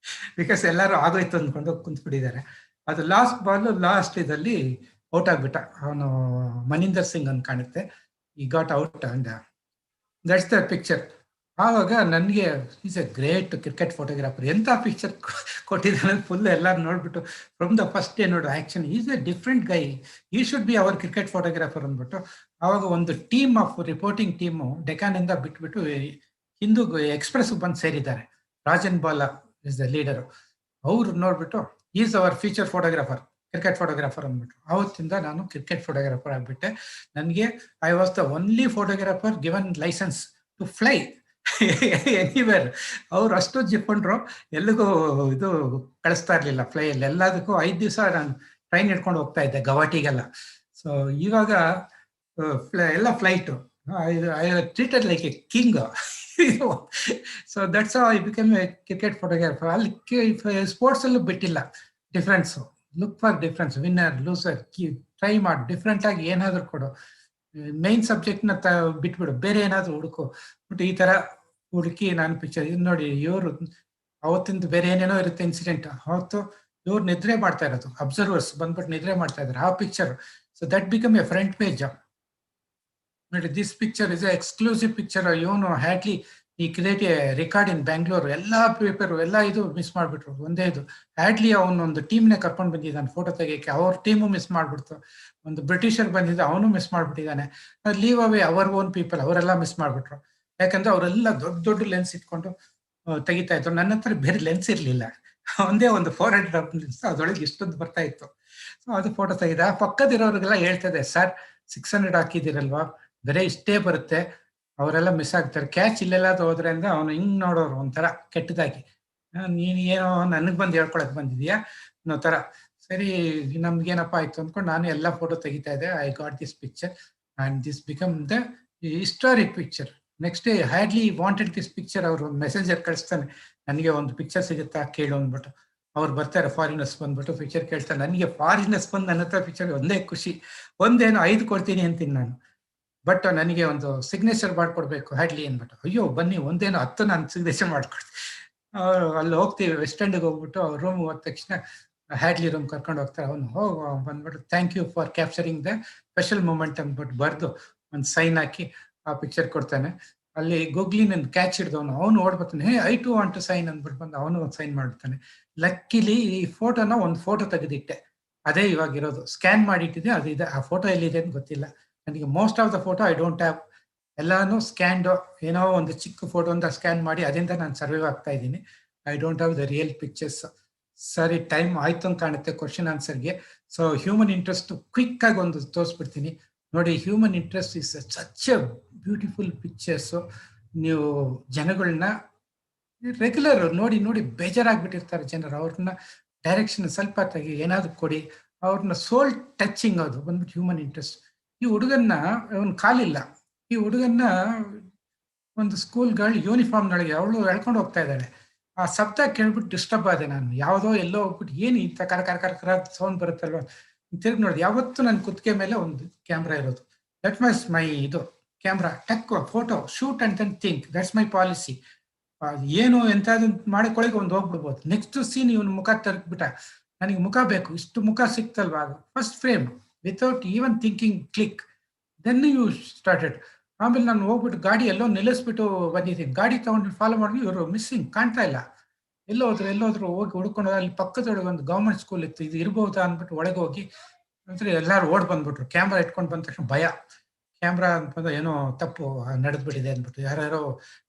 ಬಿಕಾಸ್ ಎಲ್ಲರೂ ಆಗೋಯ್ತು ಅಂದ್ಕೊಂಡು ಕುಂತ್ಬಿಟ್ಟಿದ್ದಾರೆ. ಅದು ಲಾಸ್ಟ್ ಬಾಲ್ ಲಾಸ್ಟ್ ಇದರಲ್ಲಿ ಔಟ್ ಆಗ್ಬಿಟ್ಟ ಅವನು, ಮನೀಂದರ್ ಸಿಂಗ್ ಅಂತ ಕಾಣುತ್ತೆ. ಈ got out and that's the picture. ಆವಾಗ ನನಗೆ is A great cricket photographer, ಎಂಥ ಪಿಕ್ಚರ್ ಕೊಟ್ಟಿದ್ದಾನೆ ಫುಲ್ ಎಲ್ಲರೂ ನೋಡ್ಬಿಟ್ಟು ಫ್ರಮ್ ದ ಫಸ್ಟ್ ಡೇ ನೋಡು ಆ್ಯಕ್ಷನ್, ಈಸ್ ಎ ಡಿಫ್ರೆಂಟ್ ಗೈ, ಈ should be our cricket photographer ಅಂದ್ಬಿಟ್ಟು. ಆವಾಗ ಒಂದು ಟೀಮ್ ಆಫ್ ರಿಪೋರ್ಟಿಂಗ್ ಟೀಮು ಡೆಕಾನಿಂದ ಬಿಟ್ಬಿಟ್ಟು ಹಿಂದೂ ಎಕ್ಸ್ಪ್ರೆಸ್ ಬಂದು ಸೇರಿದ್ದಾರೆ. Rajan Bala is the leader. ಅವ್ರು ನೋಡ್ಬಿಟ್ಟು is our future photographer, cricket photographer ಅಂದ್ಬಿಟ್ಟು. ಅವತ್ತಿಂದ ನಾನು ಕ್ರಿಕೆಟ್ ಫೋಟೋಗ್ರಾಫರ್ ಆಗಿಬಿಟ್ಟೆ. ನನಗೆ I was the only photographer given license to fly anywhere. ಅವ್ರು ಅಷ್ಟು ಜಿಪ್ಕೊಂಡ್ರು, ಎಲ್ಲಿಗೂ ಇದು ಕಳಿಸ್ತಾ ಇರ್ಲಿಲ್ಲ ಫ್ಲೈಯಲ್ಲಿ. ಎಲ್ಲದಕ್ಕೂ 5 ದಿವಸ ನಾನು ಟ್ರೈನ್ ಹಿಡ್ಕೊಂಡು ಹೋಗ್ತಾ ಇದ್ದೆ ಗವಾಟಿಗೆಲ್ಲ. ಸೊ ಇವಾಗ ಎಲ್ಲ flight, I treated like A king. So that's how I become A cricket photographer. ಅಲ್ಲಿ ಸ್ಪೋರ್ಟ್ಸ್ ಅಲ್ಲೂ ಬಿಟ್ಟಿಲ್ಲ difference. Look for difference, winner loser, try ಮಾಡಿ ಡಿಫ್ರೆಂಟ್ ಆಗಿ ಏನಾದ್ರು ಕೊಡು. ಮೈನ್ ಸಬ್ಜೆಕ್ಟ್ನ ಬಿಟ್ಬಿಡು, ಬೇರೆ ಏನಾದ್ರು ಹುಡುಕು. ಬಟ್ ಈ ತರ ಹುಡುಕಿ ನಾನು ಪಿಕ್ಚರ್ ಇದು ನೋಡಿ. ಇವರು ಅವತ್ತಿಂದ ಬೇರೆ ಏನೇನೋ ಇರುತ್ತೆ ಇನ್ಸಿಡೆಂಟ್. ಅವತ್ತು ಇವ್ರು ನಿದ್ರೆ ಮಾಡ್ತಾ ಇರೋದು, ಅಬ್ಸರ್ವರ್ಸ್ ಬಂದ್ಬಿಟ್ಟು ನಿದ್ರೆ ಮಾಡ್ತಾ ಇದ್ದಾರೆ ಆ picture. So that become a front page ನೋಡಿ. This picture is a exclusive picture. ಇವನು ಹ್ಯಾಟ್ಲಿ ಈ create a record in Bangalore. ಎಲ್ಲ ಪೇಪರು ಎಲ್ಲ ಇದು ಮಿಸ್ ಮಾಡಿಬಿಟ್ರು. ಒಂದೇ ಇದು ಹ್ಯಾಟ್ಲಿ ಅವನೊಂದು ಟೀಮ್ನೇ ಕರ್ಕೊಂಡು ಬಂದಿದ್ದಾನೆ ಫೋಟೋ ತೆಗಿಯಕ್ಕೆ, ಅವ್ರ ಟೀಮು ಮಿಸ್ ಮಾಡ್ಬಿಡ್ತು. ಒಂದು ಬ್ರಿಟಿಷರ್ ಬಂದಿದ್ದ, ಅವನು ಮಿಸ್ ಮಾಡ್ಬಿಟ್ಟಿದ್ದಾನೆ. Leave away our own people, ಅವರೆಲ್ಲ ಮಿಸ್ ಮಾಡ್ಬಿಟ್ರು. ಯಾಕಂದ್ರೆ ಅವರೆಲ್ಲ ದೊಡ್ಡ ದೊಡ್ಡ ಲೆನ್ಸ್ ಇಟ್ಕೊಂಡು ತೆಗಿತಾ ಇದ್ರು. ನನ್ನ ಹತ್ರ ಬೇರೆ ಲೆನ್ಸ್ ಇರಲಿಲ್ಲ, ಒಂದೇ ಒಂದು 400 ಲೆನ್ಸ್, ಅದರೊಳಗೆ ಇಷ್ಟೊಂದು ಬರ್ತಾ ಇತ್ತು. ಸೊ ಅದು ಫೋಟೋ ತೆಗೆದ. ಪಕ್ಕದಿರೋರಿಗೆಲ್ಲ ಹೇಳ್ತದೆ, ಸರ್ 600 ಹಾಕಿದಿರಲ್ವಾ, ಬೇರೆ ಇಷ್ಟೇ ಬರುತ್ತೆ, ಅವರೆಲ್ಲ ಮಿಸ್ ಆಗ್ತಾರೆ. ಕ್ಯಾಚ್ ಇಲ್ಲೆಲ್ಲಾದ್ರು ಹೋದ್ರೆ ಅಂದ್ರೆ ಅವನು ಹಿಂಗ್ ನೋಡೋರು ಒಂಥರ ಕೆಟ್ಟದಾಗಿ, ನೀನು ಏನೋ ನನಗೆ ಬಂದು ಹೇಳ್ಕೊಳಕ್ ಬಂದಿದ್ಯಾ ಅನ್ನೋ ಥರ. ಸರಿ ನಮ್ಗೇನಪ್ಪ ಆಯ್ತು ಅಂದ್ಕೊಂಡು ನಾನು ಎಲ್ಲ ಫೋಟೋ ತೆಗಿತಾ ಇದ್ದೆ. I got this picture and this become the historic picture. Next day Hadley wanted this picture. ಅವರು ಒಂದು ಮೆಸೇಜರ್ ಕಳಿಸ್ತಾನೆ, ನನಗೆ ಒಂದು ಪಿಕ್ಚರ್ ಸಿಗುತ್ತಾ ಕೇಳು ಅಂದ್ಬಿಟ್ಟು. ಅವ್ರು ಬರ್ತಾರೆ ಫಾರಿನರ್ಸ್ ಬಂದ್ಬಿಟ್ಟು ಪಿಕ್ಚರ್ ಕೇಳ್ತಾರೆ. ನನಗೆ ಫಾರಿನರ್ಸ್ ಬಂದು ನನ್ನ ಹತ್ರ ಪಿಕ್ಚರ್ ಒಂದೇ ಖುಷಿ. ಒಂದೇನು 5 ಕೊಡ್ತೀನಿ ಅಂತೀನಿ ನಾನು, ಬಟ್ ನನಗೆ ಒಂದು ಸಿಗ್ನೇಚರ್ ಮಾಡ್ಕೊಡ್ಬೇಕು ಹ್ಯಾಡ್ಲಿ ಅಂದ್ಬಿಟ್ಟು. ಅಯ್ಯೋ ಬನ್ನಿ, ಒಂದೇನು 10 ನಾನು ಸಿಗ್ನೇಚರ್ ಮಾಡ್ಕೊಡ್ತೀನಿ. ಅವರು ಅಲ್ಲಿ ಹೋಗ್ತೀವಿ, ವೆಸ್ಟ್ ಎಂಡ್ಗೆ ಹೋಗ್ಬಿಟ್ಟು ಅವ್ರ ರೂಮ್ ಹೋದ ತಕ್ಷಣ ಹ್ಯಾಡ್ಲಿ ರೂಮ್ ಕರ್ಕೊಂಡು ಹೋಗ್ತಾರೆ. ಅವನು ಬಂದ್ಬಿಟ್ಟು thank you for capturing the special moment ಅಂದ್ಬಿಟ್ಟು ಬರೆದು ಒಂದು ಸೈನ್ ಹಾಕಿ ಆ ಪಿಕ್ಚರ್ ಕೊಡ್ತಾನೆ. ಅಲ್ಲಿ ಗೂಗ್ಲಿನ ಕ್ಯಾಚ್ ಹಿಡ್ದವನು, ಅವನು ಓಡ್ಬರ್ತಾನೆ, hey I too want to sign ಅಂದ್ಬಿಟ್ಟು ಬಂದು ಅವನು ಒಂದು ಸೈನ್ ಮಾಡ್ತಾನೆ. ಲಕ್ಕಿಲಿ ಈ ಫೋಟೋನ ಒಂದು ಫೋಟೋ ತೆಗೆದಿಟ್ಟೆ, ಅದೇ ಇವಾಗಿರೋದು. ಸ್ಕ್ಯಾನ್ ಮಾಡಿಟ್ಟಿದೆ, ಅದು ಇದೆ. ಆ ಫೋಟೋ ಎಲ್ಲಿದೆ ಅಂತ ಗೊತ್ತಿಲ್ಲ ನನಗೆ. Most of the photo I don't have. ಎಲ್ಲಾನು ಸ್ಕ್ಯಾನ್, ಏನೋ ಒಂದು ಚಿಕ್ಕ ಫೋಟೋ ಅಂತ ಸ್ಕ್ಯಾನ್ ಮಾಡಿ ಅದರಿಂದ ನಾನು ಸರ್ವೈವ್ ಆಗ್ತಾ ಇದ್ದೀನಿ. I don't have the real pictures. ಸರಿ, ಟೈಮ್ ಆಯ್ತು ಅಂತ ಕಾಣುತ್ತೆ ಕ್ವಶನ್ ಆನ್ಸರ್ಗೆ. ಸೊ ಹ್ಯೂಮನ್ ಇಂಟ್ರೆಸ್ಟ್ ಕ್ವಿಕ್ ಆಗಿ ಒಂದು ತೋರಿಸ್ಬಿಡ್ತೀನಿ ನೋಡಿ. Human interest is such a beautiful pictures. ನೀವು ಜನಗಳನ್ನ ರೆಗ್ಯುಲರ್ ನೋಡಿ ನೋಡಿ ಬೇಜಾರಾಗ್ಬಿಟ್ಟಿರ್ತಾರೆ ಜನರು. ಅವ್ರನ್ನ ಡೈರೆಕ್ಷನ್ ಸ್ವಲ್ಪ ತೆಗಿ, ಏನಾದ್ರು ಕೊಡಿ, ಅವ್ರನ್ನ ಸೋಲ್ ಟಚಿಂಗ್ ಅದು ಬಂದ್ಬಿಟ್ಟು ಹ್ಯೂಮನ್ ಇಂಟ್ರೆಸ್ಟ್. ಈ ಹುಡುಗನ್ನ ಅವನ್ ಕಾಲಿಲ್ಲ, ಈ ಹುಡುಗನ್ನ ಒಂದು ಸ್ಕೂಲ್ ಗರ್ಲ್ ಯೂನಿಫಾರ್ಮ್ನೊಳಗೆ ಅವಳು ಎಳ್ಕೊಂಡು ಹೋಗ್ತಾ ಇದ್ದಾಳೆ. ಆ ಶಬ್ದ ಕೇಳ್ಬಿಟ್ಟು ಡಿಸ್ಟರ್ಬ್ ಆದೆ ನಾನು. ಯಾವುದೋ ಎಲ್ಲೋ ಹೋಗ್ಬಿಟ್ಟು ಏನು ಇಂಥ ಕರ ಕರ ಕರ ಕರ ಸೌಂಡ್ ಬರುತ್ತಲ್ವ, ತಿರುಗಿ ನೋಡಿದೆ. ಯಾವತ್ತು ನನ್ನ ಕುತ್ತಿಗೆ ಮೇಲೆ ಒಂದು ಕ್ಯಾಮ್ರಾ ಇರೋದು. ದಟ್ ಮಸ್ ಮೈ ಇದು ಕ್ಯಾಮ್ರಾ, ಟಕ್ photo shoot and then think, that's my policy. ಏನು ಎಂತಾದ್ರು ಮಾಡಿಕೊಳಗೆ ಒಂದು ಹೋಗ್ಬಿಡ್ಬೋದು. ನೆಕ್ಸ್ಟ್ ಸೀನ್ ಇವನು ಮುಖ ತರ್ಬಿಟ್ಟ, ನನಗೆ ಮುಖ ಬೇಕು, ಇಷ್ಟು ಮುಖ ಸಿಕ್ತಲ್ವಾ, first frame without even thinking click, then you started. ಆಮೇಲೆ ನಾನು ಹೋಗ್ಬಿಟ್ಟು ಗಾಡಿ ಎಲ್ಲೋ ನಿಲ್ಲಿಸ್ಬಿಟ್ಟು ಬಂದಿದ್ದೀನಿ. ಗಾಡಿ ತಗೊಂಡು ಫಾಲೋ ಮಾಡಿ, ಇವರು ಮಿಸ್ಸಿಂಗ್, ಕಾಣ್ತಾ ಇಲ್ಲ, ಎಲ್ಲೋದ್ರು ಹೋಗಿ ಹುಡ್ಕೊಂಡು. ಅಲ್ಲಿ ಪಕ್ಕದೊಳಗೆ ಒಂದು ಗೌರ್ಮೆಂಟ್ ಸ್ಕೂಲ್ ಇತ್ತು, ಇದು ಇರ್ಬಹುದಾ ಅಂದ್ಬಿಟ್ಟು ಒಳಗೆ ಹೋಗಿ ಅಂದ್ರೆ ಎಲ್ಲಾರು ಓಡ್ ಬಂದ್ಬಿಟ್ರು. ಕ್ಯಾಮ್ರಾ ಇಟ್ಕೊಂಡು ಬಂದ ತಕ್ಷಣ ಭಯ, ಕ್ಯಾಮ್ರಾ ಅಂತಂದ್ರೆ ಏನೋ ತಪ್ಪು ನಡೆದ್ಬಿಟ್ಟಿದೆ ಅಂದ್ಬಿಟ್ಟು ಯಾರ್ಯಾರೋ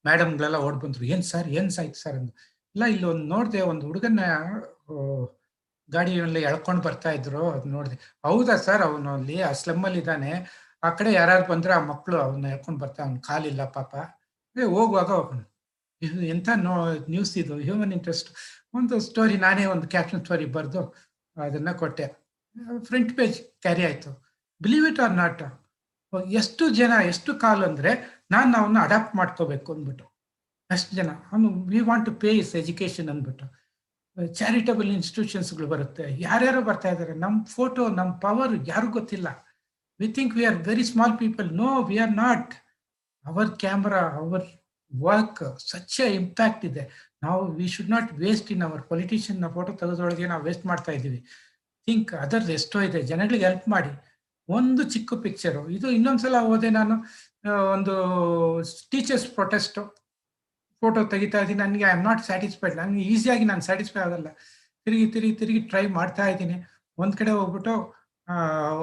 ಮೇಡಮ್ಗಳೆಲ್ಲ ಓಡ್ ಬಂದ್ರು. ಏನ್ ಸಾಯ್ತು ಸರ್ ಅಂದ್ರು. ಇಲ್ಲ, ಇಲ್ಲಿ ಒಂದು ನೋಡಿದೆ, ಒಂದು ಹುಡುಗನ್ನ ಗಾಡಿಯಲ್ಲಿ ಎಳ್ಕೊಂಡು ಬರ್ತಾ ಇದ್ರು, ಅದು ನೋಡಿದೆ. ಹೌದಾ ಸರ್, ಅವನು ಅಲ್ಲಿ ಆ ಸ್ಲಮ್ಮಲ್ಲಿ ಇದ್ದಾನೆ, ಆ ಕಡೆ ಯಾರು ಬಂದ್ರೆ ಆ ಮಕ್ಕಳು ಅವನ್ನ ಎಳ್ಕೊಂಡು ಬರ್ತಾ, ಅವ್ನ ಕಾಲಿಲ್ಲ ಪಾಪ. ಹೋಗುವಾಗ ಇದು ಎಂಥ ನ್ಯೂಸ್ ಇದು, ಹ್ಯೂಮನ್ ಇಂಟ್ರೆಸ್ಟ್. ಒಂದು ಸ್ಟೋರಿ, ನಾನೇ ಒಂದು ಕ್ಯಾಪ್ಷನ್ ಸ್ಟೋರಿ ಬರೆದು ಅದನ್ನ ಕೊಟ್ಟೆ. ಫ್ರಂಟ್ ಪೇಜ್ ಕ್ಯಾರಿ ಆಯ್ತು. ಬಿಲೀವ್ ಇಟ್ ಆರ್ ನಾಟ್, ಎಷ್ಟು ಕಾಲ್ ಅಂದ್ರೆ ನಾನು ಅವನ್ನ ಅಡಾಪ್ಟ್ ಮಾಡ್ಕೋಬೇಕು ಅಂದ್ಬಿಟ್ಟು ಅಷ್ಟು ಜನ. ಅವನು we want to pay his education ಅಂದ್ಬಿಟ್ಟು ಚಾರಿಟಬಲ್ ಇನ್ಸ್ಟಿಟ್ಯೂಷನ್ಸ್ಗಳು ಬರುತ್ತೆ, ಯಾರ್ಯಾರೋ ಬರ್ತಾ ಇದ್ದಾರೆ. ನಮ್ಮ ಫೋಟೋ, ನಮ್ಮ ಪವರ್ ಯಾರು ಗೊತ್ತಿಲ್ಲ. We think we are very small people. No, we are not. Our camera, our work such a impact ಇದೆ. ನಾವು we should not waste in our politician photo ತೆಗೆದೊಳಗೆ ನಾವು ವೇಸ್ಟ್ ಮಾಡ್ತಾ ಇದ್ದೀವಿ. ಥಿಂಕ್ ಅದರ್ ಎಷ್ಟೋ ಇದೆ, ಜನಗಳಿಗೆ ಹೆಲ್ಪ್ ಮಾಡಿ. ಒಂದು ಚಿಕ್ಕ ಪಿಕ್ಚರು ಇದು. ಇನ್ನೊಂದ್ಸಲ ಹೋದೆ ನಾನು, ಒಂದು ಟೀಚರ್ಸ್ ಪ್ರೊಟೆಸ್ಟ್ ಫೋಟೋ ತೆಗಿತಾ ಇದ್ದೀನಿ. ನನಗೆ ಐ ಆಮ್ ನಾಟ್ ಸ್ಯಾಟಿಸ್ಫೈಡ್. ನನಗೆ ಈಸಿಯಾಗಿ ನಾನು ಸ್ಯಾಟಿಸ್ಫೈ ಆಗಲ್ಲ. ತಿರುಗಿ ಟ್ರೈ ಮಾಡ್ತಾ ಇದ್ದೀನಿ. ಒಂದ್ ಕಡೆ ಹೋಗ್ಬಿಟ್ಟು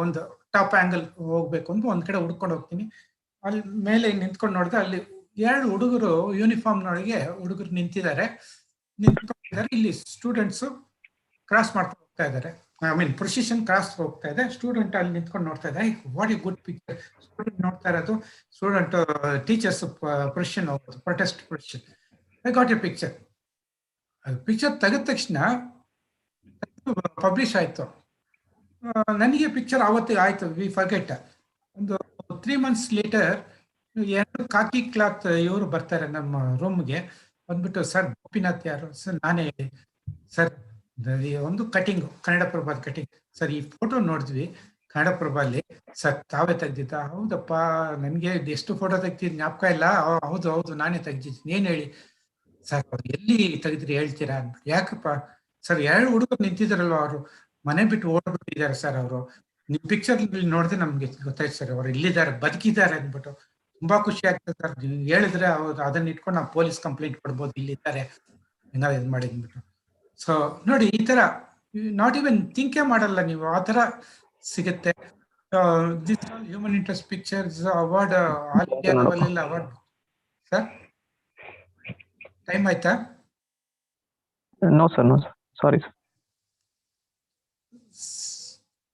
ಒಂದು ಟಾಪ್ ಆಂಗಲ್ ಹೋಗ್ಬೇಕು ಅಂತ ಒಂದ್ ಕಡೆ ಹುಡ್ಕೊಂಡು ಹೋಗ್ತೀನಿ. ಅಲ್ಲಿ ಮೇಲೆ ನಿಂತ್ಕೊಂಡು ನೋಡಿದೆ, ಅಲ್ಲಿ 2 ಹುಡುಗರು ಯೂನಿಫಾರ್ಮ್ನೊಳಗೆ ಹುಡುಗರು ನಿಂತಿದ್ದಾರೆ. ಇಲ್ಲಿ ಸ್ಟೂಡೆಂಟ್ಸ್ ಕ್ರಾಸ್ ಮಾಡ್ತಾ ಹೋಗ್ತಾ ಇದ್ದಾರೆ. ಐ ಮೀನ್ ಪ್ರೊಸಿಷನ್ ಕ್ರಾಸ್ ಹೋಗ್ತಾ ಇದೆ. ಸ್ಟೂಡೆಂಟ್ ಅಲ್ಲಿ ನಿಂತ್ಕೊಂಡು ನೋಡ್ತಾ ಇದ್ದಾರೆ. What a good picture. Student ನೋಡ್ತಾ ಇರೋದು, ಸ್ಟೂಡೆಂಟ್ ಟೀಚರ್ಸ್ ಪ್ರೊಸಿಷನ್ ಹೋಗೋದು, protest procession. I got a picture. Picture ತೆಗೆದ ತಕ್ಷಣ ಪಬ್ಲಿಷ್ ಆಯ್ತು. ನನಗೆ ಪಿಕ್ಚರ್ ಆವತ್ತಿಗೆ ಆಯ್ತು. We forget. ಒಂದು 3 months ಲೇಟರ್ 2 ಕಾಕಿ ಕ್ಲಾತ್ ಇವರು ಬರ್ತಾರೆ ನಮ್ಮ ರೂಮ್ಗೆ. ಬಂದ್ಬಿಟ್ಟು, ಸರ್ ಗೋಪಿನಾಥ್ ಯಾರು? ಸರ್ ನಾನೇ. ಸರ್ ಒಂದು ಕಟಿಂಗ್, ಕನ್ನಡಪ್ರಭದ ಕಟಿಂಗ್. ಸರ್ ಈ ಫೋಟೋ ನೋಡಿದ್ವಿ ಕನ್ನಡಪ್ರಭಲ್ಲಿ, ಸರ್ ತಾವೇ ತೆಗ್ದಿದ್ದ? ಹೌದಪ್ಪ, ನನಗೆ ಎಷ್ಟು ಫೋಟೋ ತೆಗ್ದಿದ್ದು ಜ್ಞಾಪಕ ಇಲ್ಲ. ಹೌದು ನಾನೇ ತೆಗ್ದಿದ್ದೀನಿ. ಏನ್ ಹೇಳಿ? ಸರ್ ಎಲ್ಲಿ ತೆಗೆದ್ರಿ ಹೇಳ್ತೀರಾ ಅಂದ್ಬಿಟ್ಟು. ಯಾಕಪ್ಪ? ಸರ್ 2 ಹುಡುಗರು ನಿಂತಿದ್ದಾರಲ್ವ, ಅವರು ಮನೆ ಬಿಟ್ಟು ಓಡ್ಬಿಟ್ಟಿದ್ದಾರೆ ಸರ್. ಅವರು ನಿಮ್ ಪಿಕ್ಚರ್ ನೋಡಿದ್ರೆ ನಮ್ಗೆ ಗೊತ್ತಾಯ್ತು ಸರ್, ಅವ್ರು ಇಲ್ಲಿದ್ದಾರೆ, ಬದುಕಿದ್ದಾರೆ ಅಂದ್ಬಿಟ್ಟು. ತುಂಬಾ ಖುಷಿ ಆಗ್ತದೆ ಸರ್, ಹೇಳಿದ್ರೆ ಅವ್ರು ಅದನ್ನ ಇಟ್ಕೊಂಡು ನಾವು ಪೊಲೀಸ್ ಕಂಪ್ಲೇಂಟ್ ಕೊಡ್ಬೋದು, ಇಲ್ಲಿದ್ದಾರೆ ಏನಾದ್ರು ಇದು ಮಾಡಿ ಅಂದ್ಬಿಟ್ಟು. ಸೊ ನೋಡಿ, ಈ ತರ ನಾಟ್ ಈವನ್ ಥಿಂಕೇ ಮಾಡಲ್ಲ ನೀವು, ಆ ತರ ಸಿಗುತ್ತೆ. This all human interest pictures award, all India level ಅಲ್ಲಿ ಅವಾರ್ಡ್. ಸರ್ ಟೈಮ್ ಆಯ್ತಾ? No sir, sorry sir.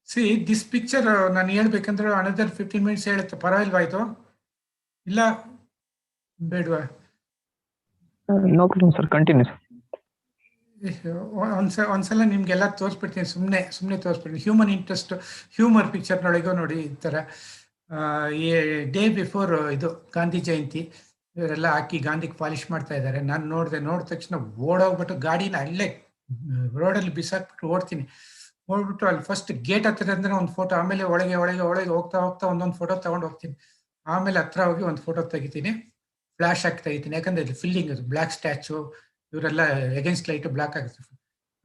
See this picture ನಾನು ಹೇಳ್ಬೇಕಂದ್ರೆ ಅನದರ್ 15 minutes ಹೇಳುತ್ತೆ. ಪರವಾಗಿಲ್ವಾಯ್ತು? ಇಲ್ಲ ಬೇಡವಾ? No problem sir, continue. ಒಂದ್ಸಲ ನಿಮ್ಗೆಲ್ಲ ತೋರಿಸ್ಬಿಡ್ತೀನಿ, ಸುಮ್ಮನೆ ತೋರಿಸ್ಬಿಡ್ತೀನಿ. ಹ್ಯೂಮನ್ ಇಂಟ್ರೆಸ್ಟ್ ಹ್ಯೂಮರ್ ಪಿಕ್ಚರ್ನೊಳಗೂ ನೋಡಿ ಈ ಥರ. ಈ ಡೇ ಬಿಫೋರ್ ಇದು ಗಾಂಧಿ ಜಯಂತಿ, ಇವರೆಲ್ಲ ಹಾಕಿ ಗಾಂಧಿಗೆ ಪಾಲಿಶ್ ಮಾಡ್ತಾ ಇದ್ದಾರೆ. ನಾನು ನೋಡಿದ ತಕ್ಷಣ ಓಡೋಗ್ಬಿಟ್ಟು ಗಾಡಿನ ಅಲ್ಲೇ ರೋಡಲ್ಲಿ ಬಿಸಾಕ್ಬಿಟ್ಟು ಓಡ್ಬಿಟ್ಟು ಅಲ್ಲಿ ಫಸ್ಟ್ ಗೇಟ್ ಹತ್ತಿರ ಅಂದ್ರೆ ಒಂದು ಫೋಟೋ, ಆಮೇಲೆ ಒಳಗೆ ಹೋಗ್ತಾ ಒಂದೊಂದು ಫೋಟೋ ತಗೊಂಡು ಹೋಗ್ತೀನಿ. ಆಮೇಲೆ ಹತ್ರ ಹೋಗಿ ಒಂದು ಫೋಟೋ ತೆಗಿತೀನಿ, ಫ್ಲಾಶ್ ಹಾಕಿ ತೆಗಿತೀನಿ. ಯಾಕಂದ್ರೆ ಇದು ಫಿಲ್ಲಿಂಗ್, ಇದು ಬ್ಲ್ಯಾಕ್ ಸ್ಟ್ಯಾಚು, ಇವರೆಲ್ಲ ಎಗೇನ್ಸ್ಟ್ ಲೈಟ್ ಬ್ಲ್ಯಾಕ್ ಆಗುತ್ತೆ.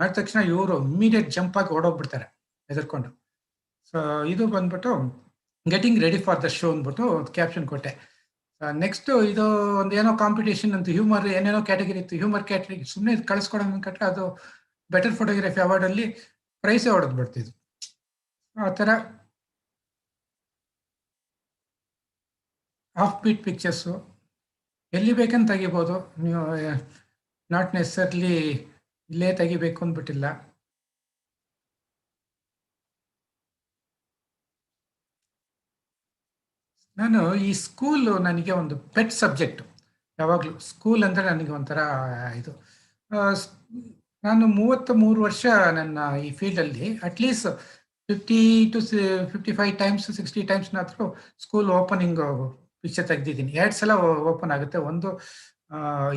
ಮಾಡಿದ ತಕ್ಷಣ ಇವರು ಇಮಿಡಿಯೇಟ್ ಜಂಪ್ ಆಗಿ ಓಡೋಗ್ಬಿಡ್ತಾರೆ ಹೆದರ್ಕೊಂಡು. ಸೊ ಇದು ಬಂದ್ಬಿಟ್ಟು getting ready for the show ಅಂದ್ಬಿಟ್ಟು ಕ್ಯಾಪ್ಷನ್ ಕೊಟ್ಟೆ. ನೆಕ್ಸ್ಟ್ ಇದು ಒಂದು ಏನೋ ಕಾಂಪಿಟೇಷನ್ ಅಂತ, ಹ್ಯೂಮರ್ ಏನೇನೋ ಕ್ಯಾಟಗರಿ ಇತ್ತು, ಹ್ಯೂಮರ್ ಕ್ಯಾಟಗರಿ ಸುಮ್ಮನೆ ಕಳಿಸ್ಕೊಡೋಣ ಕಟ್ರೆ ಅದು ಬೆಟರ್ ಫೋಟೋಗ್ರಫಿ ಅವಾರ್ಡ್ ಅಲ್ಲಿ ಪ್ರೈಸೇ ಹೊಡೆದ್ ಬಿಡ್ತಿದ್ವು. ಆ ಥರ ಆಫ್ ಬೀಟ್ ಪಿಕ್ಚರ್ಸು ಎಲ್ಲಿ ಬೇಕಂತ ತೆಗಿಬೋದು, ನೀವು ನಾಟ್ ನೆಸರ್ಲಿ ಇಲ್ಲೇ ತೆಗಿಬೇಕು ಅಂದ್ಬಿಟ್ಟಿಲ್ಲ. ನಾನು ಈ ಸ್ಕೂಲು ನನಗೆ ಒಂದು ಪೆಟ್ ಸಬ್ಜೆಕ್ಟು. ಯಾವಾಗಲೂ ಸ್ಕೂಲ್ ಅಂದರೆ ನನಗೆ ಒಂಥರ ಇದು. ನಾನು 33 ವರ್ಷ ನನ್ನ ಈ ಫೀಲ್ಡಲ್ಲಿ ಅಟ್ಲೀಸ್ಟ್ 50 to 55 ಟೈಮ್ಸ್ 60 ಟೈಮ್ಸ್ನಾದರೂ ಸ್ಕೂಲ್ ಓಪನಿಂಗ್ ಪಿಕ್ಚರ್ ತೆಗೆದಿದ್ದೀನಿ. 2 ಸಲ ಓಪನ್ ಆಗುತ್ತೆ. ಒಂದು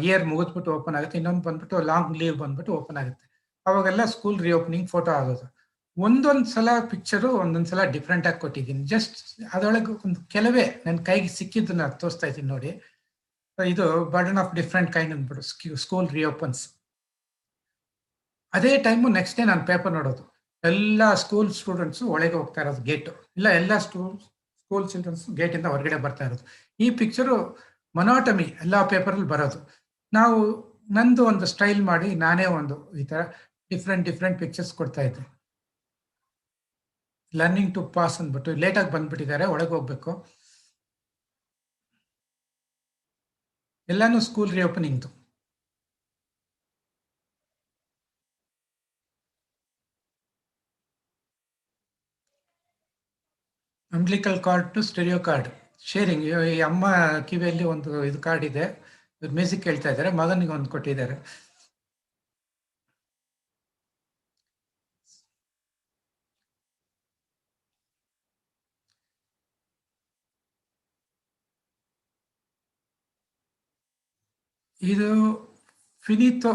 ಇಯರ್ ಮುಗಿದ್ಬಿಟ್ಟು ಓಪನ್ ಆಗುತ್ತೆ, ಇನ್ನೊಂದು ಬಂದ್ಬಿಟ್ಟು ಲಾಂಗ್ ಲೀವ್ ಬಂದ್ಬಿಟ್ಟು ಓಪನ್ ಆಗುತ್ತೆ. ಅವಾಗೆಲ್ಲ ಸ್ಕೂಲ್ ರಿಓಪನಿಂಗ್ ಫೋಟೋ ಆಗೋದು. ಒಂದೊಂದು ಸಲ ಪಿಕ್ಚರು ಒಂದೊಂದು ಸಲ ಡಿಫ್ರೆಂಟ್ ಆಗಿ ಕೊಟ್ಟಿದ್ದೀನಿ. ಜಸ್ಟ್ ಅದರೊಳಗೆ ಒಂದು ಕೆಲವೇ ನನ್ನ ಕೈಗೆ ಸಿಕ್ಕಿದ್ದನ್ನ ತೋರಿಸ್ತಾ ಇದ್ದೀನಿ ನೋಡಿ. ಇದು ಬರ್ಡನ್ ಆಫ್ ಡಿಫ್ರೆಂಟ್ ಕೈಂಡ್ ಅಂದ್ಬಿಟ್ಟು ಸ್ಕೂಲ್ ರಿಓಪನ್ಸ್. ಅದೇ ಟೈಮು ನೆಕ್ಸ್ಟ್ ಡೇ ನಾನು ಪೇಪರ್ ನೋಡೋದು, ಎಲ್ಲ ಸ್ಕೂಲ್ ಸ್ಟೂಡೆಂಟ್ಸು ಒಳಗೆ ಹೋಗ್ತಾ ಇರೋದು ಗೇಟು, ಇಲ್ಲ ಎಲ್ಲ ಸ್ಕೂಲ್ ಚಿಲ್ಡ್ರನ್ಸ್ ಗೇಟಿಂದ ಹೊರಗಡೆ ಬರ್ತಾ ಇರೋದು. ಈ ಪಿಕ್ಚರು ಮೊನೋಟಮಿ ಎಲ್ಲ ಪೇಪರಲ್ಲಿ ಬರೋದು. ನಾವು ನಂದು ಒಂದು ಸ್ಟೈಲ್ ಮಾಡಿ ನಾನೇ ಒಂದು ಈ ಥರ ಡಿಫ್ರೆಂಟ್ ಪಿಕ್ಚರ್ಸ್ ಕೊಡ್ತಾ ಇದ್ದೆ. ಲರ್ನಿಂಗ್ ಟು ಪಾಸ್ ಅಂದ್ಬಿಟ್ಟು ಲೇಟಾಗಿ ಬಂದ್ಬಿಟ್ಟಿದ್ದಾರೆ, ಒಳಗೆ ಹೋಗ್ಬೇಕು. ಎಲ್ಲಾನು ಸ್ಕೂಲ್ ರಿಓಪನಿಂಗ್ದು. Umbilical cord to stereo cord sharing. ಈ ಅಮ್ಮ ಕಿವಿಯಲ್ಲಿ ಒಂದು ಇದು ಕಾರ್ಡ್ ಇದೆ, ಮ್ಯೂಸಿಕ್ ಕೇಳ್ತಾ ಇದ್ದಾರೆ, ಮಗನಿಗೆ ಒಂದು ಕೊಟ್ಟಿದ್ದಾರೆ. ಇದು ಫಿನಿತು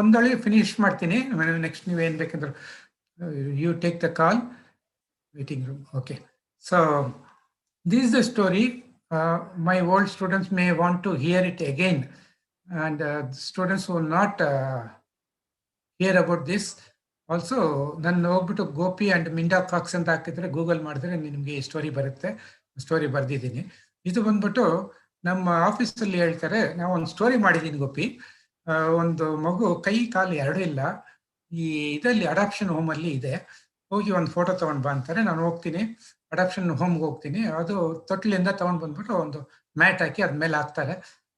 ಒಂದೊಳಿ ಫಿನಿಶ್ ಮಾಡ್ತೀನಿ. ನೆಕ್ಸ್ಟ್ ನೀವು ಏನು ಬೇಕಂದ್ರೆ you take the call, waiting room. Okay, so this is the story. My old students may want to hear it again, and students who will not hear about this also, ನಾನು ಹೋಗ್ಬಿಟ್ಟು Gopi and Minda Cox ಅಂತ ಹಾಕಿದ್ರೆ Google ಮಾಡಿದ್ರೆ ನಿಮಗೆ ಈ story ಬರುತ್ತೆ. Story ಬರೆದಿದ್ದೀನಿ. ಇದು ಬಂದ್ಬಿಟ್ಟು ನಮ್ಮ ಆಫೀಸಲ್ಲಿ ಹೇಳ್ತಾರೆ, ನಾವು ಒಂದು ಸ್ಟೋರಿ ಮಾಡಿದ್ದೀನಿ ಗೋಪಿ. ಒಂದು ಮಗು ಕೈ ಕಾಲು ಎರಡೂ ಇಲ್ಲ, ಈ ಇದರಲ್ಲಿ ಅಡಾಪ್ಷನ್ ಹೋಮಲ್ಲಿ ಇದೆ, ಹೋಗಿ ಒಂದು ಫೋಟೋ ತೊಗೊಂಡು ಬಾ ಅಂತಾರೆ. ನಾನು ಹೋಗ್ತೀನಿ, ಅಡಾಪ್ಷನ್ ಹೋಮ್ಗೆ ಹೋಗ್ತೀನಿ. ಅದು ತೊಟ್ಲಿಂದ ತೊಗೊಂಡು ಬಂದ್ಬಿಟ್ಟು ಒಂದು ಮ್ಯಾಟ್ ಹಾಕಿ ಅದ್ಮೇಲೆ ಹಾಕ್ತಾರೆ,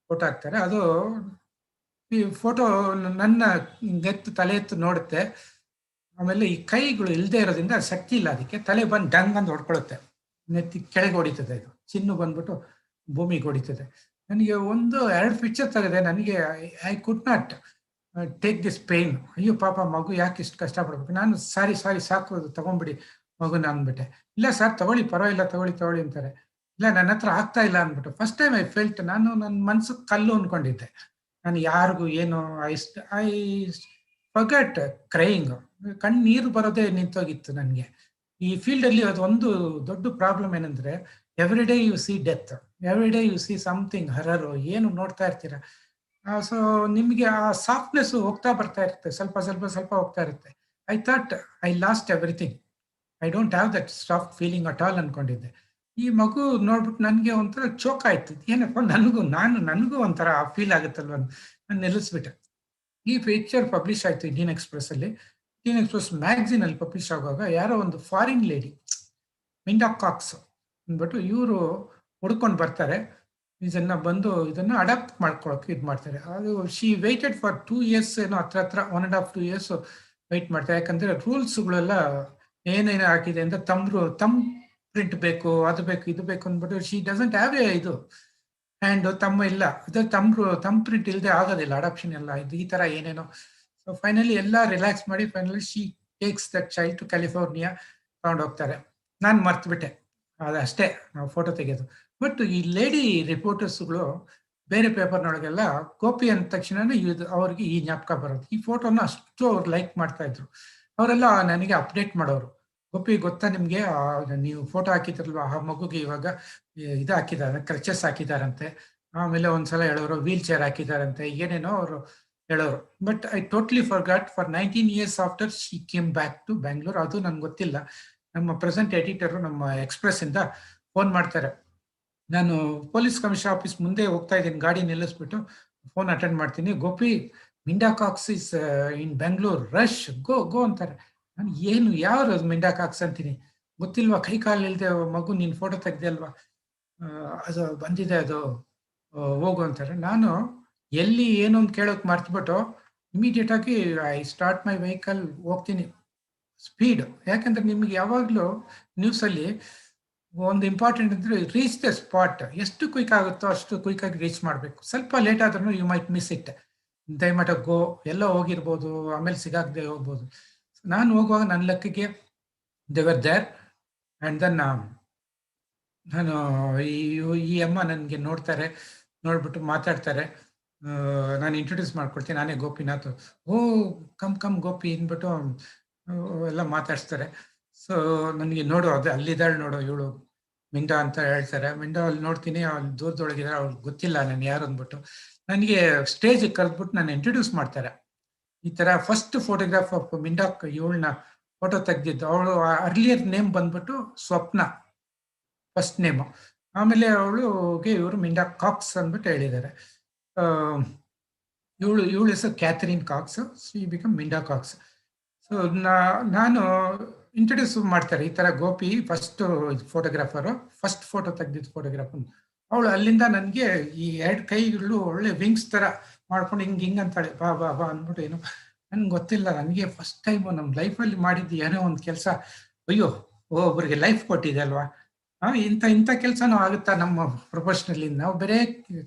ಫೋಟೋ ಹಾಕ್ತಾರೆ. ಅದು ಈ ಫೋಟೋ ನನ್ನ ಎತ್ತು ತಲೆ ಎತ್ತು ನೋಡುತ್ತೆ. ಆಮೇಲೆ ಈ ಕೈಗಳು ಇಲ್ಲದೆ ಇರೋದ್ರಿಂದ ಶಕ್ತಿ ಇಲ್ಲ ಅದಕ್ಕೆ, ತಲೆ ಬಂದು ಡಂಗ್ ಅಂತ ಹೊಡ್ಕೊಳುತ್ತೆ, ನೆತ್ತಿ ಕೆಳಗೆ ಹೊಡಿತದೆ. ಇದು ಚಿನ್ನು ಬಂದ್ಬಿಟ್ಟು ಭೂಮಿಗೆ ಹೊಡಿತದೆ. ನನಗೆ 1-2 ಪಿಕ್ಚರ್ ತೆಗೆದೆ. ನನಗೆ I could not take this pain. ಅಯ್ಯೋ ಪಾಪ ಮಗು ಯಾಕೆ ಇಷ್ಟು ಕಷ್ಟಪಡ್ಬೇಕು. ನಾನು ಸಾರಿ ಸಾಕು ತಗೊಂಡ್ಬಿಡಿ ಮಗುನ ಅಂದ್ಬಿಟ್ಟೆ. ಇಲ್ಲ ಸರ್ ತಗೊಳ್ಳಿ, ಪರವಾಗಿಲ್ಲ, ತಗೊಳ್ಳಿ ಅಂತಾರೆ. ಇಲ್ಲ ನನ್ನ ಹತ್ರ ಆಗ್ತಾ ಇಲ್ಲ ಅಂದ್ಬಿಟ್ಟು ಫಸ್ಟ್ ಟೈಮ್ ಐ ಫೆಲ್ಟ್, ನಾನು ನನ್ನ ಮನ್ಸು ಕಲ್ಲು ಅಂದ್ಕೊಂಡಿದ್ದೆ. ನಾನು ಯಾರಿಗೂ ಏನು ಐ ಫರ್ಗೆಟ್ ಕ್ರೈಯಿಂಗ್, ಕಣ್ಣೀರು ಬರೋದೇ ನಿಂತೋಗಿತ್ತು ನನಗೆ. ಈ ಫೀಲ್ಡಲ್ಲಿ ಅದು ಒಂದು ದೊಡ್ಡ ಪ್ರಾಬ್ಲಮ್ ಏನಂದ್ರೆ, every day you see death, every day you see something horror, ಏನು ನೋಡ್ತಾ ಇರ್ತೀರ. ಸೊ ನಿಮಗೆ ಆ ಸಾಫ್ಟ್ನೆಸ್ ಹೋಗ್ತಾ ಬರ್ತಾ ಇರುತ್ತೆ, ಸ್ವಲ್ಪ ಹೋಗ್ತಾ ಇರುತ್ತೆ. I thought I lost everything, I don't have that soft feeling at all ಅನ್ಕೊಂಡಿದ್ದೆ. ಈ ಮಗು ನೋಡ್ಬಿಟ್ಟು ನನಗೆ ಒಂಥರ ಚೋಕ್ ಆಯ್ತು, ಏನಪ್ಪ ನನಗೂ ಒಂಥರ ಫೀಲ್ ಆಗುತ್ತಲ್ವ, ನಾನು ನಿಲ್ಲಿಸ್ಬಿಟ್ಟೆ. ಈ ಪಿಕ್ಚರ್ ಪಬ್ಲಿಷ್ ಆಯ್ತು ಇಂಡಿಯನ್ ಎಕ್ಸ್ಪ್ರೆಸ್ ಅಲ್ಲಿ. ಇಂಡಿಯನ್ ಎಕ್ಸ್ಪ್ರೆಸ್ ಮ್ಯಾಗ್ಝಿನ್ ಅಲ್ಲಿ ಪಬ್ಲಿಷ್ ಆಗುವಾಗ ಯಾರೋ ಒಂದು ಫಾರಿನ್ ಲೇಡಿ ಮಿಂಡಾ ಕಾಕ್ಸ್ ಅಂದ್ಬಿಟ್ಟು ಇವರು ಹುಡ್ಕೊಂಡು ಬರ್ತಾರೆ. ಇದನ್ನ ಅಡಾಪ್ಟ್ ಮಾಡ್ಕೊಳಕ್ಕೆ ಇದು ಮಾಡ್ತಾರೆ. ಅದು ಶಿ ವೇಟೆಡ್ ಫಾರ್ 2 years, ಏನೋ ಹತ್ರ 1.5-2 years ವೆಯ್ಟ್ ಮಾಡ್ತಾರೆ. ಯಾಕಂದ್ರೆ ರೂಲ್ಸ್ಗಳೆಲ್ಲ ಏನೇನು ಹಾಕಿದೆ ಅಂತ, ತಮ್ ಪ್ರಿಂಟ್ ಬೇಕು, ಅದು ಬೇಕು, ಇದು ಬೇಕು ಅಂದ್ಬಿಟ್ಟು ಶಿ ಡಸಂಟ್ ಹ್ಯಾವ್ ಇದು ಹ್ಯಾಂಡ್, ತಮ್ಮ ಇಲ್ಲ, ಅದ್ರ ತಮ್ ಪ್ರಿಂಟ್ ಇಲ್ಲದೆ ಆಗೋದಿಲ್ಲ ಅಡಾಪ್ಷನ್ ಎಲ್ಲ, ಇದು ಈ ತರ ಏನೇನೋ. ಸೊ ಫೈನಲಿ ಎಲ್ಲ ರಿಲ್ಯಾಕ್ಸ್ ಮಾಡಿ finally she takes that child to California ತಗೊಂಡು ಹೋಗ್ತಾರೆ. ನಾನು ಮರ್ತ್ಬಿಟ್ಟೆ, ಅದಷ್ಟೇ ನಾವು ಫೋಟೋ ತೆಗೆಯೋದು. ಬಟ್ ಈ ಲೇಡಿ ರಿಪೋರ್ಟರ್ಸ್ಗಳು ಬೇರೆ ಪೇಪರ್ನೊಳಗೆಲ್ಲ ಗೋಪಿ ಅಂದ ತಕ್ಷಣ ಅವ್ರಿಗೆ ಈ ಜ್ಞಾಪಕ ಬರೋದು. ಈ ಫೋಟೋನ ಅಷ್ಟು ಅವ್ರು ಲೈಕ್ ಮಾಡ್ತಾ ಇದ್ರು. ಅವರೆಲ್ಲ ನನಗೆ ಅಪ್ಡೇಟ್ ಮಾಡೋರು, ಗೋಪಿ ಗೊತ್ತಾ ನಿಮ್ಗೆ, ನೀವು ಫೋಟೋ ಹಾಕಿದ್ರಲ್ವ ಆ ಮಗುಗೆ ಇವಾಗ ಇದು ಹಾಕಿದ್ದಾರೆ, ಕ್ರಚಸ್ ಹಾಕಿದಾರಂತೆ. ಆಮೇಲೆ ಒಂದ್ಸಲ ಹೇಳೋರು ವೀಲ್ ಚೇರ್ ಹಾಕಿದಾರಂತೆ, ಏನೇನೋ ಅವರು ಹೇಳೋರು. But I totally forgot. For 19 years after she came back to Bangalore. ಅದು ನನ್ಗೆ ಗೊತ್ತಿಲ್ಲ. ನಮ್ಮ ಪ್ರೆಸೆಂಟ್ ಎಡಿಟರು ನಮ್ಮ ಎಕ್ಸ್ಪ್ರೆಸ್ ಇಂದ ಫೋನ್ ಮಾಡ್ತಾರೆ. ನಾನು ಪೊಲೀಸ್ ಕಮಿಷನರ್ ಆಫೀಸ್ ಮುಂದೆ ಹೋಗ್ತಾ ಇದ್ದೀನಿ, ಗಾಡಿ ನಿಲ್ಲಿಸ್ಬಿಟ್ಟು ಫೋನ್ ಅಟೆಂಡ್ ಮಾಡ್ತೀನಿ. Gopi Minda Cox is in Bangalore, rush, go ಅಂತಾರೆ. ನಾನು ಏನು ಯಾವ ಮಿಂಡಾ ಕಾಕ್ಸ್ ಅಂತೀನಿ, ಗೊತ್ತಿಲ್ವಾ, ಕೈ ಕಾಲು ಇಲ್ದೆ ಮಗು ನೀನು ಫೋಟೋ ತೆಗ್ದೆ ಅಲ್ವಾ. ಅದು ಬಂದಿದೆ, ಅದು ಹೋಗು ಅಂತಾರೆ. ನಾನು ಎಲ್ಲಿ ಏನು ಅಂತ ಕೇಳೋಕೆ ಮರ್ತ್ಬಿಟ್ಟು ಇಮಿಡಿಯೇಟ್ ಆಗಿ ಐ ಸ್ಟಾರ್ಟ್ ಮೈ ವೆಹಿಕಲ್, ಹೋಗ್ತೀನಿ ಸ್ಪೀಡ್. ಯಾಕಂದ್ರೆ ನಿಮ್ಗೆ ಯಾವಾಗಲೂ ನ್ಯೂಸಲ್ಲಿ ಒಂದು ಇಂಪಾರ್ಟೆಂಟ್ ಅಂದ್ರೆ ರೀಚ್ ದ ಸ್ಪಾಟ್. ಎಷ್ಟು ಕ್ವಿಕ್ ಆಗುತ್ತೋ ಅಷ್ಟು ಕ್ವಿಕ್ ಆಗಿ ರೀಚ್ ಮಾಡಬೇಕು. ಸ್ವಲ್ಪ ಲೇಟ್ ಆದ್ರೂ ಯು ಮೈಟ್ ಮಿಸ್ ಇಟ್. ದಯಮಾಟ ಗೋ, ಎಲ್ಲ ಹೋಗಿರ್ಬೋದು, ಆಮೇಲೆ ಸಿಗಾಗದೆ ಹೋಗ್ಬೋದು. ನಾನು ಹೋಗುವಾಗ ನನ್ನ ಲೆಕ್ಕಕ್ಕೆ they were there. And then ನಾನು ಈ ಅಮ್ಮ ನನಗೆ ನೋಡ್ತಾರೆ, ನೋಡ್ಬಿಟ್ಟು ಮಾತಾಡ್ತಾರೆ. ನಾನು ಇಂಟ್ರೊಡ್ಯೂಸ್ ಮಾಡ್ಕೊಡ್ತೀನಿ, ನಾನೇ ಗೋಪಿನಾಥ್. ಓ ಕಮ್ ಗೋಪಿ ಅಂದ್ಬಿಟ್ಟು ಎಲ್ಲ ಮಾತಾಡ್ಸ್ತಾರೆ. ಸೊ ನನಗೆ ನೋಡು, ಅದು ಅಲ್ಲಿದ್ದಾಳೆ ನೋಡು ಇವಳು ಮಿಂಡಾ ಅಂತ ಹೇಳ್ತಾರೆ. ಮಿಂಡಾ ಅಲ್ಲಿ ನೋಡ್ತೀನಿ, ಅಲ್ಲಿ ದೂರದೊಳಗಿದ್ದಾರೆ, ಅವ್ಳಿಗೆ ಗೊತ್ತಿಲ್ಲ ನಾನು ಯಾರು ಅಂದ್ಬಿಟ್ಟು ನನಗೆ ಸ್ಟೇಜ್ ಕರೆದ್ಬಿಟ್ಟು ನಾನು ಇಂಟ್ರೊಡ್ಯೂಸ್ ಮಾಡ್ತಾರೆ. ಈ ಥರ ಫಸ್ಟ್ ಫೋಟೋಗ್ರಾಫ್ ಆಫ್ ಮಿಂಡಾ, ಇವಳನ್ನ ಫೋಟೋ ತೆಗ್ದಿದ್ದು. ಅವಳು ಅರ್ಲಿಯರ್ ನೇಮ್ ಬಂದ್ಬಿಟ್ಟು ಸ್ವಪ್ನ, ಫಸ್ಟ್ ನೇಮು. ಆಮೇಲೆ ಅವಳುಗೆ ಇವರು ಮಿಂಡಾ ಕಾಕ್ಸ್ ಅಂದ್ಬಿಟ್ಟು ಹೇಳಿದ್ದಾರೆ. ಇವಳು ಹೆಸರು Catherine Cox, C become Minda Cox. So ನಾನು ಇಂಟ್ರೊಡ್ಯೂಸ್ ಮಾಡ್ತಾರೆ, ಈ ಥರ Gopi first photographer, first photo ತೆಗ್ದಿದ್ದು ಫೋಟೋಗ್ರಾಫರ್. ಅವಳು ಅಲ್ಲಿಂದ ನನಗೆ ಈ 2 ಕೈಗಳು ಒಳ್ಳೆ ವಿಂಗ್ಸ್ ಥರ ಮಾಡ್ಕೊಂಡು ಹಿಂಗೆ ಅಂತಾಳೆ, ಬಾ ಬಾ ಬಾ ಅಂದ್ಬಿಟ್ಟು. ಏನು ನನ್ಗೆ ಗೊತ್ತಿಲ್ಲ, ನನಗೆ ಫಸ್ಟ್ ಟೈಮು ನಮ್ಮ ಲೈಫಲ್ಲಿ ಮಾಡಿದ್ದು ಏನೋ ಒಂದು ಕೆಲಸ. ಅಯ್ಯೋ ಒಬ್ಬರಿಗೆ ಲೈಫ್ ಕೊಟ್ಟಿದೆ ಅಲ್ವಾ, ಇಂಥ ಕೆಲಸನೂ ಆಗುತ್ತಾ ನಮ್ಮ ಪ್ರೊಫೆಷನಲ್ಲಿ. ನಾವು ಬೇರೆ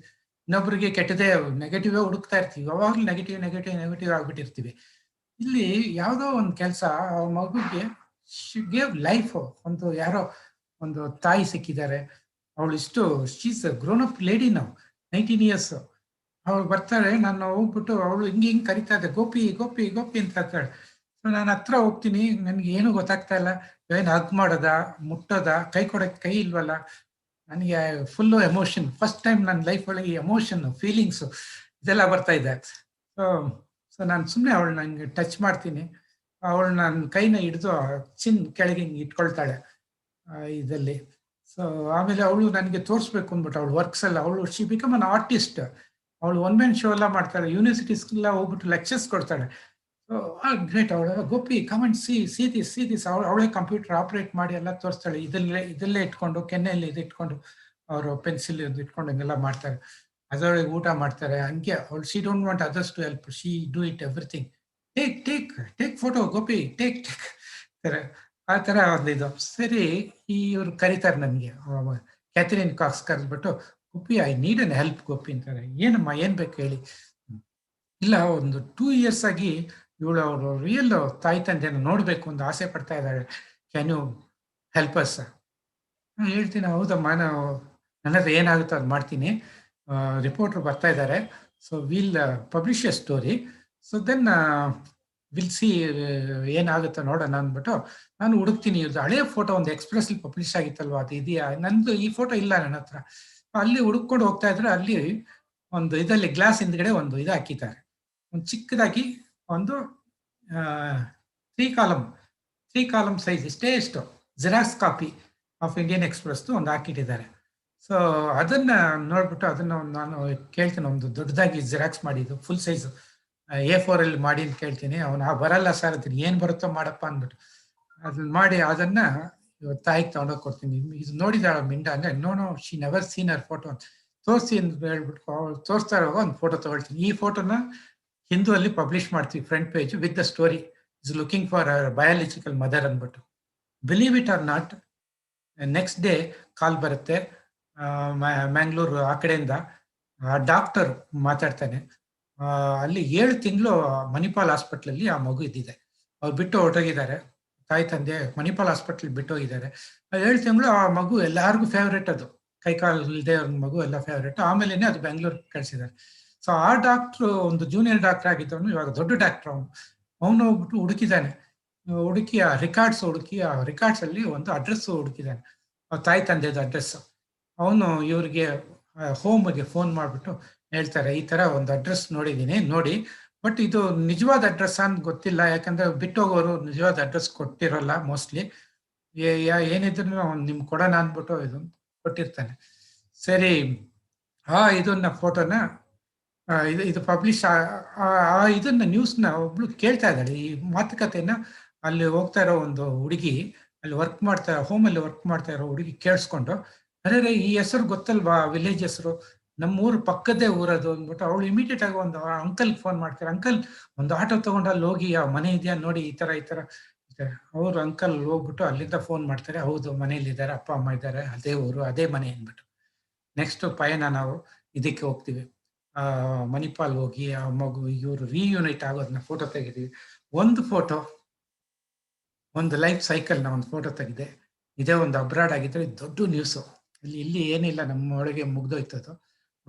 ಇನ್ನೊಬ್ರಿಗೆ ಕೆಟ್ಟದೇ ನೆಗೆಟಿವೇ ಹುಡುಕ್ತಾ ಇರ್ತೀವಿ, ಯಾವಾಗಲೂ ನೆಗೆಟಿವ್ ಆಗ್ಬಿಟ್ಟಿರ್ತೀವಿ. ಇಲ್ಲಿ ಯಾವುದೋ ಒಂದು ಕೆಲಸ ಆ ಮಗುಗೆ ಗೇವ್ ಲೈಫ್. ಒಂದು ಯಾರೋ ಒಂದು ತಾಯಿ ಸಿಕ್ಕಿದ್ದಾರೆ, ಅವಳು ಇಷ್ಟು ಶೀಸ್ ಗ್ರೋನ್ ಅಪ್ ಲೇಡಿ, ನಾವು 19 years. ಅವಳು ಬರ್ತಾಳೆ, ನಾನು ಹೋಗ್ಬಿಟ್ಟು ಅವಳು ಹಿಂಗೆ ಕರಿತಾ ಇದ್ದೆ, ಗೋಪಿ ಗೋಪಿ ಗೋಪಿ ಅಂತ ಹೇಳ್ತಾಳೆ. ಸೊ ನಾನು ಹತ್ರ ಹೋಗ್ತೀನಿ, ನನಗೆ ಏನು ಗೊತ್ತಾಗ್ತಾ ಇಲ್ಲ, ಏನು ಹಗ್ ಮಾಡೋದ, ಮುಟ್ಟೋದ, ಕೈ ಕೊಡೋಕ್ಕೆ ಕೈ ಇಲ್ವಲ್ಲ. ನನಗೆ ಫುಲ್ಲು ಎಮೋಷನ್, ಫಸ್ಟ್ ಟೈಮ್ ನನ್ನ ಲೈಫ್ ಒಳಗೆ ಎಮೋಷನ್, ಫೀಲಿಂಗ್ಸು ಇದೆಲ್ಲ ಬರ್ತಾ ಇದೆ. ಸೊ ನಾನು ಸುಮ್ಮನೆ ಅವಳು ನನಗೆ ಟಚ್ ಮಾಡ್ತೀನಿ. ಅವಳು ನನ್ನ ಕೈನ ಹಿಡಿದು ಚಿನ್ ಕೆಳಗೆ ಹಿಂಗೆ ಇಟ್ಕೊಳ್ತಾಳೆ ಇದರಲ್ಲಿ. ಸೊ ಆಮೇಲೆ ಅವಳು ನನಗೆ ತೋರಿಸ್ಬೇಕು ಅಂದ್ಬಿಟ್ಟು ಅವಳು ವರ್ಕ್ಸ್ ಎಲ್ಲ, ಅವಳು ಶಿ ಬಿಕಮ್ ಅನ್ ಆರ್ಟಿಸ್ಟ್. ಅವಳು 1 man ಶೋ ಎಲ್ಲ ಮಾಡ್ತಾಳೆ, ಯೂನಿವರ್ಸಿಟೀಸ್ಗೆಲ್ಲ ಹೋಗ್ಬಿಟ್ಟು ಲೆಕ್ಚರ್ಸ್ ಕೊಡ್ತಾಳೆ. So great. ಅವಳು ಗೋಪಿ ಕಮೆಂಟ್ ಸಿ ದಿಸ್ ಅವಳೇ ಕಂಪ್ಯೂಟರ್ ಆಪ್ರೇಟ್ ಮಾಡಿ ಎಲ್ಲ ತೋರಿಸ್ತಾಳೆ. ಇದಲ್ಲೇ ಇಟ್ಕೊಂಡು ಕೆನ್ನೆಯಲ್ಲಿ ಇದು ಇಟ್ಕೊಂಡು ಅವರು ಪೆನ್ಸಿಲ್ ಇದು ಇಟ್ಕೊಂಡು ಹಿಂಗೆಲ್ಲ ಮಾಡ್ತಾರೆ. ಅದರೊಳಗೆ ಊಟ ಮಾಡ್ತಾರೆ. ಹಂಗೆ ಅವಳು she don't want others to help, she do it everything. Take photo Gopi, take ಆ ಥರ ಒಂದು ಇದು. ಸರಿ, ಇವ್ರು ಕರೀತಾರೆ ನನಗೆ, ಕ್ಯಾಥರಿನ್ ಕಾಕ್ಸ್ ಕರೆದ್ಬಿಟ್ಟು, Gopi I need an help Gopi ಅಂತಾರೆ. ಏನಮ್ಮ, ಏನು ಬೇಕು ಹೇಳಿ. ಇಲ್ಲ, ಒಂದು 2 years ಆಗಿ ಇವಳು ಅವರು ರಿಯಲ್ ತಾಯಿ ತಂದೆನ ನೋಡಬೇಕು ಅಂತ ಆಸೆ ಪಡ್ತಾ ಇದ್ದಾಳೆ, ಕ್ಯಾನ್ ಯು ಹೆಲ್ಪ್ ಅಸ್? ಹೇಳ್ತೀನಿ, ಹೌದಮ್ಮ, ನಾವು ನನ್ನ ಹತ್ರ ಏನಾಗುತ್ತೋ ಅದು ಮಾಡ್ತೀನಿ. ರಿಪೋರ್ಟ್ರು ಬರ್ತಾ ಇದ್ದಾರೆ, so will publish a story. So then will see ಏನಾಗುತ್ತೋ ನೋಡೋಣ ಅಂದ್ಬಿಟ್ಟು ನಾನು ಹುಡುಕ್ತೀನಿ. ಇದು ಹಳೆಯ ಫೋಟೋ ಒಂದು ಎಕ್ಸ್ಪ್ರೆಸ್ಲಿ ಪಬ್ಲಿಷ್ ಆಗಿತ್ತಲ್ವ, ಅದು ಇದೆಯಾ? ನಂದು ಈ ಫೋಟೋ ಇಲ್ಲ ನನ್ನ ಹತ್ರ. ಅಲ್ಲಿ ಹುಡುಕೊಂಡು ಹೋಗ್ತಾ ಇದ್ರೆ ಅಲ್ಲಿ ಒಂದು ಇದರಲ್ಲಿ ಗ್ಲಾಸ್ ಹಿಂದ್ಗಡೆ ಒಂದು ಇದು ಹಾಕಿದ್ದಾರೆ, ಒಂದು ಚಿಕ್ಕದಾಗಿ ಒಂದು 3 ಕಾಲಮ್ ಸೈಜ್ ಎಷ್ಟು xerox copy of Indian Express ಒಂದು ಹಾಕಿಟ್ಟಿದ್ದಾರೆ. ಸೊ ಅದನ್ನ ನೋಡ್ಬಿಟ್ಟು ಅದನ್ನ ನಾನು ಕೇಳ್ತೀನಿ, ಒಂದು ದೊಡ್ಡದಾಗಿ ಜೆರಾಕ್ಸ್ ಮಾಡಿದ್ದು ಫುಲ್ ಸೈಜ್ A4 ಅಲ್ಲಿ ಮಾಡಿ ಅಂತ ಕೇಳ್ತೀನಿ. ಅವನು ಬರಲ್ಲ ಸರ್, ಅದನ್ನ ಏನು ಬರುತ್ತೋ ಮಾಡಪ್ಪ ಅಂದ್ಬಿಟ್ಟು ಅದನ್ನ ಮಾಡಿ ಅದನ್ನ ತಾಯಿಗೆ ತಗೊಂಡೋಗಿ ಕೊಡ್ತೀನಿ. ಇದು ನೋಡಿದಾಳ ಮಿಂಡಾ ಅಂದ್ರೆ, no she never seen her photo ಅಂತ ತೋರಿಸಿ ಅಂತ ಹೇಳ್ಬಿಟ್ಟು ಅವ್ರು ತೋರಿಸ್ತಾ ಇರುವಾಗ ಒಂದು ಫೋಟೋ ತಗೊಳ್ತೀನಿ. ಈ ಫೋಟೋನ ಹಿಂದೂ ಅಲ್ಲಿ ಪಬ್ಲಿಷ್ ಮಾಡ್ತೀವಿ, front page with the story, is looking for biological mother ಅಂದ್ಬಿಟ್ಟು. Believe it or not, next day call ಬರುತ್ತೆ ಮ್ಯಾಂಗ್ಳೂರು ಆ ಕಡೆಯಿಂದ. ಡಾಕ್ಟರ್ ಮಾತಾಡ್ತಾನೆ, ಅಲ್ಲಿ 7 ತಿಂಗಳು ಮಣಿಪಾಲ್ ಹಾಸ್ಪಿಟ್ಲಲ್ಲಿ ಆ ಮಗು ಇದ್ದಿದೆ. ಅವ್ರು ಬಿಟ್ಟು ಹೊರಟೋಗಿದ್ದಾರೆ, ತಾಯಿ ತಂದೆ ಮಣಿಪಾಲ್ ಹಾಸ್ಪಿಟ್ಲ್ ಬಿಟ್ಟು ಹೋಗಿದ್ದಾರೆ. 7 ತಿಂಗಳು ಆ ಮಗು ಎಲ್ಲರಿಗೂ ಫೇವ್ರೇಟ್, ಅದು ಕೈಕಾಲು ಇಲ್ಲದೆ ಮಗು ಎಲ್ಲ ಫೇವ್ರೇಟ್. ಆಮೇಲೆ ಅದು ಬೆಂಗಳೂರು ಕಳಿಸಿದ್ದಾರೆ. ಸೊ ಆ ಡಾಕ್ಟ್ರು ಒಂದು ಜೂನಿಯರ್ ಡಾಕ್ಟರ್ ಆಗಿದ್ದವನು ಇವಾಗ ದೊಡ್ಡ ಡಾಕ್ಟರ್. ಅವನು ಹೋಗ್ಬಿಟ್ಟು ಹುಡುಕಿ ಆ ರಿಕಾರ್ಡ್ಸ್ ಅಲ್ಲಿ ಒಂದು ಅಡ್ರೆಸ್ ಹುಡುಕಿದ್ದಾನೆ, ತಾಯಿ ತಂದೆದ ಅಡ್ರೆಸ್. ಅವನು ಇವ್ರಿಗೆ ಹೋಮ್ಗೆ ಫೋನ್ ಮಾಡಿಬಿಟ್ಟು ಹೇಳ್ತಾರೆ, ಈ ತರ ಒಂದು ಅಡ್ರೆಸ್ ನೋಡಿದ್ದೀನಿ, ನೋಡಿ, ಬಟ್ ಇದು ನಿಜವಾದ ಅಡ್ರೆಸ್ ಅಂತ ಗೊತ್ತಿಲ್ಲ, ಯಾಕಂದ್ರೆ ಬಿಟ್ಟೋಗೋರು ನಿಜವಾದ ಅಡ್ರೆಸ್ ಕೊಟ್ಟಿರೋಲ್ಲ ಮೋಸ್ಟ್ಲಿ. ಏನಿದ್ರು ನಿಮ್ಗೆ ಕೊಡೋಣ ಅಂದ್ಬಿಟ್ಟು ಇದು ಕೊಟ್ಟಿರ್ತಾನೆ. ಸರಿ, ಇದನ್ನ ಫೋಟೋನ ಇದು ಪಬ್ಲಿಷ್ ಇದನ್ನ ನ್ಯೂಸ್ನ ಒಬ್ಳು ಕೇಳ್ತಾ ಇದ್ದಾಳೆ, ಈ ಮಾತುಕತೆನ. ಅಲ್ಲಿ ಹೋಗ್ತಾ ಇರೋ ಒಂದು ಹುಡುಗಿ, ಅಲ್ಲಿ ಹೋಮಲ್ಲಿ ವರ್ಕ್ ಮಾಡ್ತಾ ಇರೋ ಹುಡುಗಿ ಕೇಳಿಸ್ಕೊಂಡು, ಅರೆ ಈ ಹೆಸರು ಗೊತ್ತಲ್ವಾ, ವಿಲೇಜ್ ಹೆಸರು, ನಮ್ಮೂರು ಪಕ್ಕದೇ ಊರದು ಅಂದ್ಬಿಟ್ಟು ಅವಳು ಇಮಿಡಿಯೇಟ್ ಆಗಿ ಒಂದು ಅಂಕಲ್ ಫೋನ್ ಮಾಡ್ತಾರೆ. ಅಂಕಲ್ ಒಂದು ಆಟೋ ತಗೊಂಡು ಅಲ್ಲಿ ಹೋಗಿ ಆ ಮನೆ ಇದೆಯಾ ನೋಡಿ, ಈ ತರ ಅವ್ರು ಅಂಕಲ್ ಹೋಗ್ಬಿಟ್ಟು ಅಲ್ಲಿಂದ ಫೋನ್ ಮಾಡ್ತಾರೆ. ಹೌದು ಮನೇಲಿದ್ದಾರೆ, ಅಪ್ಪ ಅಮ್ಮ ಇದ್ದಾರೆ, ಅದೇ ಊರು ಅದೇ ಮನೆ ಅಂದ್ಬಿಟ್ಟು. ನೆಕ್ಸ್ಟ್ ಪಯಣ ನಾವು ಇದಕ್ಕೆ ಹೋಗ್ತೀವಿ, ಮಣಿಪಾಲ್ ಹೋಗಿ ಆ ಮಗು ಇವರು ರೀಯೂನೈಟ್ ಆಗೋದನ್ನ ಫೋಟೋ ತೆಗಿತೀವಿ. ಒಂದು ಫೋಟೋ, ಒಂದು ಲೈಫ್ ಸೈಕಲ್ ನ ಒಂದು ಫೋಟೋ ತೆಗಿದೆ. ಇದೇ ಒಂದು ಅಬ್ರಾಡ್ ಆಗಿದ್ರೆ ದೊಡ್ಡ ನ್ಯೂಸು. ಇಲ್ಲಿ ಏನಿಲ್ಲ, ನಮ್ಮ ಒಳಗೆ ಮುಗ್ದೋಯ್ತದು.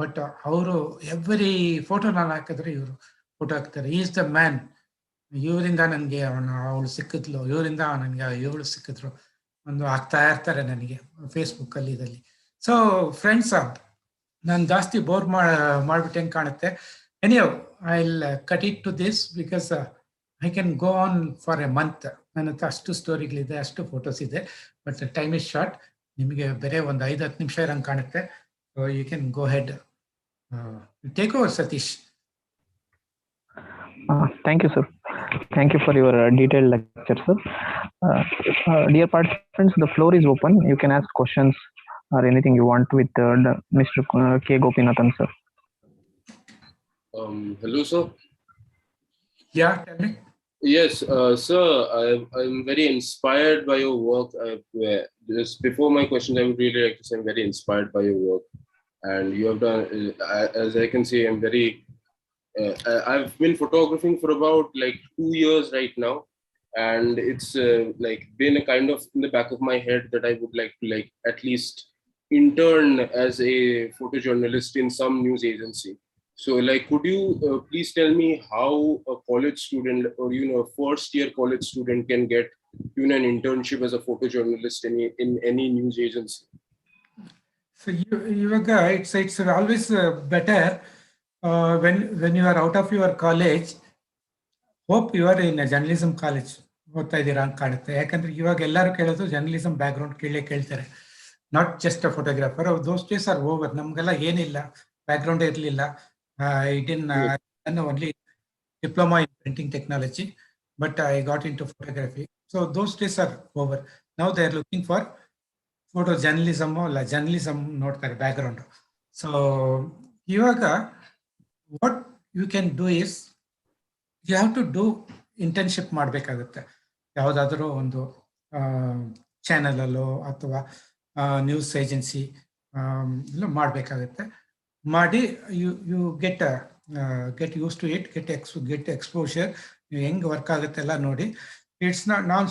ಬಟ್ ಅವರು ಎವ್ರಿ ಫೋಟೋ ನಾನು ಹಾಕಿದ್ರೆ ಇವರು ಫೋಟೋ ಹಾಕ್ತಾರೆ. ಈಸ್ ದ ಮ್ಯಾನ್, ಇವರಿಂದ ನನಗೆ ಅವಳು ಸಿಕ್ಕಿದ್ಲು, ಇವರಿಂದ ನನಗೆ ಇವಳು ಸಿಕ್ಕಿದ್ರು, ಒಂದು ಆಗ್ತಾ ಇರ್ತಾರೆ ನನಗೆ ಫೇಸ್ಬುಕ್ ಅಲ್ಲಿ ಇದಲ್ಲಿ. ಸೊ ಫ್ರೆಂಡ್ಸ್, ನಾನು ಜಾಸ್ತಿ ಬೋರ್ ಮಾಡ್ಬಿಟ್ಟು ಹೆಂಗೆ ಕಾಣುತ್ತೆ. Anyhow I will cut it to this because I can go on for a month. ನನ್ನ ಹತ್ರ ಅಷ್ಟು ಸ್ಟೋರಿಗಳಿದೆ, ಅಷ್ಟು ಫೋಟೋಸ್ ಇದೆ, ಬಟ್ ಟೈಮ್ ಇಸ್ ಶಾರ್ಟ್. ನಿಮಗೆ ಬೇರೆ ಒಂದು 5-10 ನಿಮಿಷ ಇರಂಗೆ ಕಾಣುತ್ತೆ. So you can go head, take over Satish. Thank you, sir. Thank you for your detailed lecture, sir. Dear participants, the floor is open. You can ask questions or anything you want with Mr. K. Gopinathan, sir. Hello, sir. Yeah, tell me. Yes, sir, I'm very inspired by your work. Just before my question, I would really like to say I'm very inspired by your work. And you have done, as I can see, I'm very, I've been photographing for about like 2 years right now. And it's like been a kind of in the back of my head that I would like to at least intern as a photojournalist in some news agency. So could you please tell me how a college student or, a first year college student can get, an internship as a photojournalist in any news agency? So it's always better when you are out of your college. Hope you are in a journalism college. ಓದ್ತಾ ಇದ್ದೀರಾ ಅಂತ ಕಾಣುತ್ತೆ. ಯಾಕಂದ್ರೆ ಇವಾಗ ಎಲ್ಲರೂ ಕೇಳೋದು journalism background ಕೇಳ್ತಾರೆ, not just a photographer. Those days are over. ನಮ್ಗೆಲ್ಲ ಏನಿಲ್ಲ, ಬ್ಯಾಕ್ ಗ್ರೌಂಡ್ ಇರಲಿಲ್ಲ. only diploma in printing technology, but I got into photography. So those days are over. Now they are looking for photojournalism or journalism, not their background. So ivaga what you can do is you have to do internship ಮಾಡಬೇಕಾಗುತ್ತೆ. ಯಾವುದಾದ್ರೂ ಒಂದು channel ಅಲ್ಲೋ ಅಥವಾ news agency ಮಾಡಬೇಕಾಗುತ್ತೆ. ಮಾಡಿ you get use to it, get exposure. ನೀವು ಹೆಂಗೆ work ಆಗುತ್ತೆ ಎಲ್ಲ ನೋಡಿ. ಇಟ್ಸ್ ನಾನು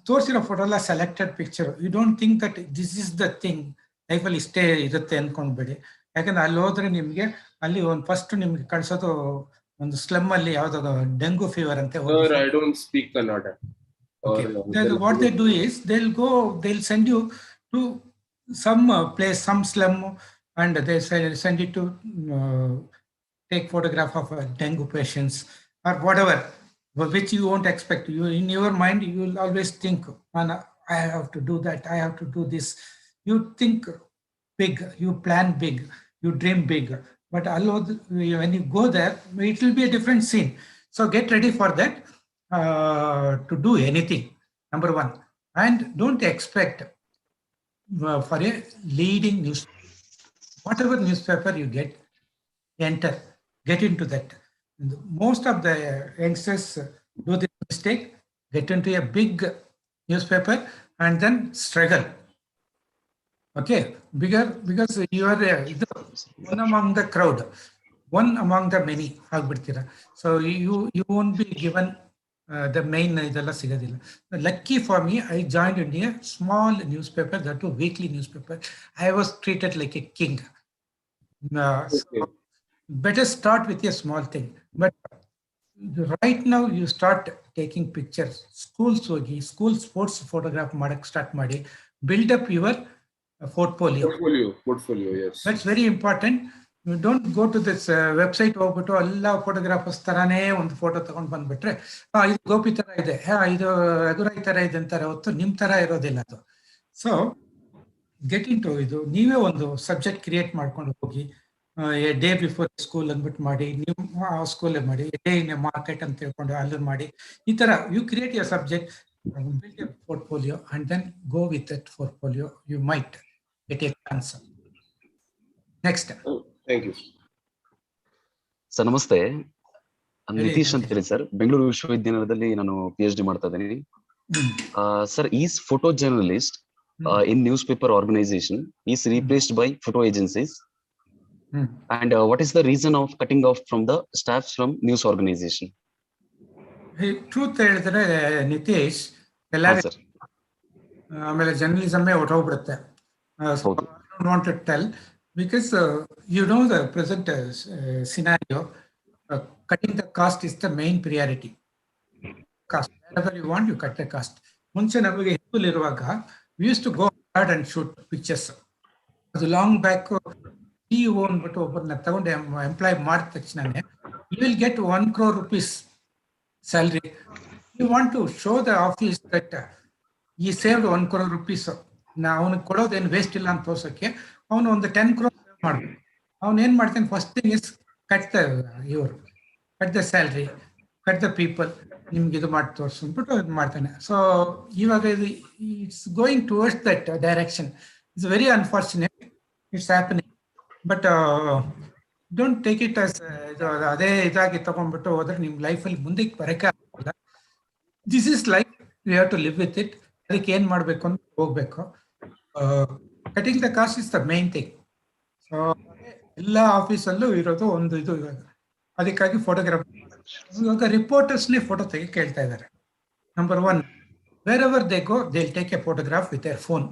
ತೋರಿಸಿರೋ ಫೋಟೋ ಎಲ್ಲ selected picture. You don't think that this is the thing, ಲೈಫಲ್ಲಿ ಇಷ್ಟೇ ಇರುತ್ತೆ ಅಂದ್ಕೊಂಡ್ಬೇಡಿ. ಯಾಕಂದ್ರೆ ಅಲ್ಲಿ ಹೋದ್ರೆ ನಿಮಗೆ ಅಲ್ಲಿ ಒಂದು ಫಸ್ಟ್ ನಿಮ್ಗೆ ಕಳ್ಸೋದು ಒಂದು ಸ್ಲಮ್ ಅಲ್ಲಿ ಯಾವ್ದಾದ್ರು ಡೆಂಗು ಫೀವರ್ ಅಂತೆ. I don't speak Kannada. Okay. What they do is they'll send you to some place, some slum, and they send it to take photograph of dengue patients or whatever, which you won't expect. You in your mind you will always think, I have to do that, I have to do this. You think big, you plan big, you dream big. But when you go there, it will be a different scene. So get ready for that, to do anything, number one. And don't expect for a leading news. Whatever newspaper you get into that. Most of the youngsters do this mistake, get into a big newspaper and then struggle. Okay, because you are one among the crowd, one among the many ಆಗ್ಬಿಡ್ತೀರಾ. So you won't be given the main ಇದೆಲ್ಲ ಸಿಗೋದಿಲ್ಲ. Lucky for me, I joined in a small newspaper, that too weekly newspaper. I was treated like a king. So better start with a small thing. But right now you start taking pictures. Schools ಹೋಗಿ school sports photograph ಮಾಡಕ್ಕೆ start ಮಾಡಿ, build up your portfolio, yes, that's very important. You don't go to this website ಹೋಗ್ಬಿಟ್ಟು ಎಲ್ಲ photographers ತರಾನೇ ಒಂದು photo ತಗೊಂಡು ಬಂದ್ಬಿಟ್ರೆ ಇದು ಗೋಪಿ ತರ ಇದೆ, ಇದು ಎದುರಾಯಿ ತರ ಇದೆ ಅಂತಾರೆ ಹೊತ್ತು ನಿಮ್ ತರ ಇರೋದಿಲ್ಲ ಅದು. ಸೊ ಗೆಟ್ ಇನ್ ಟು ಇದು, ನೀವೇ ಒಂದು ಸಬ್ಜೆಕ್ಟ್ ಕ್ರಿಯೇಟ್ ಮಾಡ್ಕೊಂಡು ಹೋಗಿ, ಎ ಡೇ ಬಿಫೋರ್ ಸ್ಕೂಲ್ ಅಂದ್ಬಿಟ್ಟು ಮಾಡಿ, ನೀವು ಆ ಸ್ಕೂಲೇ ಮಾಡಿ, a day in a market ಅಂತ ಹೇಳ್ಕೊಂಡು ಅಲ್ಲಿ ಮಾಡಿ. ಈ ತರ you create your subject, build a portfolio and then go with that portfolio. You might get a chance. Next. Thank you. Sir ನಮಸ್ತೆ, ನಿತೀಶ್ ಅಂತ ಹೇಳಿ ಸರ್, ಬೆಂಗಳೂರು ವಿಶ್ವವಿದ್ಯಾನಿಲಯದಲ್ಲಿ ನಾನು PhD ಮಾಡ್ತಾ ಇದ್ದೀನಿ. Sir, is photo journalist in newspaper organization is replaced by photo agencies, and what is the reason of cutting off from the staffs from news organization? Truth ಹೇಳಿದ್ರೆ ನಿತೀಶ್ ಎಲ್ಲರೂ ಆಮೇಲೆ ಜರ್ನಲಿಸಮ್ ಹೊರಟೋಗ್ಬಿಡುತ್ತೆ. Want to tell because you know the present scenario, cutting the cost is the main priority. Cost, wherever you want, you cut the cost. ಮುಂಚೆ ನಮಗೆ helpful ಇರುವಾಗ we used to go hard and shoot pictures. ಅದು long back CEO ಅಂದ್ಬಿಟ್ಟು ಒಬ್ಬರನ್ನ ತಗೊಂಡು employee ಮಾಡಿದ ತಕ್ಷಣನೇ you will get 1 crore rupees salary. You want to show the office that he saved 1 crore rupees. ಅವನಿಗೆ ಕೊಡೋದೇನು ವೇಸ್ಟ್ ಇಲ್ಲ ಅಂತ ತೋರ್ಸೋಕ್ಕೆ ಅವನು ಒಂದು 10 crore ಸೇವ್ ಮಾಡ್ಬೇಕು. ಅವನು ಏನ್ ಮಾಡ್ತಾನೆ, first thing is cut the salary, cut the people, ನಿಮ್ಗೆ ಇದು ಮಾಡಿ ತೋರಿಸ್ಬಿಟ್ಟು ಇದು ಮಾಡ್ತಾನೆ. ಸೊ ಇವಾಗ ಇದು it's going towards that direction. It's very unfortunate, it's happening, but don't take it as ಅದೇ ಇದಾಗಿ ತಗೊಂಡ್ಬಿಟ್ಟು ಹೋದ್ರೆ ನಿಮ್ ಲೈಫಲ್ಲಿ ಮುಂದಕ್ಕೆ ಬರೋಕೆ ಆಗಲ್ಲ. This is life, we have to live with it. ಅದಕ್ಕೆ ಏನ್ ಮಾಡ್ಬೇಕು ಅಂತ ಹೋಗ್ಬೇಕು. Cutting the cost is the main thing. So ಎಲ್ಲ ಆಫೀಸಲ್ಲೂ ಇರೋದು ಒಂದು ಇದು. ಅದಕ್ಕಾಗಿ ಫೋಟೋಗ್ರಾಫ್ ಇವಾಗ ರಿಪೋರ್ಟರ್ಸ್ನೇ ಫೋಟೋ ತೆಗಿ ಕೇಳ್ತಾ ಇದ್ದಾರೆ. Number 1, wherever they go they take a photograph with a phone.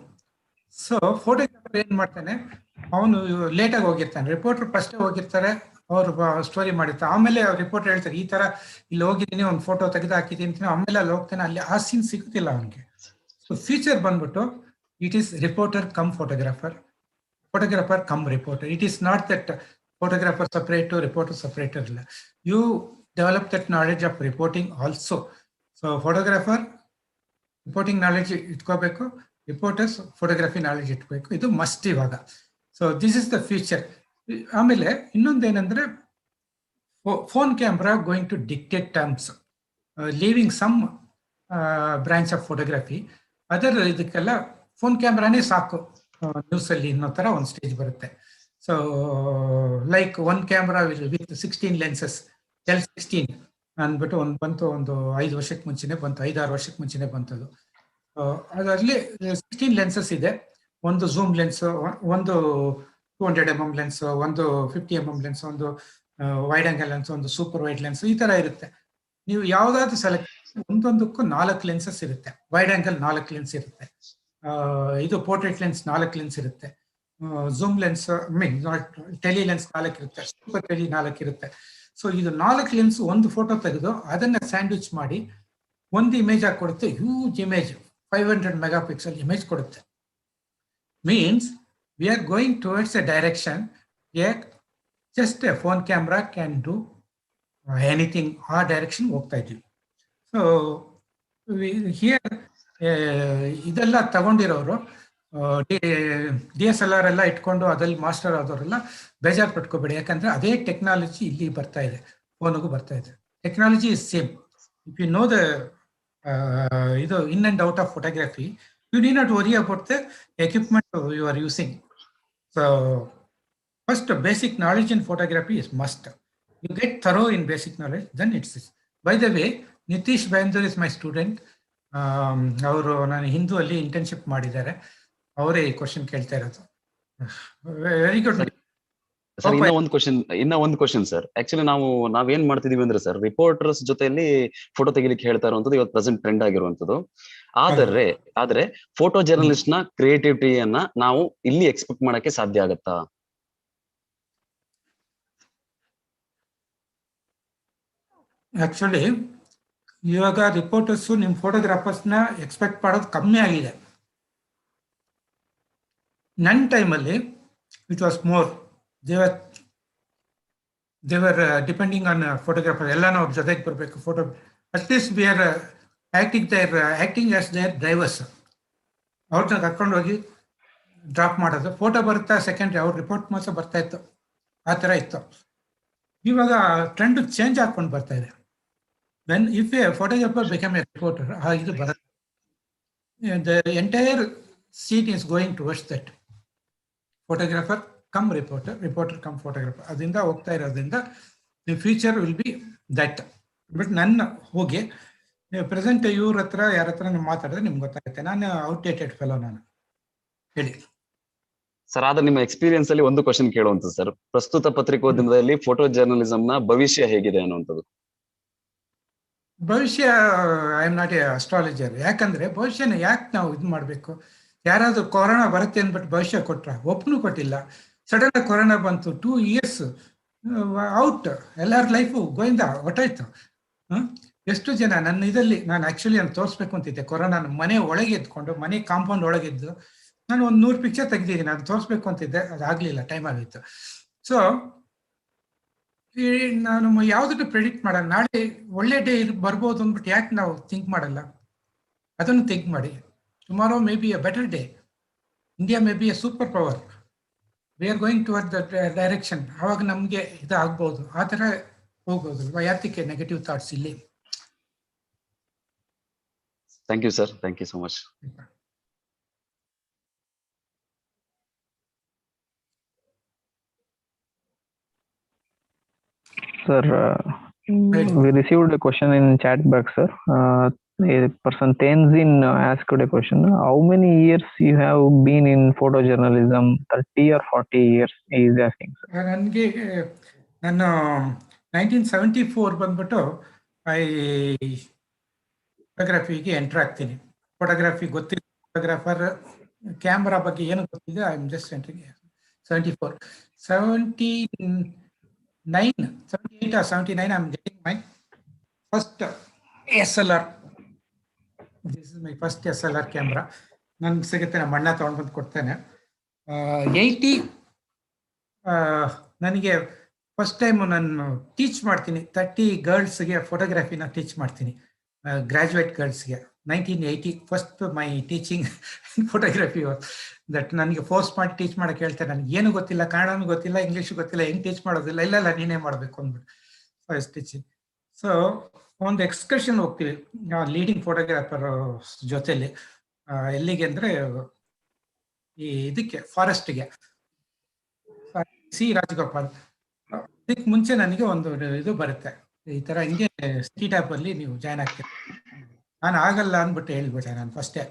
So photographer ಏನ್ ಮಾಡ್ತಾನೆ, ಅವನು ಲೇಟಾಗಿ ಹೋಗಿರ್ತಾನೆ, ರಿಪೋರ್ಟರ್ ಫಸ್ಟೇ ಹೋಗಿರ್ತಾರೆ, ಅವ್ರು ಸ್ಟೋರಿ ಮಾಡಿರ್ತಾರೆ, ಆಮೇಲೆ ರಿಪೋರ್ಟರ್ ಹೇಳ್ತಾರೆ ಈ ತರ ಇಲ್ಲಿ ಹೋಗಿದ್ದೀನಿ, ಒಂದು ಫೋಟೋ ತೆಗೆದು ಹಾಕಿದ್ದೀನಿ, ಆಮೇಲೆ ಅಲ್ಲಿ ಹೋಗ್ತಾನೆ, ಅಲ್ಲಿ ಆ ಸೀನ್ ಸಿಗುತ್ತಿಲ್ಲ ಅವನಿಗೆ. ಸೊ ಫ್ಯೂಚರ್ ಬಂದ್ಬಿಟ್ಟು it is reporter cum photographer, photographer cum reporter. It is not that photographer separate, reporter separator ಇಲ್ಲ. You develop that knowledge of reporting also. So photographer reporting knowledge ಇಟ್ಕೋಬೇಕು, ರಿಪೋರ್ಟರ್ಸ್ ಫೋಟೋಗ್ರಫಿ ನಾಲೆಡ್ಜ್ ಇಟ್ಕೋಬೇಕು. ಇದು must ಇವಾಗ. So this is the future. ಆಮೇಲೆ ಇನ್ನೊಂದೇನೆಂದ್ರೆ, phone camera going to dictate terms, leaving some branch of photography. ಅದರ ಇದಕ್ಕೆಲ್ಲ phone ಕ್ಯಾಮ್ರಾನೇ ಸಾಕು ನ್ಯೂಸಲ್ಲಿ ಅನ್ನೋ ಥರ ಒಂದು ಸ್ಟೇಜ್ ಬರುತ್ತೆ. So like 1 camera with 16 lenses, L16 ಅಂದ್ಬಿಟ್ಟು ಒಂದು 5 ವರ್ಷಕ್ಕೆ ಮುಂಚೆನೆ ಬಂತು, 5-6 ವರ್ಷಕ್ಕೆ ಮುಂಚೆನೆ ಬಂತದು. ಅದರಲ್ಲಿ 16 ಲೆನ್ಸಸ್ ಇದೆ. ಒಂದು ಝೂಮ್ ಲೆನ್ಸ್, ಒಂದು 200mm ಲೆನ್ಸ್, ಒಂದು 50mm ಲೆನ್ಸ್, ಒಂದು ವೈಡ್ ಆಂಗಲ್ ಲೆನ್ಸ್, ಒಂದು ಸೂಪರ್ ವೈಡ್ ಲೆನ್ಸ್, ಈ ತರ ಇರುತ್ತೆ. ನೀವು ಯಾವ್ದಾದ್ರು ಸೆಲೆಕ್ಟ್, ಒಂದೊಂದಕ್ಕೂ 4 ಲೆನ್ಸಸ್ ಇರುತ್ತೆ. ವೈಡ್ ಆಂಗಲ್ 4 ಲೆನ್ಸ್ ಇರುತ್ತೆ, ಇದು ಪೋರ್ಟ್ರೇಟ್ ಲೆನ್ಸ್ 4 ಲೆನ್ಸ್ ಇರುತ್ತೆ, ಝೂಮ್ ಲೆನ್ಸ್ ಟೆಲಿ ಲೆನ್ಸ್ 4 ಇರುತ್ತೆ, ಸೂಪರ್ ಟೆಲಿ 4 ಇರುತ್ತೆ. ಸೊ ಇದು 4 ಲೆನ್ಸ್ ಒಂದು ಫೋಟೋ ತೆಗೆದು ಅದನ್ನ ಸ್ಯಾಂಡ್ವಿಚ್ ಮಾಡಿ ಒಂದು ಇಮೇಜ್ ಆಗಿ ಕೊಡುತ್ತೆ. ಹ್ಯೂಜ್ ಇಮೇಜ್, 500 ಮೆಗಾಪಿಕ್ಸೆಲ್ ಇಮೇಜ್ ಕೊಡುತ್ತೆ. Means we are going towards a direction yet just a phone camera can do anything. ಆ ಡೈರೆಕ್ಷನ್ ಹೋಗ್ತಾ ಇದ್ದೀವಿ. ಸೊ ಹಿಯರ್ ಇದೆಲ್ಲ ತಗೊಂಡಿರೋರು DSLR ಎಲ್ಲ ಇಟ್ಕೊಂಡು ಅದ್ರಲ್ಲಿ ಮಾಸ್ಟರ್ ಆದವರೆಲ್ಲ ಬೇಜಾರು ಪಟ್ಕೋಬೇಡಿ, ಯಾಕಂದ್ರೆ ಅದೇ ಟೆಕ್ನಾಲಜಿ ಇಲ್ಲಿ ಬರ್ತಾ ಇದೆ, ಫೋನ್ಗೂ ಬರ್ತಾ ಇದೆ. Technology is same. If you know the ಇದು in and out of photography, you need not worry about the equipment you are using. So first, basic knowledge in photography is must. You get thorough in basic knowledge, then it's. By the way, Nitish Baindur is my student. ಅವರು ನಾನು ಹಿಂದೂ ಅಲ್ಲಿ internship ಮಾಡಿದ್ದಾರೆ, ಅವರೇ ಈ question ಕೇಳ್ತಾ ಇರೋದು. Very good. Sir, ಇನ್ನ ಒಂದು ಕ್ವಶನ್ ಸರ್. ಆಕ್ಚುಲಿ ನಾವೇನ್ ಮಾಡ್ತಿದೀವಿ ಅಂದ್ರೆ ಸರ್, ರಿಪೋರ್ಟರ್ಸ್ ಜೊತೆಯಲ್ಲಿ ಫೋಟೋ ತೆಗಿಲಿಕ್ಕೆ ಹೇಳ್ತಾ ಇರುವಂತದ್ದು ಇವತ್ತು ಪ್ರೆಸೆಂಟ್ ಟ್ರೆಂಡ್ ಆಗಿರುವಂತದ್ದು. ಆದ್ರೆ ಫೋಟೋ ಜರ್ನಲಿಸ್ಟ್ ನ ಕ್ರಿಯೇಟಿವಿಟಿಯನ್ನ ನಾವು ಇಲ್ಲಿ ಎಕ್ಸ್ಪೆಕ್ಟ್ ಮಾಡಕ್ಕೆ ಸಾಧ್ಯ ಆಗತ್ತಾ? ಆಕ್ಚುಲಿ ಇವಾಗ ರಿಪೋರ್ಟರ್ಸ್ ನಿಮ್ ಫೋಟೋಗ್ರಾಫರ್ಸ್ ನ ಎಕ್ಸ್ಪೆಕ್ಟ್ ಮಾಡೋದು ಕಮ್ಮಿ ಆಗಿದೆ. ನನ್ನ ಟೈಮಲ್ಲಿ it was more, they were depending on photographer. ಎಲ್ಲಾನು ಅವ್ರ ಜೊತೆಗೆ ಬರಬೇಕು photo. At least we are acting as their drivers. ಅವ್ರನ್ನ ಕರ್ಕೊಂಡು ಹೋಗಿ ಡ್ರಾಪ್ ಮಾಡೋದು, ಫೋಟೋ ಬರುತ್ತಾ ಸೆಕೆಂಡ್ರಿ, ಅವ್ರ ರಿಪೋರ್ಟ್ ಮಾತ್ರ ಬರ್ತಾ ಇತ್ತು, ಆ ಥರ ಇತ್ತು. ಇವಾಗ ಟ್ರೆಂಡ್ ಚೇಂಜ್ ಆಗ್ಕೊಂಡು ಬರ್ತಾ ಇದೆ. When if a photographer become a reporter, ಇದು ಬರುತ್ತೆ. The entire scene is going towards that. Photographer cum reporter, reporter cum photographer, ಅದರಿಂದ ಹೋಗ್ತಾ ಇರೋದ್ರಿಂದ ನಿಮ್ಮ future will be that. But ನನ್ನ ಹೋಗಿ ನೀವು ಪ್ರೆಸೆಂಟ್ ಇವ್ರ ಹತ್ರ ಯಾರ ಹತ್ರ ನೀವು ಮಾತಾಡಿದ್ರೆ ನಿಮ್ಗೆ ಗೊತ್ತಾಗುತ್ತೆ. ನಾನು ಔಟ್ಡೇಟೆಡ್ ಫೆಲೋ. ನಾನು ಹೇಳಿ ಸರ್. ಆದ್ರೆ ನಿಮ್ಮ ಎಕ್ಸ್ಪೀರಿಯನ್ಸ್ ಅಲ್ಲಿ ಒಂದು ಕ್ವಶನ್ ಕೇಳುವಂತ ಸರ್, ಪ್ರಸ್ತುತ ಪತ್ರಿಕೋದ್ಯಮದಲ್ಲಿ ಫೋಟೋ ಜರ್ನಲಿಸಂ ನ ಭವಿಷ್ಯ ಹೇಗಿದೆ ಅನ್ನುವಂಥದ್ದು. ಭವಿಷ್ಯ, I am not A astrologer. ಯಾಕಂದ್ರೆ ಭವಿಷ್ಯನ ಯಾಕೆ ನಾವು ಇದು ಮಾಡಬೇಕು? ಯಾರಾದ್ರೂ ಕೊರೋನಾ ಬರುತ್ತೆ ಅಂದ್ಬಿಟ್ಟು ಭವಿಷ್ಯ ಕೊಟ್ರ? ಒಬ್ಬನು ಕೊಟ್ಟಿಲ್ಲ. ಸಡನ್ ಆಗಿ ಕೊರೋನಾ ಬಂತು, 2 years ಔಟ್, ಎಲ್ಲರ ಲೈಫು ಗೋಯಿಂದ ಹೊಟ್ಟಾಯ್ತು. ಎಷ್ಟು ಜನ ನನ್ನ ಇದರಲ್ಲಿ ನಾನು ಆಕ್ಚುಲಿ ನಾನು ತೋರಿಸ್ಬೇಕು ಅಂತಿದ್ದೆ. ಕೊರೋನಾ ಮನೆ ಒಳಗೆ ಎದ್ಕೊಂಡು, ಮನೆ ಕಾಂಪೌಂಡ್ ಒಳಗಿದ್ದು ನಾನು ಒಂದು 100 ಪಿಕ್ಚರ್ ತೆಗ್ದಿದ್ದೀನಿ. ಅದು ತೋರಿಸ್ಬೇಕು ಅಂತಿದ್ದೆ, ಅದಾಗಲಿಲ್ಲ, ಟೈಮ್ ಆಗಿತ್ತು. ಸೊ ನಾನು ಯಾವುದನ್ನು ಪ್ರೆಡಿಕ್ಟ್ ಮಾಡಲ್ಲ. ನಾಳೆ ಒಳ್ಳೆ ಡೇ ಬರ್ಬೋದು ಅಂದ್ಬಿಟ್ಟು ಯಾಕೆ ನಾವು ಥಿಂಕ್ ಮಾಡಲ್ಲ? ಅದನ್ನು ಥಿಂಕ್ ಮಾಡಿ. Tomorrow may be a better day. India may be a super power. We are going toward the direction. ಆವಾಗ ನಮಗೆ ಇದಾಗ್ಬೋದು. ಆ ಥರ ಹೋಗ್ಬೋದು. ಯಾತಕ್ಕೆ ನೆಗೆಟಿವ್ ಥಾಟ್ಸ್ ಇಲ್ಲಿ? Thank you sir. Thank you so much. Sir, we received a question in chat box, sir. A person Tenzin asked a question. How many years you have been in photojournalism? 30 or 40 years? He is asking, sir. ನನಗೆ ನಾನು 1974 ಬಂದ್ಬಿಟ್ಟು ಫೋಟೋಗ್ರಫಿಗೆ enter ಆಗ್ತೀನಿ. Photography ಗೊತ್ತಿಲ್ಲ, photographer camera ಬಗ್ಗೆ ಏನು ಗೊತ್ತಿದೆ. I am just entering 74. 78 or 79, I'm getting my first SLR. This is my first SLR camera. ನನ್ಗೆ ಸಿಗುತ್ತೆ, ನಮ್ಮ ಅಣ್ಣ ತೊಗೊಂಡು ಬಂದು ಕೊಡ್ತೇನೆ. 80 ನನಗೆ ಫಸ್ಟ್ ಟೈಮ್ ನಾನು ಟೀಚ್ ಮಾಡ್ತೀನಿ. 30 ಗರ್ಲ್ಸ್ಗೆ ಫೋಟೋಗ್ರಫಿನ ಟೀಚ್ ಮಾಡ್ತೀನಿ, ಗ್ರಾಜುಯೇಟ್ ಗರ್ಲ್ಸ್ಗೆ. 1980 first my teaching photography. That ನನಗೆ ಫೋರ್ಸ್ ಮಾಡಿ ಟೀಚ್ ಮಾಡಕ್ಕೆ ಹೇಳ್ತಾರೆ. ನನಗೆ ಏನು ಗೊತ್ತಿಲ್ಲ, ಕನ್ನಡನೂ ಗೊತ್ತಿಲ್ಲ, ಇಂಗ್ಲೀಷು ಗೊತ್ತಿಲ್ಲ, ಹೆಂಗೆ ಟೀಚ್ ಮಾಡೋದಿಲ್ಲ. ಇಲ್ಲ ನೀನೇ ಮಾಡಬೇಕು ಅಂದ್ಬಿಟ್ಟು ಫಸ್ಟ್ ಟೀಚಿಂಗ್. ಸೊ ಒಂದು ಎಕ್ಸ್ಕರ್ಷನ್ ಹೋಗ್ತೀವಿ ಲೀಡಿಂಗ್ ಫೋಟೋಗ್ರಾಫರ್ ಜೊತೆಲಿ. ಎಲ್ಲಿಗೆ ಅಂದರೆ ಈ ಇದಕ್ಕೆ ಫಾರೆಸ್ಟ್ಗೆ, ಸಿ ರಾಜಗೋಪಾಲ್. ಇದಕ್ಕೆ ಮುಂಚೆ ನನಗೆ ಒಂದು ಇದು ಬರುತ್ತೆ, ಈ ಥರ ಹಿಂಗೆ ಸಿಟಿ ಟ್ಯಾಪಲ್ಲಿ ನೀವು ಜಾಯ್ನ್ ಆಗ್ತೀರಿ. ನಾನು ಆಗಲ್ಲ ಅಂದ್ಬಿಟ್ಟು ಹೇಳ್ಬಿಟ್ಟೆ ನಾನು ಫಸ್ಟೇ.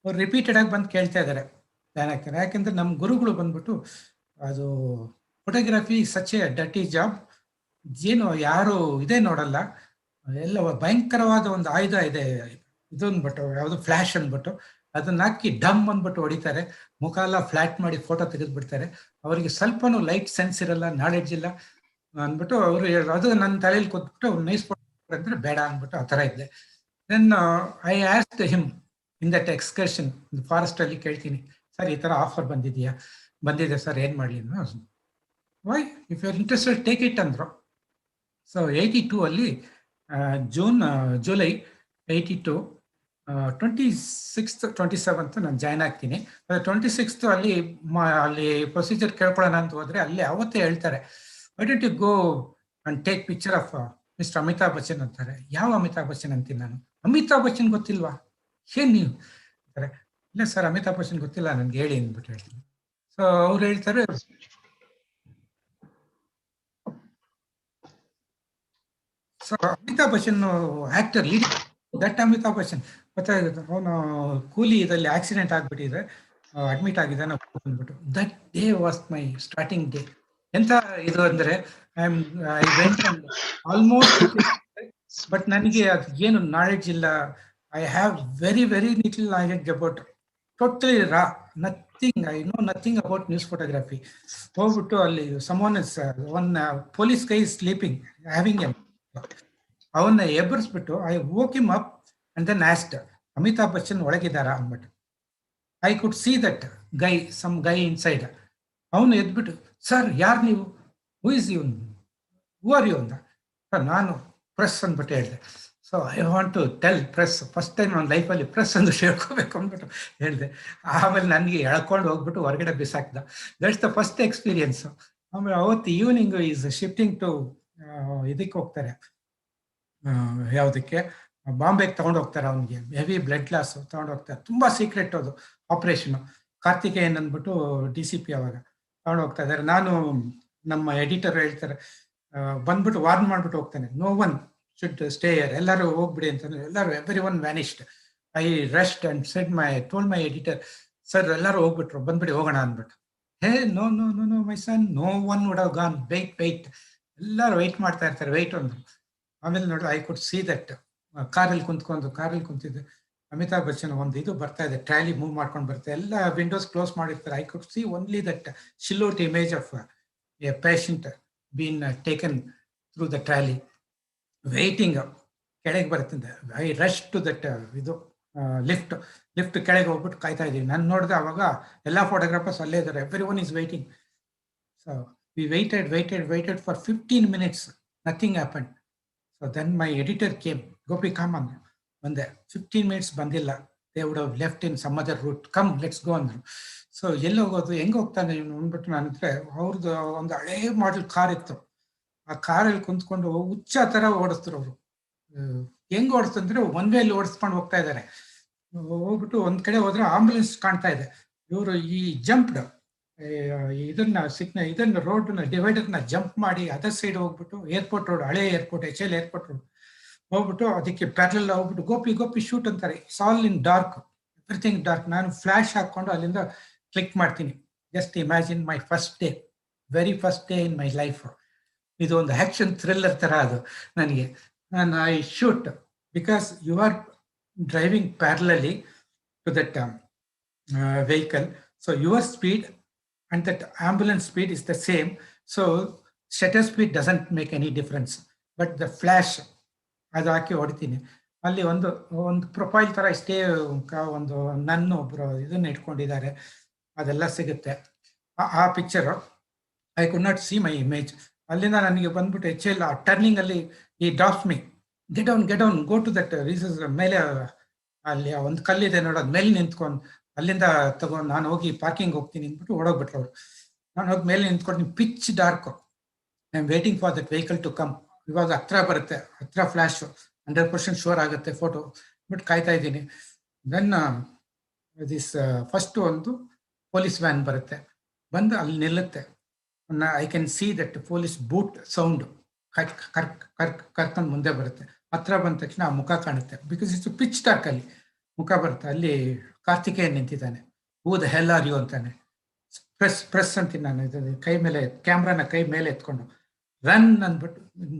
ಅವ್ರು ರಿಪೀಟೆಡ್ ಆಗಿ ಬಂದು ಕೇಳ್ತಾ ಇದ್ದಾರೆ ಜಾಯ್ನ್ ಆಗ್ತಾರೆ. ಯಾಕೆಂದ್ರೆ ನಮ್ಮ ಗುರುಗಳು ಬಂದ್ಬಿಟ್ಟು ಅದು photography such A dirty job, ಏನು ಯಾರು ಇದೇ ನೋಡಲ್ಲ, ಎಲ್ಲ ಭಯಂಕರವಾದ ಒಂದು ಆಯುಧ ಇದೆ ಇದು ಅಂದ್ಬಿಟ್ಟು, ಯಾವುದು ಫ್ಲ್ಯಾಶ್ ಅಂದ್ಬಿಟ್ಟು ಅದನ್ನ ಹಾಕಿ ಡಮ್ ಅಂದ್ಬಿಟ್ಟು ಹೊಡಿತಾರೆ, ಮುಖ ಎಲ್ಲ ಫ್ಲಾಟ್ ಮಾಡಿ ಫೋಟೋ ತೆಗೆದ್ಬಿಡ್ತಾರೆ. ಅವರಿಗೆ ಸ್ವಲ್ಪನೂ ಲೈಟ್ ಸೆನ್ಸ್ ಇರಲ್ಲ, ನಾಲೆಡ್ಜ್ ಇಲ್ಲ ಅಂದ್ಬಿಟ್ಟು ಅವರು ಅದು ನನ್ನ ತಲೆಯಲ್ಲಿ ಕೂತ್ಬಿಟ್ಟು ನೈಸ್ ಫೋಟೋ ಅಂದ್ರೆ ಬೇಡ ಅಂದ್ಬಿಟ್ಟು ಆ ಥರ ಇದ್ದೆ. Then I asked him in that excursion forest ಅಲ್ಲಿ ಕೇಳ್ತೀನಿ, ಸರ್ ಈ ಥರ ಆಫರ್ ಬಂದಿದೆ ಸರ್, ಏನು ಮಾಡಲಿ? Why if you are interested take it ಅಂದರು. ಸೊ 82 ಅಲ್ಲಿ ಜುಲೈ 82 26th 27th ನಾನು ಜಾಯ್ನ್ ಆಗ್ತೀನಿ. 26th ಅಲ್ಲಿ ಪ್ರೊಸೀಜರ್ ಕೇಳ್ಕೊಳ್ಳೋಣ ಅಂತ ಹೋದ್ರೆ ಅಲ್ಲಿ ಅವತ್ತೇ ಹೇಳ್ತಾರೆ, why don't you go and take picture of mister Amitabh Bachchan ಅಂತಾರೆ. ಯಾವ ಅಮಿತಾಬ್ ಬಚ್ಚನ್ ಅಂತೀನಿ ನಾನು. ಅಮಿತಾಬ್ ಬಚ್ಚನ್ ಗೊತ್ತಿಲ್ವಾ? ಏನ್ ನೀವು ಅಂತಾರೆ. ಇಲ್ಲ ಸರ್ ಅಮಿತಾಬ್ ಬಚ್ಚನ್ ಗೊತ್ತಿಲ್ಲ ನನ್ಗೆ, ಹೇಳಿ ಅಂದ್ಬಿಟ್ಟು ಹೇಳ್ತೀನಿ. ಸೊ ಅವ್ರು ಹೇಳ್ತಾರೆ, so Amitabh Bachchan actor leading that Amitabh Bachchan ಗೊತ್ತಾಗುತ್ತೆ. ಅವನು ಕೂಲಿ ಇದರಲ್ಲಿ ಆಕ್ಸಿಡೆಂಟ್ ಆಗ್ಬಿಟ್ಟಿದೆ, ಅಡ್ಮಿಟ್ ಆಗಿದ್ದಾನೆ ಅಂದ್ಬಿಟ್ಟು. That day was my starting day. ಎಂತ ಇದು ಅಂದ್ರೆ ಐ ವೆಂಟ್ ಆಲ್ಮೋಸ್ಟ್, ಬಟ್ ನನಗೆ ಅದು ಏನು ನಾಲೆಡ್ಜ್ ಇಲ್ಲ. I have very little knowledge about totally raw nothing. I know nothing about news photography. ಹೋಗ್ಬಿಟ್ಟು ಅಲ್ಲಿ someone is one police guy sleeping, having a, ಅವನ್ನ ಎಬ್ಬರಿಸ್ಬಿಟ್ಟು I woke him up and then asked, Amitabh Bachchan ಒಳಗಿದ್ದಾರಾ ಅಂದ್ಬಿಟ್ಟು. I could see that guy, some guy inside. ಅವನು ಎದ್ಬಿಟ್ಟು, sir ಯಾರು ನೀವು, who is you, who are you ಅಂದ. ನಾನು ಪ್ರೆಸ್ ಅಂದ್ಬಿಟ್ಟು ಹೇಳಿದೆ. So I want to tell press, first time ನನ್ನ ಲೈಫಲ್ಲಿ ಪ್ರೆಸ್ ಅಂದು ಹೇಳ್ಕೋಬೇಕು ಅಂದ್ಬಿಟ್ಟು ಹೇಳಿದೆ. ಆಮೇಲೆ ನನಗೆ ಎಳ್ಕೊಂಡು ಹೋಗ್ಬಿಟ್ಟು ಹೊರಗಡೆ ಬಿಸಾಕ್ದ. That's the first experience. ಆಮೇಲೆ ಅವತ್ತು ಈವ್ನಿಂಗ್ ಈಸ್ ಶಿಫ್ಟಿಂಗ್ ಟು ಇದಕ್ಕೆ ಹೋಗ್ತಾರೆ, ಯಾವುದಕ್ಕೆ, ಬಾಂಬೆಗೆ ತಗೊಂಡು ಹೋಗ್ತಾರೆ. ಅವನಿಗೆ ಹೆವಿ ಬ್ಲಡ್ ಲಾಸ್ ತಗೊಂಡು ಹೋಗ್ತಾರೆ. ತುಂಬ ಸೀಕ್ರೆಟ್ ಅದು ಆಪರೇಷನು. ಕಾರ್ತಿಕೇಯನ್ ಅಂದ್ಬಿಟ್ಟು DCP ಅವಾಗ. ತಗೊಂಡು ಹೋಗ್ತಾ ಇದ್ದಾರೆ. ನಾನು ನಮ್ಮ ಎಡಿಟರ್ ಹೇಳ್ತಾರೆ, ಬಂದ್ಬಿಟ್ಟು ವಾರ್ನ್ ಮಾಡ್ಬಿಟ್ಟು ಹೋಗ್ತಾನೆ, no one should stay here, ಎಲ್ಲರೂ ಹೋಗ್ಬಿಡಿ ಅಂತಂದ್ರೆ ಎಲ್ಲರೂ everyone vanished. I rest and said told my editor, sir ಎಲ್ಲರೂ ಹೋಗ್ಬಿಟ್ರು, ಬಂದ್ಬಿಡಿ ಹೋಗೋಣ ಅಂದ್ಬಿಟ್ಟು. Hey no no no no my son, no one would have gone, wait ಎಲ್ಲರೂ ವೆಯ್ಟ್ ಮಾಡ್ತಾ ಇರ್ತಾರೆ, ವೆಯ್ಟ್ ಅಂದ್ರು. ಆಮೇಲೆ ನೋಡಿದ್ರೆ ಐ ಕುಡ್ ಸಿ ದಟ್ ಕಾರಲ್ಲಿ ಕುಂತಿದ್ದೆ, ಅಮಿತಾಬ್ ಬಚ್ಚನ್ ಒಂದು ಇದು ಬರ್ತಾ ಇದೆ, ಟ್ರಾಲಿ ಮೂವ್ ಮಾಡ್ಕೊಂಡು ಬರ್ತಾ, ಎಲ್ಲ ವಿಂಡೋಸ್ ಕ್ಲೋಸ್ ಮಾಡಿರ್ತಾರೆ. I could see only that silhouette image of a patient been taken through the trolley, waiting. ಕೆಳಗೆ ಬರ್ತಿದ್ದೆ, ಐ ರಶ್ ಟು ದಟ್ ಇದು ಲಿಫ್ಟ್ ಕೆಳಗೆ ಹೋಗ್ಬಿಟ್ಟು ಕಾಯ್ತಾ ಇದ್ದೀವಿ. ನಾನು ನೋಡಿದೆ ಅವಾಗ ಎಲ್ಲ ಫೋಟೋಗ್ರಾಫರ್ಸ್ ಅಲ್ಲೇ ಇದ್ದಾರೆ, everyone is waiting. So we waited for 15 minutes, nothing happen. So then my editor came, Gopi come ಅಂದ್ರು. ಬಂದೆ, 15 minutes ಬಂದಿಲ್ಲ, they would have left in some other route, come let's go ಅಂದ್ರು. ಸೊ ಎಲ್ಲಿ ಹೋಗೋದು, ಹೆಂಗೆ ಹೋಗ್ತಾನೆ ಇವನು ಅಂದ್ಬಿಟ್ಟು ನಾನು ಹತ್ರ, ಅವ್ರದ್ದು ಒಂದು ಹಳೇ ಮಾಡೆಲ್ ಕಾರ್ ಇತ್ತು, ಆ ಕಾರಲ್ಲಿ ಕುಂತ್ಕೊಂಡು ಹುಚ್ಚ ಥರ ಓಡಿಸ್ತರು ಅವರು. ಹೆಂಗ್ ಓಡಿಸ್ತಂದ್ರೆ ಒನ್ ವೇಲಿ ಓಡಿಸ್ಕೊಂಡು ಹೋಗ್ತಾ ಇದ್ದಾರೆ. ಹೋಗ್ಬಿಟ್ಟು ಒಂದ್ ಕಡೆ ಹೋದ್ರೆ ಆಂಬುಲೆನ್ಸ್ ಕಾಣ್ತಾ ಇದೆ. ಇವರು ಈ ಜಂಪ್ಡ್ ಇದನ್ನ ರೋಡ್ನ ಡಿವೈಡರ್ನ ಜಂಪ್ ಮಾಡಿ ಅದರ್ ಸೈಡ್ ಹೋಗ್ಬಿಟ್ಟು ಏರ್ಪೋರ್ಟ್ ರೋಡ್, ಹಳೆ ಏರ್ಪೋರ್ಟ್, HL ಏರ್ಪೋರ್ಟ್ ರೋಡ್ ಹೋಗ್ಬಿಟ್ಟು ಅದಕ್ಕೆ ಪ್ಯಾರಲಲ್ ಹೋಗ್ಬಿಟ್ಟು ಗೋಪಿ ಶೂಟ್ ಅಂತಾರೆ. It's all in dark, everything dark. ನಾನು ಫ್ಲಾಶ್ ಹಾಕೊಂಡು ಅಲ್ಲಿಂದ ಕ್ಲಿಕ್ ಮಾಡ್ತೀನಿ. Just imagine my first day, very first day in my life. ಇದು ಒಂದು ಆಕ್ಷನ್ ಥ್ರಿಲ್ಲರ್ ತರ ಅದು ನನಗೆ. ನಾನು I shoot because you are driving parallelly to that vehicle, so your speed and that ambulance speed is the same, so shutter speed doesn't make any difference, but the flash ಅದು ಹಾಕಿ ಹೊಡಿತೀನಿ. ಅಲ್ಲಿ ಒಂದು profile ತರ ಇಷ್ಟೇ ಒಂದು ನನ್ನ ಒಬ್ರು ಇದನ್ನ ಇಟ್ಕೊಂಡಿದ್ದಾರೆ, ಅದೆಲ್ಲ ಸಿಗುತ್ತೆ. ಆ picture I could not see my image. ಅಲ್ಲಿಂದ ನನಗೆ ಬಂದ್ಬಿಟ್ಟು HL ಟರ್ನಿಂಗ್ ಅಲ್ಲಿ ಈ drops me, get down go to that recess ಮೇಲೆ, ಅಲ್ಲಿ ಒಂದು ಕಲ್ಲಿದೆ ನೋಡೋದು, ಮೇಲೆ ನಿಂತ್ಕೊಂಡು ಅಲ್ಲಿಂದ ತಗೊಂಡು ನಾನು ಹೋಗಿ ಪಾರ್ಕಿಂಗ್ ಹೋಗ್ತೀನಿ ಅಂದ್ಬಿಟ್ಟು ಓಡೋಗ್ಬಿಟ್ರು ಅವರು. ನಾನು ಹೋಗಿ ಮೇಲೆ ನಿಂತ್ಕೊಂಡು pitch dark, I am waiting for that vehicle to come. ಇವಾಗ ಹತ್ರ ಬರುತ್ತೆ, ಹತ್ರ ಫ್ಲಾಶ್ 100% ಶೋರ್ ಆಗುತ್ತೆ ಫೋಟೋ, ಬಟ್ ಕಾಯ್ತಾ ಇದ್ದೀನಿ. ದೆನ್ ದಿಸ್ ಫಸ್ಟ್ ಒಂದು ಪೊಲೀಸ್ ವ್ಯಾನ್ ಬರುತ್ತೆ, ಬಂದು ಅಲ್ಲಿ ನಿಲ್ಲುತ್ತೆ. I can see that police boot sound ಕರ್ಕೊಂಡು ಮುಂದೆ ಬರುತ್ತೆ. ಹತ್ರ ಬಂದ ತಕ್ಷಣ ಆ ಮುಖ ಕಾಣುತ್ತೆ, ಬಿಕಾಸ್ ಇಟ್ಸ್ ಪಿಚ್ ಡಾರ್ಕ್. ಅಲ್ಲಿ ಮುಖ ಬರುತ್ತೆ, ಅಲ್ಲಿ ಕಾರ್ತಿಕೇಯನ್ ನಿಂತಿದ್ದಾನೆ. Who the hell are you ಅಂತಾನೆ. ಪ್ರೆಸ್ ಅಂತೀನಿ ನಾನು, ಕೈ ಮೇಲೆ ಕ್ಯಾಮ್ರಾನ ಕೈ ಮೇಲೆ ಎತ್ಕೊಂಡು ರನ್ ಅಂದ್ಬಿಟ್ಟು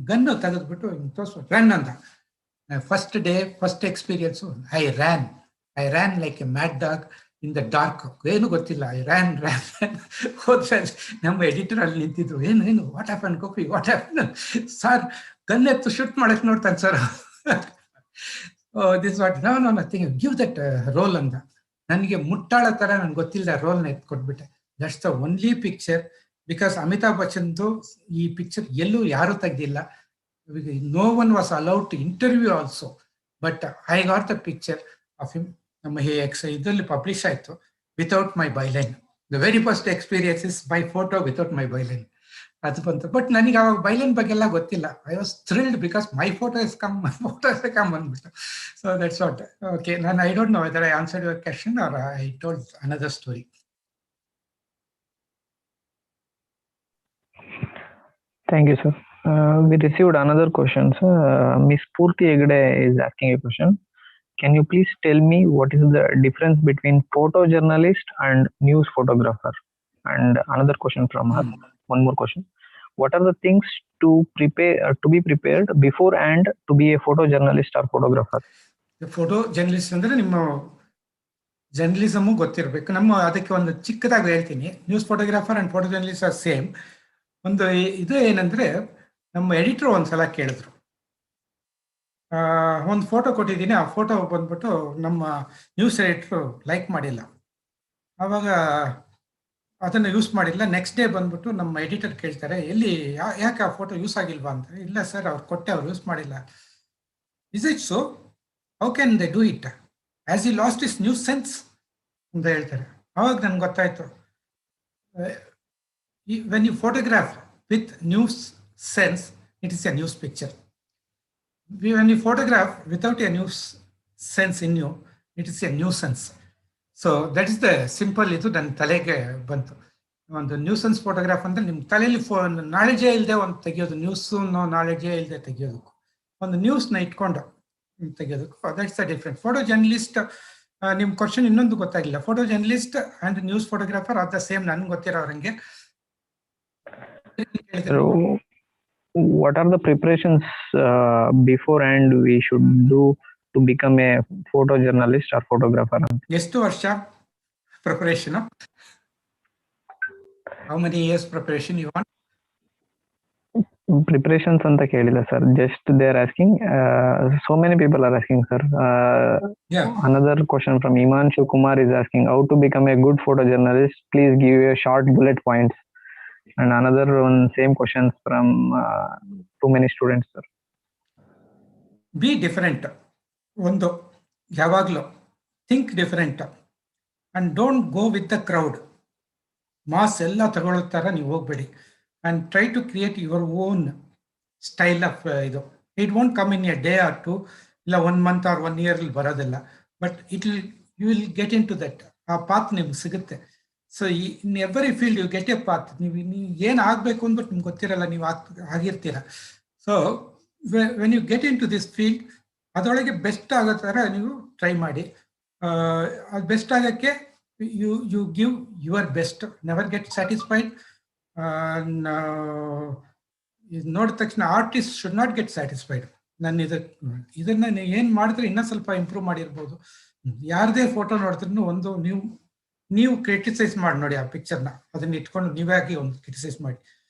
ಗನ್ನು ತೆಗೆದ್ಬಿಟ್ಟು ತೋರಿಸ್ಬಿಟ್ಟು ರನ್ ಅಂದ. First day first experience, I ran like A mad dog in the dark. ಏನು ಗೊತ್ತಿಲ್ಲ, ಐ ರ್ಯಾನ್ ಹೋದ್ರೆ ನಮ್ಮ ಎಡಿಟರ್ ಅಲ್ಲಿ ನಿಂತಿದ್ರು, ಏನು what happen Gopi, what happen sir, gun ಎತ್ತು ಶೂಟ್ ಮಾಡಕ್ ನೋಡ್ತಾನೆ ಸರ್. This what no nothing, give that roll ಅಂತ. ನನಗೆ ಮುಟ್ಟಾಳ ತರ ನನ್ಗೆ ಗೊತ್ತಿಲ್ಲ, ರೋಲ್ನ ಎತ್ಕೊಟ್ಬಿಟ್ಟೆ. That's the only picture, because Amitabh ಬಚ್ಚನ್ದು ಈ ಪಿಕ್ಚರ್ ಎಲ್ಲೂ ಯಾರು ತೆಗ್ದಿಲ್ಲ. No one was allowed to interview also, but I got the picture of him. ನಮ್ಮ ಇದರಲ್ಲಿ ಪಬ್ಲಿಷ್ ಆಯ್ತು without my byline. The very first experience is my photo without my byline. ಅದು ಬಂತು. ಬಟ್ ನನಗೆ ಅವಾಗ ಬೈಲೈನ್ ಬಗ್ಗೆ ಎಲ್ಲ ಗೊತ್ತಿಲ್ಲ. I was thrilled because my photo is come ಅಂದ್ಬಿಟ್ಟು. So that's what. ಓಕೆ, ನಾನು I don't know whether I answered your question or I told another story. Thank you, sir. We received another question, sir. Miss Purti Egde is asking a question. Can you please tell me what is the difference between photojournalist and news photographer? And another question from her. One more question. What are the things to be prepared before and to be a photojournalist or photographer? Photo journalist ಅಂದ್ರೆ ನಿಮ್ಮ journalism ಗೊತ್ತಿರಬೇಕು. ನಮ್ಮ ಅದಕ್ಕೆ ಒಂದು ಚಿಕ್ಕದಾಗಿ ಹೇಳ್ತೀನಿ. News photographer and photo journalist are same. ಒಂದು ಇದು ಏನಂದ್ರೆ, ನಮ್ಮ ಎಡಿಟರ್ ಒಂದ್ಸಲ ಕೇಳಿದ್ರು, ಒಂದು ಫೋಟೋ ಕೊಟ್ಟಿದ್ದೀನಿ, ಆ ಫೋಟೋ ಬಂದ್ಬಿಟ್ಟು ನಮ್ಮ ನ್ಯೂಸ್ ಎಡಿಟ್ರು ಲೈಕ್ ಮಾಡಿಲ್ಲ, ಆವಾಗ ಅದನ್ನು ಯೂಸ್ ಮಾಡಿಲ್ಲ. ನೆಕ್ಸ್ಟ್ ಡೇ ಬಂದ್ಬಿಟ್ಟು ನಮ್ಮ ಎಡಿಟರ್ ಕೇಳ್ತಾರೆ, ಎಲ್ಲಿ ಯಾಕೆ ಆ ಫೋಟೋ ಯೂಸ್ ಆಗಿಲ್ವಾ ಅಂತ. ಇಲ್ಲ ಸರ್, ಅವ್ರು ಕೊಟ್ಟೆ, ಅವ್ರು ಯೂಸ್ ಮಾಡಿಲ್ಲ. Is it so? How can they do it as ಈ ಲಾಸ್ಟ್ ಇಸ್ ನ್ಯೂಸ್ ಸೆನ್ಸ್ ಅಂತ ಹೇಳ್ತಾರೆ. ಅವಾಗ ನನ್ಗೆ ಗೊತ್ತಾಯ್ತು, when you photograph with news sense, it is a news picture. When you photograph without a news sense in you, it is a nuisance. So that is the simple. ಇದು ನನ್ನ ತಲೆಗೆ ಬಂತು. ಒಂದು ನ್ಯೂಸನ್ಸ್ ಫೋಟೋಗ್ರಾಫ್ ಅಂದ್ರೆ ನಿಮ್ ತಲೆಯಲ್ಲಿ ನಾಲೆಜೇ ಇಲ್ಲದೆ ಒಂದು ತೆಗಿಯೋದು, ನ್ಯೂಸ್ ನಾಲೆಜೇ ಇಲ್ಲದೆ ತೆಗಿಯೋದಕ್ಕೂ, ಒಂದು ನ್ಯೂಸ್ನ ಇಟ್ಕೊಂಡು ತೆಗಿಯೋದಕ್ಕೂ, that's the different. Photo journalist, ನಿಮ್ ಕ್ವಶನ್ ಇನ್ನೊಂದು ಗೊತ್ತಾಗಿಲ್ಲ. Photo journalist and news photographer are the same, ನನ್ಗೆ ಗೊತ್ತಿರೋರಂಗೆ. So, what are the preparations beforehand we should do to become a photojournalist or photographer? ಎಷ್ಟು ವರ್ಷ preparation? How many years preparation you want? Preparations anta kelila sir, just they are asking, so many people are asking sir. Yeah. Another question from Imanshu Kumar is asking how to become a good photojournalist, please give a short bullet points. And another one, same questions from too many students sir. Be different. ಒಂದು ಯಾವಾಗಲೂ think different and don't go with the crowd. Mass ಎಲ್ಲ ತಗೊಳ್ಳೋ ಥರ ನೀವು ಹೋಗ್ಬೇಡಿ. And try to create your own style of ಇದು. It won't come in a day or two, ಇಲ್ಲ 1 month or 1 year ಬರೋದಿಲ್ಲ. But you will get into that. ಆ path ನಿಮ್ಗೆ ಸಿಗುತ್ತೆ. So in every field you get a path. ನೀವು ಏನು ಆಗಬೇಕು ಅಂದ್ಬಿಟ್ಟು ನಿಮ್ಗೆ ಗೊತ್ತಿರಲ್ಲ, ನೀವು ಆಗಿರ್ತೀರ. So when you get into this field, ಅದರೊಳಗೆ ಬೆಸ್ಟ್ ಆಗೋ ಥರ ನೀವು ಟ್ರೈ ಮಾಡಿ. ಅದು ಬೆಸ್ಟ್ ಆಗೋಕ್ಕೆ you give your best, never get satisfied. ನೋಡಿದ ತಕ್ಷಣ artist should not get satisfied. ನಾನು ಇದನ್ನ ಏನು ಮಾಡಿದ್ರೆ ಇನ್ನೂ ಸ್ವಲ್ಪ ಇಂಪ್ರೂವ್ ಮಾಡಿರ್ಬೋದು. ಯಾರದೇ ಫೋಟೋ ನೋಡಿದ್ರೂ ಒಂದು ನೀವು ಕ್ರಿಟಿಸೈಸ್ ಮಾಡಿ ನೋಡಿ ಆ ಪಿಕ್ಚರ್ನ. ಅದನ್ನ ಇಟ್ಕೊಂಡು ನೀವಾಗಿ ಒಂದು ಕ್ರಿಟಿಸೈಸ್ ಮಾಡಿ.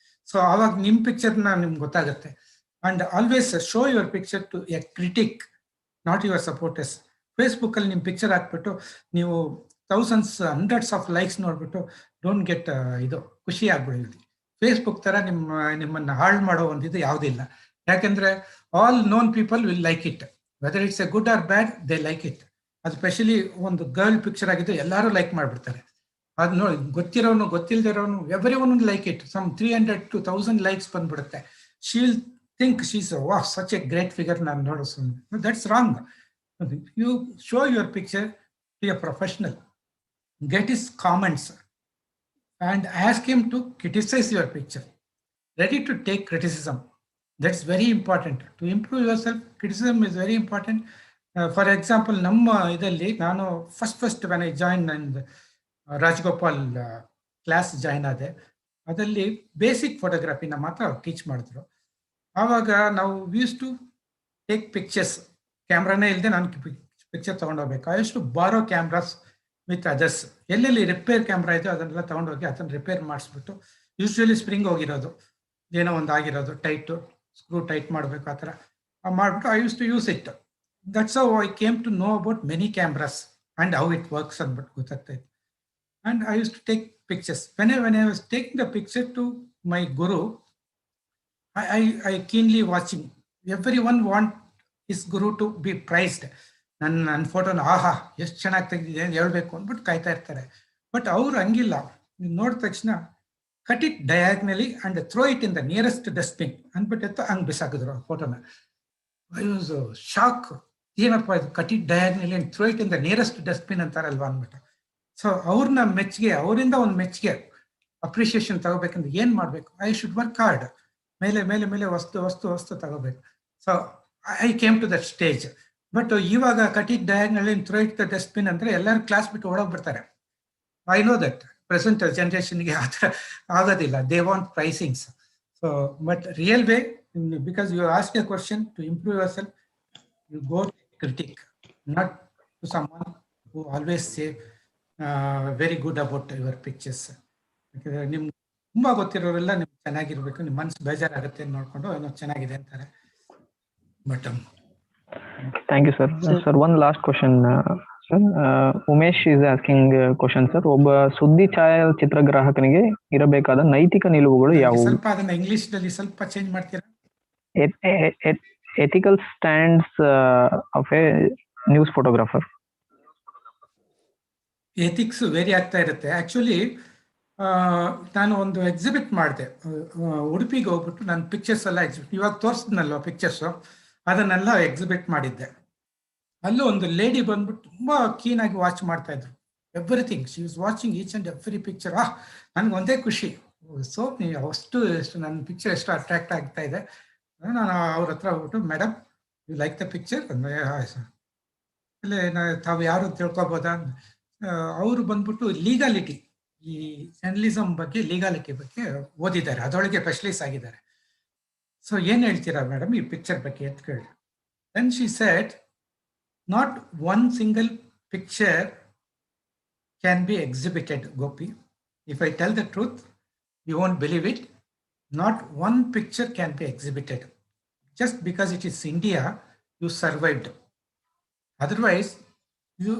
ಸೊ ಆವಾಗ ನಿಮ್ಮ ಪಿಕ್ಚರ್ನ ನಿಮ್ಗೆ ಗೊತ್ತಾಗುತ್ತೆ. And always show your picture to a critic, not your supporters. ಫೇಸ್ಬುಕ್ಕಲ್ಲಿ ನಿಮ್ಮ ಪಿಕ್ಚರ್ ಹಾಕ್ಬಿಟ್ಟು ನೀವು ಥೌಸಂಡ್ಸ್, ಹಂಡ್ರೆಡ್ಸ್ ಆಫ್ ಲೈಕ್ಸ್ ನೋಡ್ಬಿಟ್ಟು ಡೋಂಟ್ ಗೆಟ್ ಇದು ಖುಷಿ ಆಗ್ಬಿಡಿ. ಫೇಸ್ಬುಕ್ ಥರ ನಿಮ್ಮನ್ನು ಹಾಳು ಮಾಡೋ ಒಂದಿದು ಯಾವುದಿಲ್ಲ. ಯಾಕೆಂದರೆ all known people will like it, whether it's a good or bad, they like it. ಅದು ಸ್ಪೆಷಲಿ ಒಂದು ಗರ್ಲ್ ಪಿಕ್ಚರ್ ಆಗಿದ್ದು ಎಲ್ಲರೂ ಲೈಕ್ ಮಾಡಿಬಿಡ್ತಾರೆ. ಅದು ನೋಡಿ, ಗೊತ್ತಿರೋನು ಗೊತ್ತಿಲ್ಲದಿರೋನು everyone like it. Some 300 to 1000 likes ಬಂದ್ಬಿಡುತ್ತೆ. She will think she's such a great figure. That's wrong. You show your picture to a professional, get his comments and ask him to criticize your picture. Ready to take criticism. That's very important. To improve yourself, criticism is very important. For example, ನಮ್ಮ ಇದರಲ್ಲಿ ನಾನು first when I joined and Rajagopal class join ಆದೆ, ಅದರಲ್ಲಿ basic ಫೋಟೋಗ್ರಫಿನ ಮಾತ್ರ teach ಮಾಡಿದ್ರು. ಆವಾಗ ನಾವು use to take pictures. ಕ್ಯಾಮ್ರಾನೇ ಇಲ್ಲದೆ ನಾನು ಪಿಕ್ಚರ್ ತೊಗೊಂಡೋಗ್ಬೇಕು. ಐ ಯೂಸ್ ಟು ಬಾರೋ ಕ್ಯಾಮ್ರಾಸ್ ವಿತ್ ಅದರ್ಸ್. ಎಲ್ಲೆಲ್ಲಿ ರಿಪೇರ್ ಕ್ಯಾಮ್ರಾ ಇದೆ ಅದನ್ನೆಲ್ಲ ತೊಗೊಂಡೋಗಿ ಅದನ್ನು ರಿಪೇರ್ ಮಾಡಿಸ್ಬಿಟ್ಟು, ಯೂಶ್ವಲಿ ಸ್ಪ್ರಿಂಗ್ ಹೋಗಿರೋದು, ಏನೋ ಒಂದು ಆಗಿರೋದು, ಟೈಟು ಸ್ಕ್ರೂ ಟೈಟ್ ಮಾಡಬೇಕು, ಆ ಥರ ಮಾಡಿಬಿಟ್ಟು I use to use it. That's how I came to know about many cameras and how it works ಅಂದ್ಬಿಟ್ಟು ಗೊತ್ತಾಗ್ತಾಯಿತ್ತು. And I use to take pictures. When I was taking the picture to my guru, I keenly watching. Everyone want his guru to be praised. ನನ್ನ ಫೋಟೋನ ಆಹಾ ಎಷ್ಟು ಚೆನ್ನಾಗಿ ತೆಗೆದಿದೆ ಅಂತ ಹೇಳ್ಬೇಕು ಅಂದ್ಬಿಟ್ಟು ಕಾಯ್ತಾ ಇರ್ತಾರೆ. ಬಟ್ ಅವ್ರು ಹಂಗಿಲ್ಲ. ನೀವು ನೋಡಿದ ತಕ್ಷಣ cut it diagonally and throw it in the nearest dustbin ಅಂದ್ಬಿಟ್ಟು ಹಂಗೆ ಬಿಸಾಕಿದ್ರು ಆ ಫೋಟೋನ. I was shock. ಏನಪ್ಪ ಇದು cut it diagonally and throw it in the nearest dustbin ಅಂತಾರಲ್ವಾ ಅಂದ್ಬಿಟ್ಟು. ಸೊ ಅವ್ರನ್ನ ಮೆಚ್ಚುಗೆ, ಅವರಿಂದ ಒಂದು ಮೆಚ್ಚುಗೆ, ಅಪ್ರಿಷಿಯೇಷನ್ ತಗೋಬೇಕಂದ್ರೆ ಏನು ಮಾಡಬೇಕು? I should work hard. ಮೇಲೆ ಮೇಲೆ ಮೇಲೆ ವಸ್ತು ತಗೋಬೇಕು. So I came to that stage. But ಇವಾಗ cut it diagonally throw it the dustbin ಅಂದರೆ ಎಲ್ಲರೂ ಕ್ಲಾಸ್ ಬಿಟ್ಟು ಓಡೋಗ್ಬಿಡ್ತಾರೆ. ಐ ನೋ ದಟ್ ಪ್ರೆಸೆಂಟ್ ಜನರೇಷನ್ಗೆ ಆ ಥರ ಆಗೋದಿಲ್ಲ. They want praisings. So but real way, because you ask a question to improve yourself, you go to critic, not to someone who always say very good about your pictures. ಯಾಕಂದರೆ ನಿಮ್ಗೆ ತುಂಬ ಗೊತ್ತಿರೋರೆಲ್ಲ ನಿಮ್ಗೆ ಚೆನ್ನಾಗಿರ್ಬೇಕು, ನಿಮ್ಮ ಮನಸ್ಸು ಬೇಜಾರಾಗುತ್ತೆ ನೋಡ್ಕೊಂಡು ಏನೋ ಚೆನ್ನಾಗಿದೆ ಅಂತಾರೆ. But thank you sir. Sir one last question sir. Umesh is asking question sir. ಒಬ್ಬ ಸುದ್ದಿ ಛಾಯಾಚಿತ್ರಗ್ರಾಹಕನಿಗೆ ಇರಬೇಕಾದ ನೈತಿಕ ನಿಲುವುಗಳು ಯಾವುವು? ಸ್ವಲ್ಪ ಅದನ್ನ ಇಂಗ್ಲಿಷ್ ನಲ್ಲಿ ಸ್ವಲ್ಪ ಚೇಂಜ್ ಮಾಡ್ತೀರಾ? Ethical stands of a news photographer. Ethics vary ಆಗ್ತಾ ಇರುತ್ತೆ. ಆಕ್ಚುಲಿ ನಾನು ಒಂದು ಎಕ್ಸಿಬಿಟ್ ಮಾಡಿದೆ ಉಡುಪಿಗೆ ಹೋಗ್ಬಿಟ್ಟು. ನಾನು ಪಿಕ್ಚರ್ಸ್ ಎಲ್ಲ ಎಕ್ಸಿಬಿಟ್, ಇವಾಗ ತೋರಿಸಿದ್ನಲ್ವ ಪಿಕ್ಚರ್ಸು, ಅದನ್ನೆಲ್ಲ ಎಕ್ಸಿಬಿಟ್ ಮಾಡಿದ್ದೆ. ಅಲ್ಲೂ ಒಂದು ಲೇಡಿ ಬಂದ್ಬಿಟ್ಟು ತುಂಬ ಕ್ಲೀನಾಗಿ ವಾಚ್ ಮಾಡ್ತಾ ಇದ್ರು. Everything. She was watching each and every picture. ನನ್ಗೆ ಒಂದೇ ಖುಷಿ, ಸೊ ನೀವು ಅಷ್ಟು ನನ್ನ ಪಿಕ್ಚರ್ ಎಷ್ಟು ಅಟ್ರಾಕ್ಟ್ ಆಗ್ತಾ ಇದೆ. ನಾನು ಅವ್ರ ಹತ್ರ ಹೋಗ್ಬಿಟ್ಟು, madam you like the picture ಅಲ್ಲೇ ತಾವು ಯಾರು ತಿಳ್ಕೊಬೋದಾ? ಅವರು ಬಂದ್ಬಿಟ್ಟು ಲೀಗಾಲಿಟಿ, ಈ ಜರ್ನಲಿಸಮ್ ಬಗ್ಗೆ, ಲೀಗಾಲಿಟಿ ಬಗ್ಗೆ ಓದಿದ್ದಾರೆ, ಅದರೊಳಗೆ ಸ್ಪೆಷಲಿಸ್ಟ್ ಆಗಿದ್ದಾರೆ. ಸೊ ಏನ್ ಹೇಳ್ತೀರಾ ಮೇಡಮ್ ಈ ಪಿಕ್ಚರ್ ಬಗ್ಗೆ ಅಂತ ಕೇಳಿ. Then she said, not one single picture can be exhibited, Gopi. If I tell the truth, you won't believe it. Not one picture can be exhibited. Just because it is India, you survived. Otherwise, you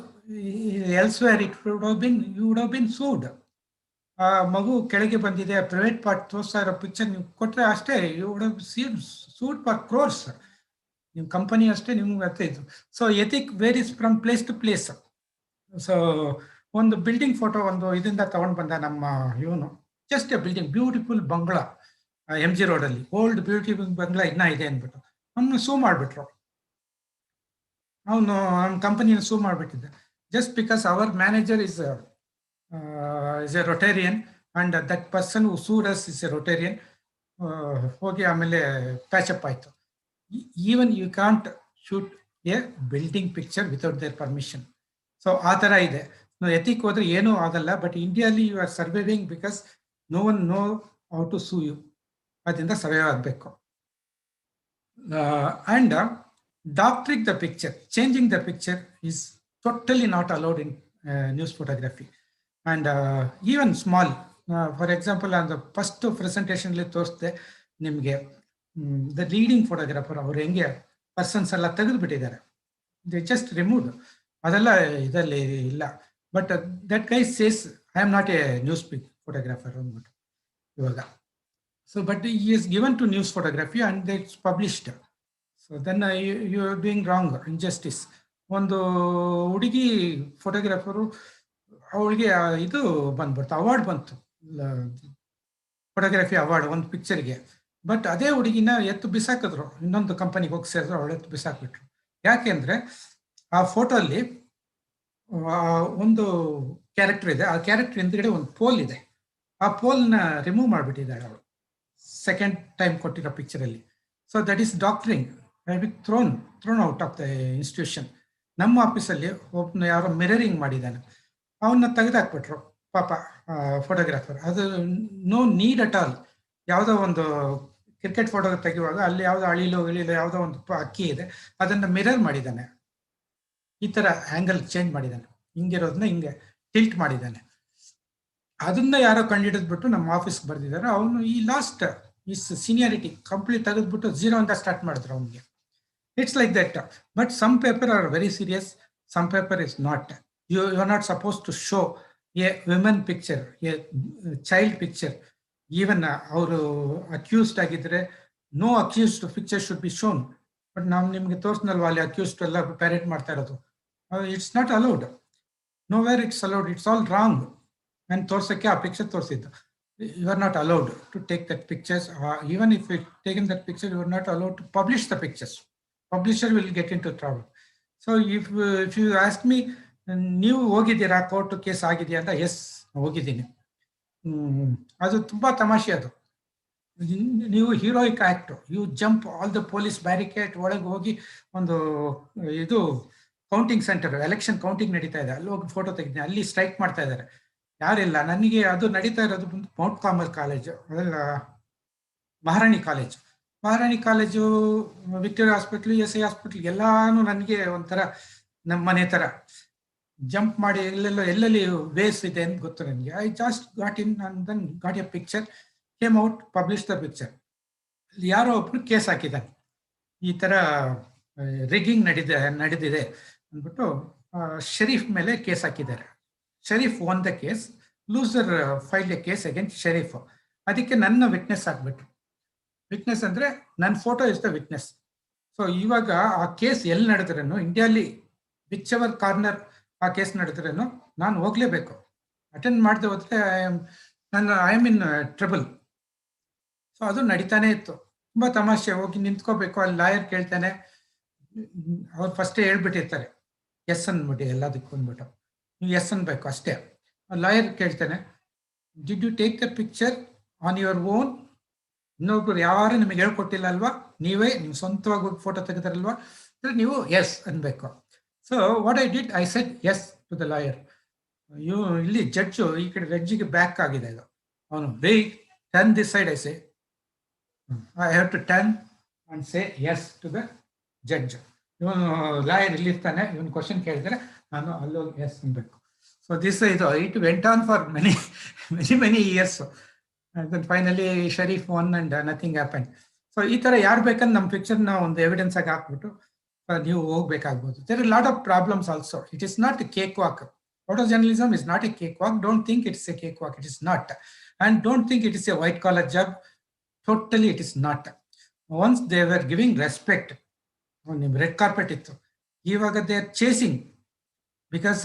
elsewhere it would have been, you would have been sued. ಮಗು ಕೆಳಗೆ ಬಂದಿದೆ, private part ತೋರಿಸ್ತಾ ಇರೋ picture ನೀವು ಕೊಟ್ಟರೆ ಅಷ್ಟೇ, you would have seen sued for crores. ನಿಮ್ಮ company ಅಷ್ಟೇ ನಿಮ್ಗೆ ಅರ್ಥ ಇತ್ತು. So ethic varies from place to place. ಸೊ ಒಂದು ಬಿಲ್ಡಿಂಗ್ ಫೋಟೋ ಒಂದು ಇದರಿಂದ ತಗೊಂಡು ಬಂದ ನಮ್ಮ ಇವನು, just a building, beautiful bungalow MG ರೋಡಲ್ಲಿ, ಓಲ್ಡ್ ಬ್ಯೂಟಿಫುಲ್ ಬಂಗ್ಲಾ ಇನ್ನ ಇದೆ ಅಂದ್ಬಿಟ್ಟು ಅವನು ಸೂ ಮಾಡಿಬಿಟ್ರು. ಅವನು ನಮ್ಮ ಕಂಪನಿನ ಸೂ ಮಾಡಿಬಿಟ್ಟಿದ್ದೆ. Just because our manager is a Rotarian and that person who sued us is a Rotarian. ಹೋಗಿ ಆಮೇಲೆ ಪ್ಯಾಚಪ್ ಆಯಿತು. Even you can't shoot a building picture without their permission. So ಆ ಥರ ಇದೆ. ಎಥಿಕ್ ಹೋದ್ರೆ ಏನೂ ಆಗಲ್ಲ. ಬಟ್ ಇಂಡಿಯಾಲಿ you are surviving because no one know how to sue you. ಅದರಿಂದ ಸರ್ವೈವ್ ಆಗಬೇಕು. And doctoring the picture, changing the picture is totally not allowed in news photography. And even small, for example ಅದು first ಪ್ರೆಸೆಂಟೇಷನ್ಲಿ ತೋರಿಸ್ದೆ ನಿಮಗೆ, the leading photographer ಅವರು ಹೆಂಗೆ persons ಎಲ್ಲ ತೆಗೆದುಬಿಟ್ಟಿದ್ದಾರೆ, they just removed. ಅದೆಲ್ಲ ಇದರಲ್ಲಿ ಇಲ್ಲ. But that guy says I am not a news photographer ಅಂದ್ಬಿಟ್ಟು ಇವಾಗ. ಸೊ ಬಟ್ ಈ is given to news photography and it's published. So then you are doing wrong, injustice. ಒಂದು ಹುಡುಗಿ photographer, ಅವಳಿಗೆ ಇದು ಬಂದ್ಬಿಡ್ತು, ಅವಾರ್ಡ್ ಬಂತು, ಫೋಟೋಗ್ರಫಿ ಅವಾರ್ಡ್ ಒಂದು ಪಿಕ್ಚರ್ಗೆ. ಬಟ್ ಅದೇ ಹುಡುಗಿನ ಎತ್ತು ಬಿಸಾಕಿದ್ರು, ಇನ್ನೊಂದು ಕಂಪನಿಗೆ ಹೋಗಿ ಸೇರಿದ್ರು, ಅವಳು ಎತ್ತು ಬಿಸಾಕ್ಬಿಟ್ರು. ಯಾಕೆ ಅಂದರೆ ಆ ಫೋಟೋಲ್ಲಿ ಒಂದು ಕ್ಯಾರೆಕ್ಟರ್ ಇದೆ, ಆ ಕ್ಯಾರೆಕ್ಟರ್ ಹಿಂದ್ಗಡೆ ಒಂದು ಪೋಲ್ ಇದೆ, ಆ ಪೋಲ್ನ ರಿಮೂವ್ ಮಾಡಿಬಿಟ್ಟಿದ್ದಾಳೆ ಅವಳು ಸೆಕೆಂಡ್ ಟೈಮ್ ಕೊಟ್ಟಿರೋ ಪಿಕ್ಚರಲ್ಲಿ. So that is doctoring, thrown out of the institution. ನಮ್ಮ ಆಫೀಸಲ್ಲಿ ಒಬ್ಬನ ಯಾರೋ ಮಿರರಿಂಗ್ ಮಾಡಿದ್ದಾನೆ, ಅವನ್ನ ತೆಗೆದಾಕ್ಬಿಟ್ರು ಪಾಪ ಫೋಟೋಗ್ರಾಫರ್. ಅದು ನೋ ನೀಡ್ ಅಟ್ ಆಲ್. ಯಾವುದೋ ಒಂದು ಕ್ರಿಕೆಟ್ ಫೋಟೋ ತೆಗೆಯುವಾಗ ಅಲ್ಲಿ ಯಾವುದೋ ಅಳಿಲು ಯಾವುದೋ ಒಂದು ಅಕ್ಕಿ ಇದೆ, ಅದನ್ನು ಮಿರರ್ ಮಾಡಿದ್ದಾನೆ, ಈ ಥರ ಆ್ಯಂಗಲ್ ಚೇಂಜ್ ಮಾಡಿದ್ದಾನೆ, ಹಿಂಗಿರೋದನ್ನ ಹಿಂಗೆ ಟಿಲ್ಟ್ ಮಾಡಿದ್ದಾನೆ. ಅದನ್ನ ಯಾರೋ ಕಂಡುಹಿಡಿದ್ಬಿಟ್ಟು ನಮ್ಮ ಆಫೀಸ್ಗೆ ಬರ್ದಿದ್ದಾರೆ. ಅವನು ಈ ಲಾಸ್ಟ್ ಈಸ್ ಸೀನಿಯಾರಿಟಿ ಕಂಪ್ಲೀಟ್ ತೆಗೆದ್ಬಿಟ್ಟು 0 ಅಂತ ಸ್ಟಾರ್ಟ್ ಮಾಡಿದ್ರು ಅವನಿಗೆ. It's like that. But some paper are very serious, some paper is not. You are not suppose to show a women picture, a child picture. Even ಅವರು accused ಆಗಿದ್ರೆ no accused picture should be shown. But ನಾವು ನಿಮ್ಗೆ ತೋರಿಸ್ನಲ್ವಾ ಅಲ್ಲಿ accused ಎಲ್ಲ parade ಮಾಡ್ತಾ ಇರೋದು. It's not allowed, nowhere it's allowed, it's all wrong. ನಾನು ತೋರ್ಸೋಕ್ಕೆ ಆ ಪಿಕ್ಚರ್ ತೋರಿಸಿದ್ದು. You are not allowed to take that pictures. Even if you taken that picture, you are not allowed to publish the pictures. Publisher will get into trouble. So if you ask me, ನೀವು ಹೋಗಿದ್ದೀರಾ court case ಆಗಿದೆಯಾ ಅಂತ? S, ಹೋಗಿದ್ದೀನಿ. ಅದು ತುಂಬಾ ತಮಾಷೆ. ಅದು ನೀವು heroic act, you jump all the police barricade ಒಳಗೆ ಹೋಗಿ ಒಂದು ಇದು ಕೌಂಟಿಂಗ್ ಸೆಂಟರ್, ಎಲೆಕ್ಷನ್ ಕೌಂಟಿಂಗ್ ನಡೀತಾ ಇದೆ, ಅಲ್ಲಿ ಹೋಗಿ ಫೋಟೋ ತೆಗಿದ್ದೀನಿ, ಅಲ್ಲಿ ಸ್ಟ್ರೈಕ್ ಮಾಡ್ತಾ ಇದ್ದಾರೆ, ಯಾರಿಲ್ಲ. ನನಗೆ ಅದು ನಡೀತಾ ಇರೋದು ಮೌಂಟ್ ಕಾಮರ್ ಕಾಲೇಜು, ಅದೆಲ್ಲ Maharani college, Victoria hospital, SI hospital, ಎಲ್ಲಾನು ನನಗೆ ಒಂಥರ ನಮ್ಮ ಮನೆ ಥರ ಜಂಪ್ ಮಾಡಿ ಎಲ್ಲೆಲ್ಲಿ ವೇಸ್ ಇದೆ ಅಂತ ಗೊತ್ತು ನನಗೆ. I just got in and then got a picture, came out, publish the picture. ಯಾರೋ ಒಬ್ರು ಕೇಸ್ ಹಾಕಿದ್ದಾನೆ, ಈ ಥರ ರಿಗ್ಗಿಂಗ್ ನಡೆದಿದೆ ಅಂದ್ಬಿಟ್ಟು ಶರೀಫ್ ಮೇಲೆ ಕೇಸ್ ಹಾಕಿದ್ದಾರೆ. Sharif won the case, loser filed a case against Sharif. ಅದಕ್ಕೆ ನನ್ನ ವಿಟ್ನೆಸ್ ಹಾಕ್ಬಿಟ್ರು. ವಿಟ್ನೆಸ್ ಅಂದರೆ ನನ್ನ photo is the witness. So ಇವಾಗ ಆ ಕೇಸ್ ಎಲ್ಲಿ ನಡೆದ್ರೇನು, ಇಂಡಿಯಾಲಿ ವಿಚ್ ಎವರ್ ಕಾರ್ನರ್ ಆ ಕೇಸ್ ನಡೆದ್ರೇನು ನಾನು ಹೋಗ್ಲೇಬೇಕು. ಅಟೆಂಡ್ ಮಾಡದೆ ಹೋದ್ರೆ I am in trouble. So ಅದು ನಡೀತಾನೆ ಇತ್ತು. ತುಂಬ ತಮಾಷೆ. ಹೋಗಿ ನಿಂತ್ಕೋಬೇಕು, ಅಲ್ಲಿ ಲಾಯರ್ ಕೇಳ್ತಾನೆ, ಅವ್ರು ಫಸ್ಟೇ ಹೇಳ್ಬಿಟ್ಟಿರ್ತಾರೆ ಎಸ್ ಅಂದ್ಬಿಟ್ಟು ಎಲ್ಲದಕ್ಕೂ ಅಂದ್ಬಿಟ್ಟು. ನೀವು ಎಸ್ ಅನ್ಬೇಕು ಅಷ್ಟೇ. ಲಾಯರ್ ಕೇಳ್ತಾನೆ, did you take the picture on your own? ಇನ್ನೊಬ್ರು ಯಾರು ನಿಮಗೆ ಹೇಳ್ಕೊಟ್ಟಿಲ್ಲ ಅಲ್ವಾ, ನೀವೇ ನಿಮ್ಗೆ ಸ್ವಂತವಾಗಿ ಹೋಗಿ ಫೋಟೋ ತೆಗೆದಾರಲ್ವಾ, ಅಂದ್ರೆ ನೀವು ಎಸ್ ಅನ್ಬೇಕು. So what I did, I said yes to the lawyer. ಇಲ್ಲಿ ಜಡ್ಜು ಈ ಕಡೆ ವೆಜ್ಜಿಗೆ ಬ್ಯಾಕ್ ಆಗಿದೆ ಇದು. ಅವನು turn this side, I say I have to turn and say yes to the judge. ಇವನು ಲಾಯರ್ ಇಲ್ಲಿರ್ತಾನೆ, ಇವನು ಕ್ವಶನ್ ಕೇಳಿದರೆ ನಾನು ಅಲ್ಲೋಗಿ ಎಸ್ ಅನ್ಬೇಕು. ಸೊ ದಿಸ್ ಇದು it went on for many years. Finally Sharif won and nothing happen. So ಈ ತರ ಯಾರು ಬೇಕಂದ್ರೆ ನಮ್ಮ ಪಿಕ್ಚರ್ನ ಒಂದು ಎವಿಡೆನ್ಸ್ ಆಗಿ ಹಾಕ್ಬಿಟ್ಟು ನೀವು ಹೋಗ್ಬೇಕಾಗ್ಬೋದು. There are lot of problems also. It is not a cakewalk. Photojournalism is not a cakewalk. Don't think it's a cakewalk. It is not. And don't think it is a white collar job. Totally it is not. Once they were giving respect, red carpet ittu. Ivaga they are chasing because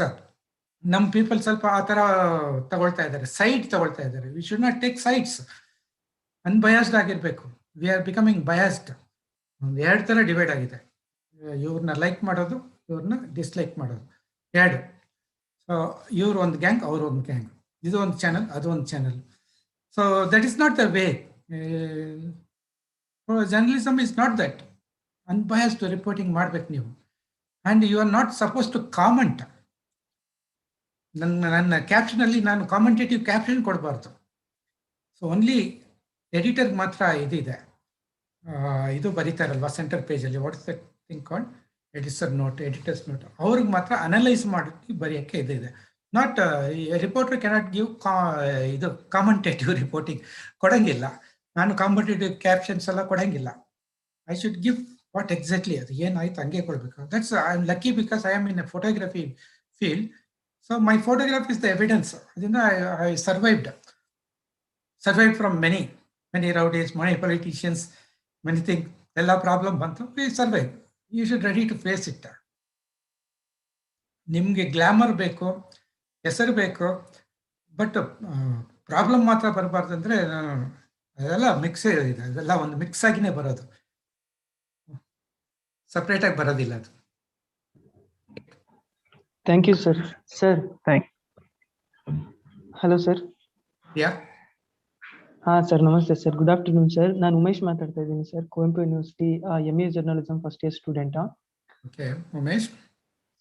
ನಮ್ಮ people ಸ್ವಲ್ಪ ಆ ಥರ ತಗೊಳ್ತಾ ಇದ್ದಾರೆ, side ತಗೊಳ್ತಾ ಇದ್ದಾರೆ. We should not take sides. Unbiased ಆಗಿರ್ಬೇಕು. We are becoming biased. ಒಂದು ಎರಡು ಥರ ಡಿವೈಡ್ ಆಗಿದೆ. ಇವ್ರನ್ನ ಲೈಕ್ ಮಾಡೋದು, ಇವ್ರನ್ನ ಡಿಸ್ಲೈಕ್ ಮಾಡೋದು, ಎರಡು. ಸೊ ಇವ್ರು ಒಂದು ಗ್ಯಾಂಗ್, ಅವರು ಒಂದು ಗ್ಯಾಂಗ್. ಇದು ಒಂದು ಚಾನಲ್, ಅದು ಒಂದು channel. So that is not the way. Journalism is not that. Unbiased reporting ಮಾಡ್ಬೇಕು ನೀವು. And you are not suppose to comment. ನನ್ನ ಕ್ಯಾಪ್ಷನಲ್ಲಿ ನಾನು ಕಾಮೆಂಟೇಟಿವ್ ಕ್ಯಾಪ್ಷನ್ ಕೊಡಬಾರ್ದು. ಸೊ ಓನ್ಲಿ ಎಡಿಟರ್ಗೆ ಮಾತ್ರ ಇದಿದೆ. ಇದು ಬರೀತಾರಲ್ವಾ ಸೆಂಟರ್ ಪೇಜಲ್ಲಿ, what's that thing called editor note, editor's note. ಅವ್ರಿಗೆ ಮಾತ್ರ ಅನಲೈಸ್ ಮಾಡಿ ಬರೆಯೋಕ್ಕೆ ಇದಿದೆ. ನಾಟ್ ರಿಪೋರ್ಟರ್ ಕೆನಾಟ್ ಗಿವ್ ಇದು ಕಾಮೆಂಟೇಟಿವ್ ರಿಪೋರ್ಟಿಂಗ್ ಕೊಡಂಗಿಲ್ಲ. ನಾನು ಕಾಮೆಂಟೇಟಿವ್ ಕ್ಯಾಪ್ಷನ್ಸ್ ಎಲ್ಲ ಕೊಡಂಗಿಲ್ಲ. I should give what exactly ಅದು ಏನಾಯ್ತು ಹಂಗೆ ಕೊಡಬೇಕು. That's I am lucky because I am in a photography field. So my photograph is the evidence. I survived from many rowdies, many politicians, many things. Ella problem bantu, we survived. You should ready to face it. ನಿಮಗೆ glamour ಬೇಕು, ಹೆಸರು ಬೇಕು, but problem ಮಾತ್ರ ಬರಬಾರ್ದು. ಅಂದರೆ ಅದೆಲ್ಲ mix ಇದೆ. ಅದೆಲ್ಲ ಒಂದು ಮಿಕ್ಸ್ ಆಗಿನೇ ಬರೋದು, ಸಪ್ರೇಟಾಗಿ ಬರೋದಿಲ್ಲ ಅದು. Thank you, sir. Sir. Hello, sir. Yeah. Sir, namaste, sir. Good afternoon, sir. ನಾನು ಉಮೇಶ್ ಮಾತಾಡ್ತಾ ಇದ್ದೀನಿ sir, Kuvempu university MA journalism first year student. Okay Umesh.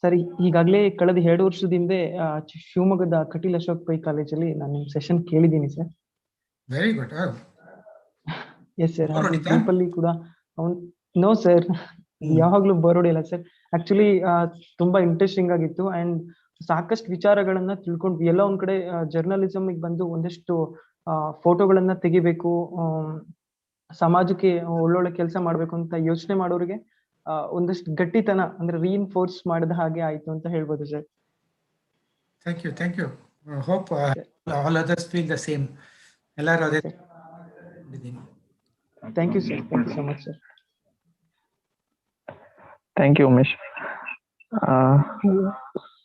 Sir, ಈಗಾಗಲೇ ಕಳೆದ 2 ವರ್ಷದ ಹಿಂದೆ ಶಿವಮೊಗ್ಗದ ಕಟೀಲ್ ಅಶೋಕ್ ಪೈ ಕಾಲೇಜಲ್ಲಿ ನಾನು ನಿಮ್ಮ ಸೆಷನ್ ಕೇಳಿದ್ದೀನಿ sir. Very good. Yes sir. ಗ್ರೂಪಲ್ಲಿ ಕೂಡ ನೋ ಸರ್, ಯಾವಾಗ್ಲೂ ಬರೋಡಿಲ್ಲ ಸರ್. ಆಕ್ಚುಲಿ ತುಂಬಾ ಇಂಟ್ರೆಸ್ಟಿಂಗ್ ಆಗಿತ್ತು ಅಂಡ್ ಸಾಕಷ್ಟು ವಿಚಾರಗಳನ್ನ ತಿಳ್ಕೊಂಡ್ವಿ. ಎಲ್ಲ ಒಂದ್ ಕಡೆ ಜರ್ನಲಿಸಮ್ ಬಂದು ಒಂದಷ್ಟು ಫೋಟೋಗಳನ್ನ ತೆಗಿಬೇಕು, ಸಮಾಜಕ್ಕೆ ಒಳ್ಳೊಳ್ಳೆ ಕೆಲಸ ಮಾಡ್ಬೇಕು ಅಂತ ಯೋಚನೆ ಮಾಡೋರಿಗೆ ಒಂದಷ್ಟು ಗಟ್ಟಿತನ ಅಂದ್ರೆ ರೀಇನ್ಫೋರ್ಸ್ ಮಾಡಿದ ಹಾಗೆ ಆಯ್ತು ಅಂತ ಹೇಳ್ಬೋದು sir. Thank you. Hope all others feel the same. ಎಲ್ಲರೂ ಅದೇ. Thank you sir. Thank you so much sir. Thank you, Umesh.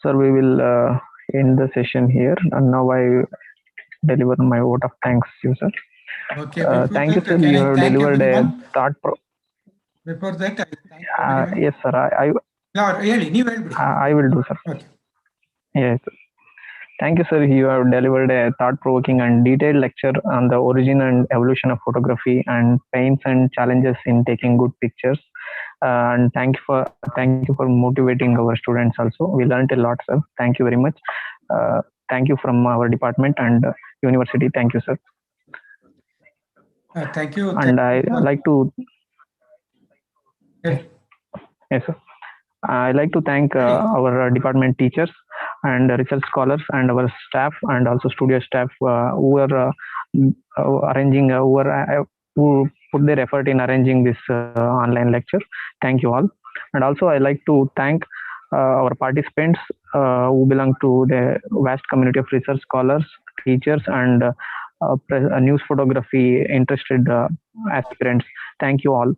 Sir, we will end the session here, and now I deliver my vote of thanks to you, sir. Okay. Thank you, sir. You have delivered a thought. Before that, yes, sir. I will do, sir. Okay. Yes. Thank you, sir. You have delivered a thought-provoking and detailed lecture on the origin and evolution of photography and pains and challenges in taking good pictures. And thank you for motivating our students also. We learned a lot, sir. Thank you very much. Thank you from our department and university. Thank you, sir. Thank you. And I like to. Yes, sir. I like to thank our department teachers and research scholars and our staff and also studio staff who were arranging, who put their effort in arranging this online lecture. Thank you all. And also I like to thank our participants who belong to the vast community of research scholars, teachers, and news photography interested aspirants. Thank you all.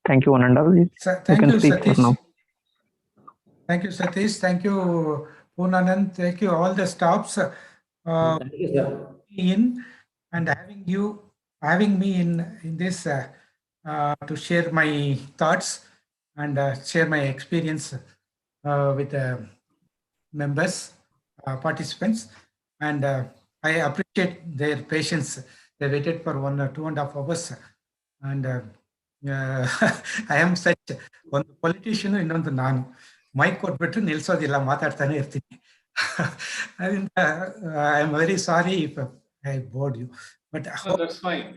Thank you, one and all. Thank you, Satish. Thank you, Satish. Thank you, Poonanand. Thank you, all the staffs. Thank you, sir. And having me in this to share my thoughts and share my experience with the members, participants, and I appreciate their patience. They waited for 1 or 2.5 hours, and I am such one politician ಇನ್ನೊಂದು ನಾನು mic ಕೊಟ್ಬಿಟ್ರೆ ನಿಲ್ಸೋದಿಲ್ಲ, ಮಾತಾಡ್ತಾನೆ ಇರ್ತೀನಿ. ಅದರಿಂದ I am very sorry if I bored you, but that's fine.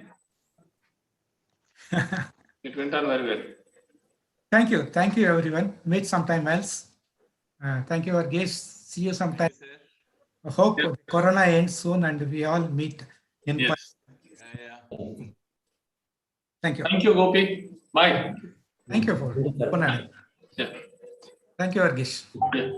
It went on very well. Thank you everyone. Meet sometime else. Thank you, Vargesh. See you sometime. I hope Corona ends soon and we all meet in person. Thank you. Thank you, Gopi. Bye. Thank you for Yeah. Thank you, Vargesh. Yeah.